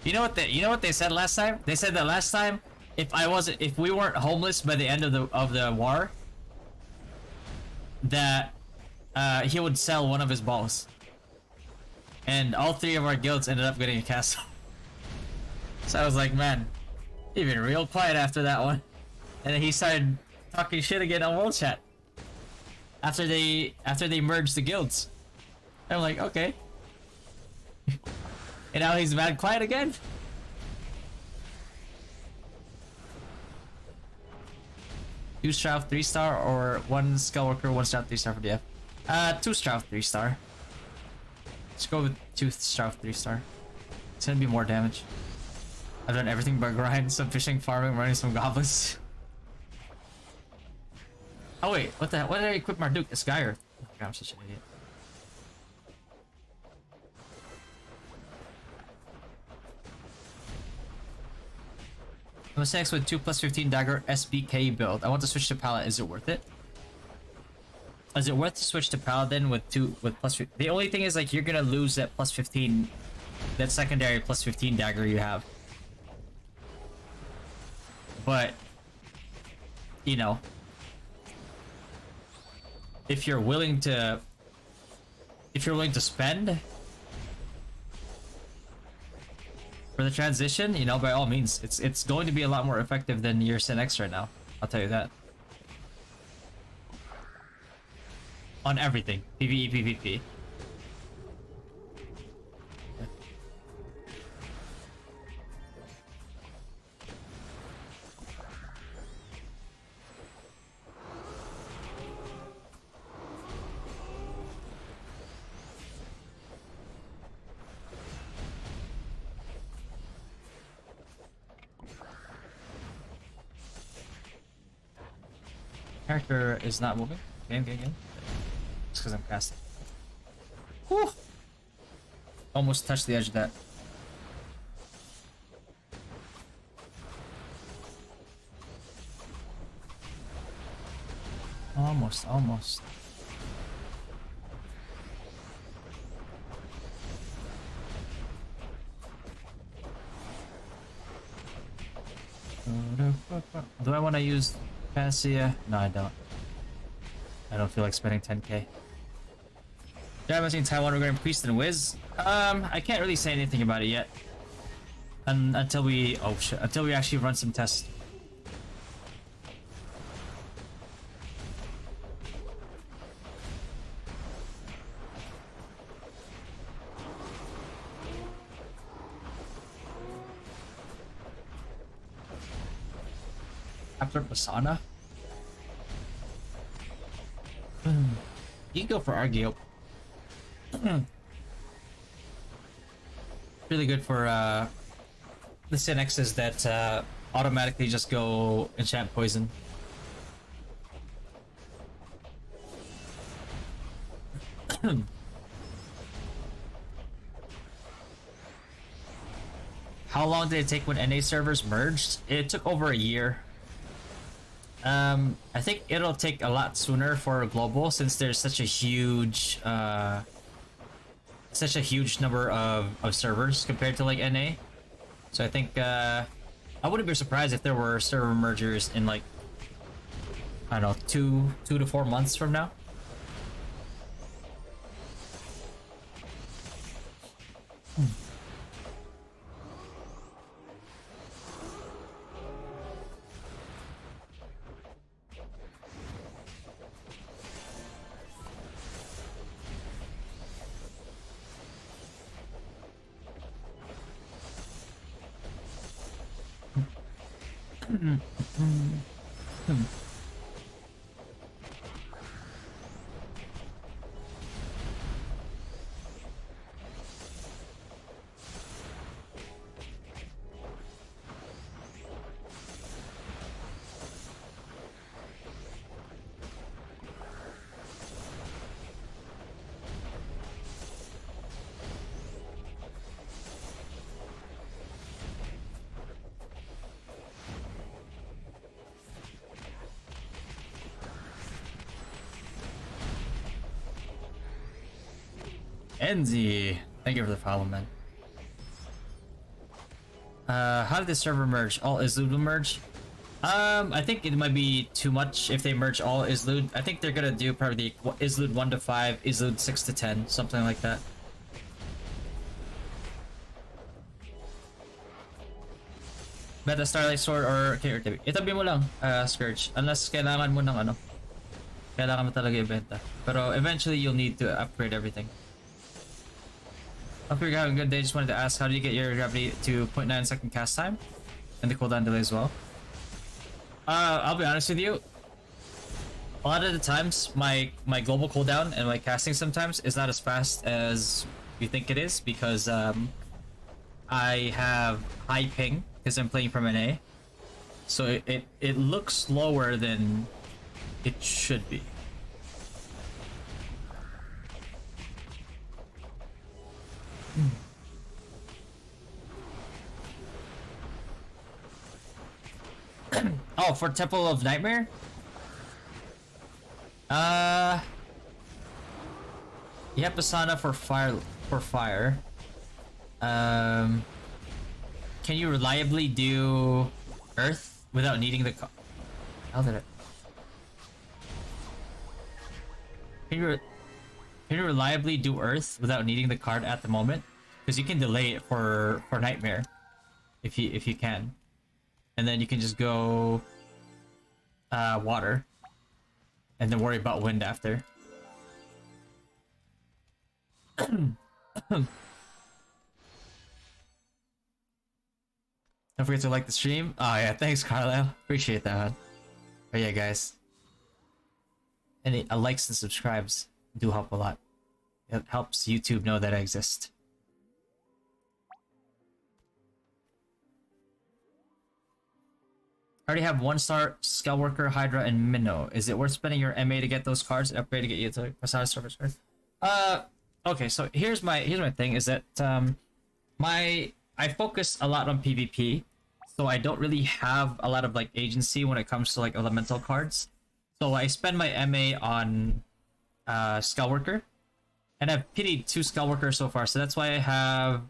You know what they said last time? They said that last time if we weren't homeless by the end of the war, that he would sell one of his balls. And all 3 of our guilds ended up getting a castle. So I was like, man, you've been real quiet after that one. And then he started talking shit again on World Chat. After they merged the guilds. And I'm like, okay. And now he's mad quiet again? Two Strauth 3-star or 1 Skullworker, 1 Strauth 3-star for DF? 2 Strauth 3-star. Let's go with 2 Strauth 3-star. It's gonna be more damage. I've done everything but grind, some fishing, farming, running some goblins. Oh wait, what the hell? What did I equip Marduk? A Sky Earth. Oh my god, I'm such an idiot. I'm next with 2 plus 15 dagger SBK build. I want to switch to Paladin. Is it worth it? Is it worth to switch to Paladin with plus 15? The only thing is like you're gonna lose that plus 15, that secondary plus 15 dagger you have. But you know, if you're willing to spend for the transition, you know, by all means, it's going to be a lot more effective than your Sin X right now. I'll tell you that. On everything, PvE, PvP. Character is not moving. Game. It's because I'm casting. Whew! Almost touched the edge of that. Almost. Do I want to use Panacea? No, I don't. I don't feel like spending 10k. Yeah, I'm seeing Taiwan regarding Priest and Wiz. I can't really say anything about it yet. Until we actually run some tests. After Basana? You can go for Argeo. Really good for the Sin X's that automatically just go enchant poison. How long did it take when NA servers merged? It took over a year. I think it'll take a lot sooner for global since there's such a huge number of servers compared to like NA. So I think I wouldn't be surprised if there were server mergers in like, I don't know, 2 to 4 months from now. Enzy, thank you for the follow, man. How did the server merge? All Izlude merge? I think it might be too much if they merge all Izlude. I think they're gonna do probably Izlude 1 to 5, Izlude 6 to 10, something like that. Beta Starlight Sword or okay, itabi mo lang, Scourge. Unless kailangan mo ng ano. Kailangan mo talaga ibenta. Pero eventually you'll need to upgrade everything. Hope you're having a good day. Just wanted to ask, how do you get your gravity to 0.9 second cast time? And the cooldown delay as well? I'll be honest with you. A lot of the times, my global cooldown and my casting sometimes is not as fast as you think it is because I have high ping because I'm playing from an A, so it looks slower than it should be. Oh, for Temple of Nightmare? Yeah, Pasana for fire. Can you reliably do Earth without needing the how did it? Can you reliably do Earth without needing the card at the moment? Because you can delay it for Nightmare if you can. And then you can just go water and then worry about wind after. Don't forget to like the stream. Oh yeah, thanks Carlisle. Appreciate that, man. But yeah, guys. Any likes and subscribes do help a lot. It helps YouTube know that I exist. I already have 1-star Skullworker, Hydra, and Minnow. Is it worth spending your MA to get those cards and upgrade to get you to Pasada Surface card? Okay, so here's my thing is that I focus a lot on PvP, so I don't really have a lot of like agency when it comes to like elemental cards. So I spend my MA on Skullworker, and I've pitied 2 Skullworkers so far. So that's why I have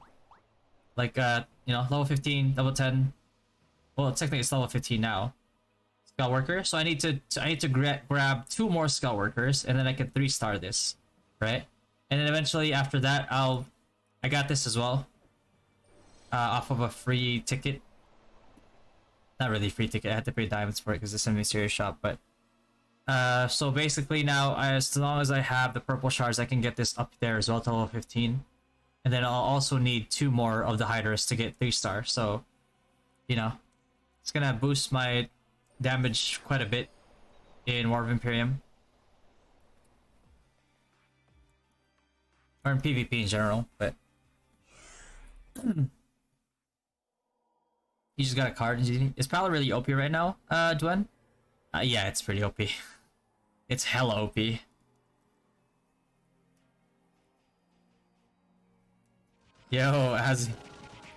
like you know, level 15, level 10. Well, technically it's level 15 now. Skullworker. So I need to grab 2 more Skullworkers, and then I can 3-star this, right? And then eventually after that, I got this as well. Off of a free ticket. Not really free ticket. I had to pay diamonds for it because it's a mysterious shop. But so basically now, as long as I have the purple shards, I can get this up there as well to level 15. And then I'll also need 2 more of the hiders to get 3-star. So, you know, it's gonna boost my damage quite a bit in War of Imperium. Or in PvP in general, but you just got a card. Is Paladin really OP right now, Dwen? Yeah, it's pretty OP. It's hella OP. Yo,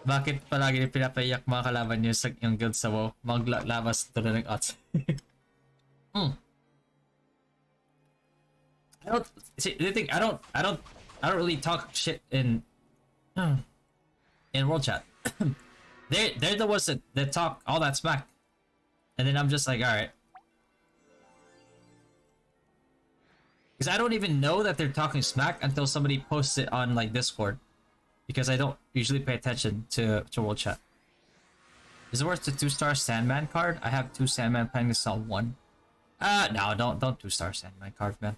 bakit palagi pinapayak mga kalaban nyo sa yung guild sa WoW? Maglabas tulad ng odds. I don't see the thing. I don't really talk shit in world chat. They're the ones that talk all that smack, and then I'm just like, all right, because I don't even know that they're talking smack until somebody posts it on like Discord, because I don't usually pay attention to world chat. Is it worth the 2-star Sandman card? I have 2 Sandman planning to sell 1. No, don't 2-star Sandman card, man.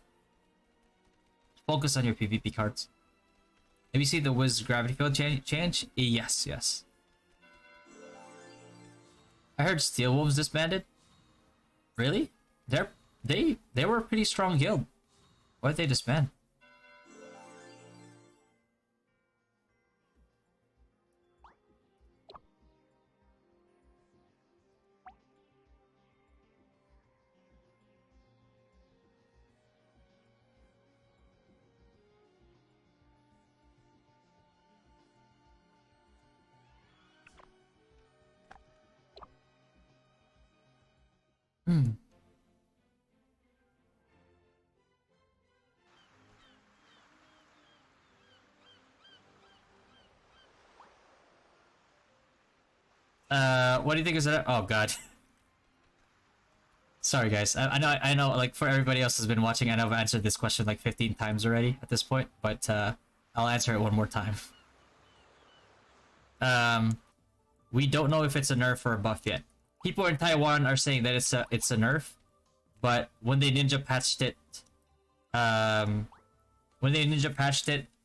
Focus on your PvP cards. Have you seen the Wiz gravity field change? Yes. I heard Steel Wolves disbanded. Really? They were a pretty strong guild. Why did they disband? What do you think is that? Oh god. Sorry guys, I know like for everybody else who's been watching, I know I've answered this question like 15 times already at this point, but I'll answer it one more time. We don't know if it's a nerf or a buff yet. People in Taiwan are saying that it's a nerf, but when they ninja patched it,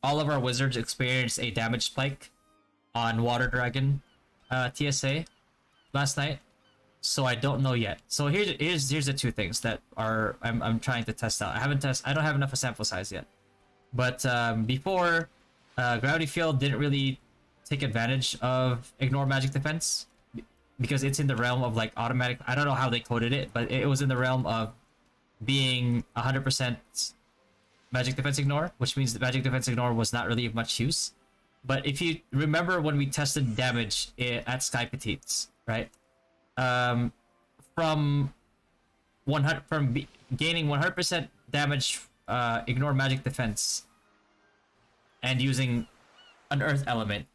all of our wizards experienced a damage spike on Water Dragon TSA last night. So I don't know yet. So here's the two things that are I'm trying to test out. I don't have enough of a sample size yet. But before, Gravity Field didn't really take advantage of ignore magic defense because it's in the realm of like automatic. I don't know how they coded it, but it was in the realm of being 100% magic defense ignore, which means the magic defense ignore was not really of much use. But if you remember when we tested damage at Sky Petites, right? From gaining 100% damage, ignore magic defense, and using an earth element,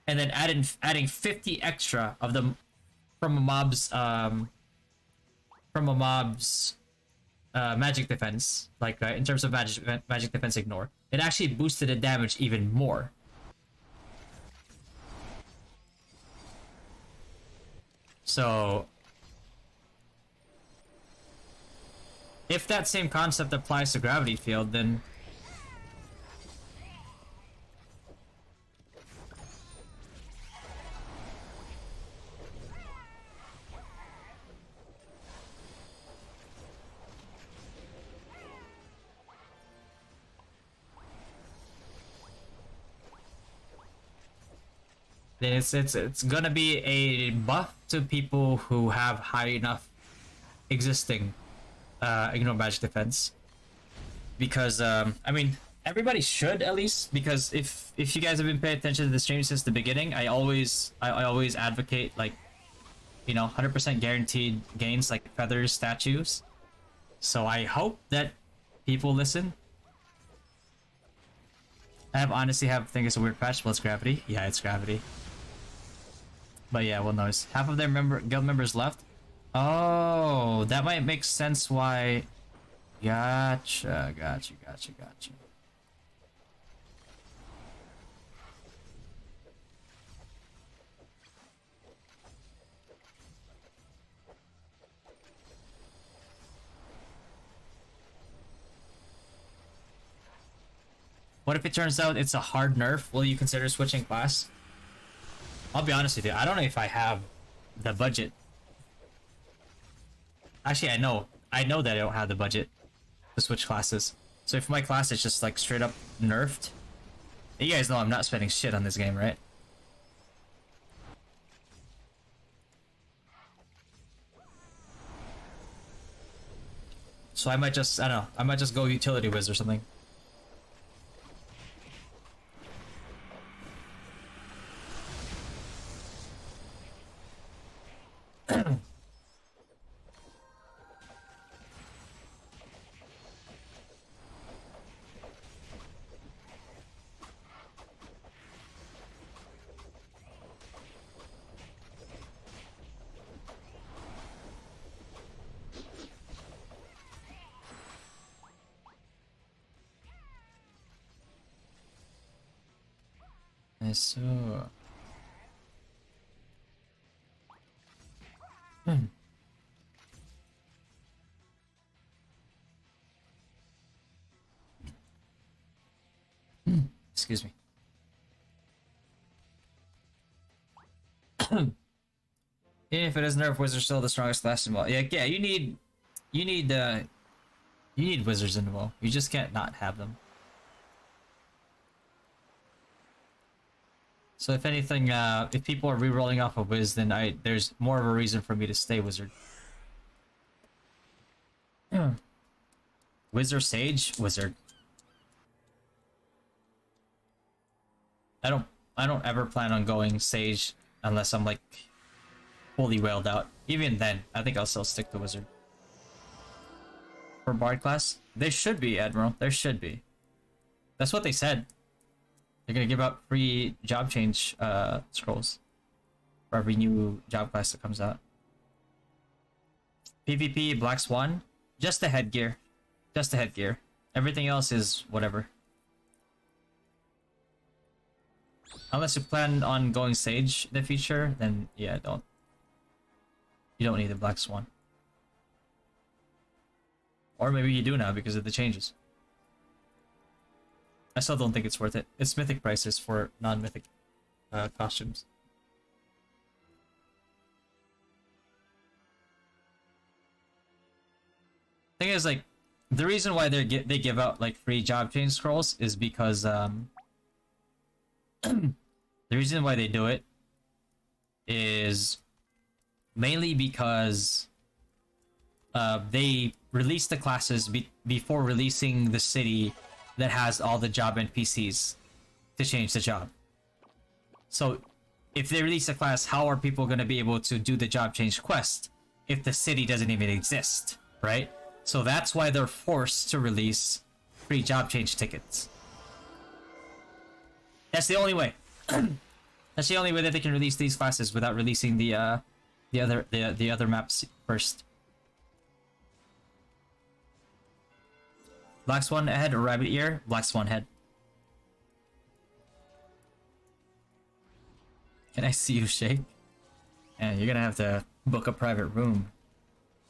and then adding 50 extra of them from a mob's magic defense, like in terms of magic defense ignore, it actually boosted the damage even more. So if that same concept applies to Gravity Field, then it's gonna be a buff to people who have high enough existing ignore magic defense, because I mean everybody should at least, because if you guys have been paying attention to the stream since the beginning, I always advocate like 100% guaranteed gains like feathers, statues. So I hope that people listen. I honestly think it's a weird patch. Well, it's Gravity. Yeah, it's Gravity. But yeah, we'll notice. Half of their guild members left. Oh, that might make sense why. Gotcha. What if it turns out it's a hard nerf? Will you consider switching class? I'll be honest with you, I don't know if I have the budget. Actually, I know that I don't have the budget to switch classes. So if my class is just like straight up nerfed, you guys know I'm not spending shit on this game, right? So I might just go utility whiz or something. So excuse me. Even if it is nerf, wizards are still the strongest class in WoW. Yeah, you need wizards in WoW. You just can't not have them. So if anything, if people are re-rolling off of Wiz, then there's more of a reason for me to stay Wizard. Wizard Sage? Wizard. I don't ever plan on going Sage unless I'm like fully whaled out. Even then, I think I'll still stick to Wizard. For Bard class? There should be, Admiral. There should be. That's what they said. They're gonna give out free job change scrolls for every new job class that comes out. PvP, Black Swan, just the headgear. Just the headgear. Everything else is whatever. Unless you plan on going Sage in the future, then yeah, don't. You don't need the Black Swan. Or maybe you do now because of the changes. I still don't think it's worth it. It's mythic prices for non-mythic costumes. Thing is, like, the reason why they give out like free job change scrolls is because the reason why they do it is mainly because they release the classes before releasing the city that has all the job NPCs to change the job. So if they release a class, how are people going to be able to do the job change quest if the city doesn't even exist, right? So that's why they're forced to release free job change tickets. That's the only way. That's the only way that they can release these classes without releasing the other maps first. Black Swan head or rabbit ear? Black Swan head. Can I see you shake? And you're gonna have to book a private room.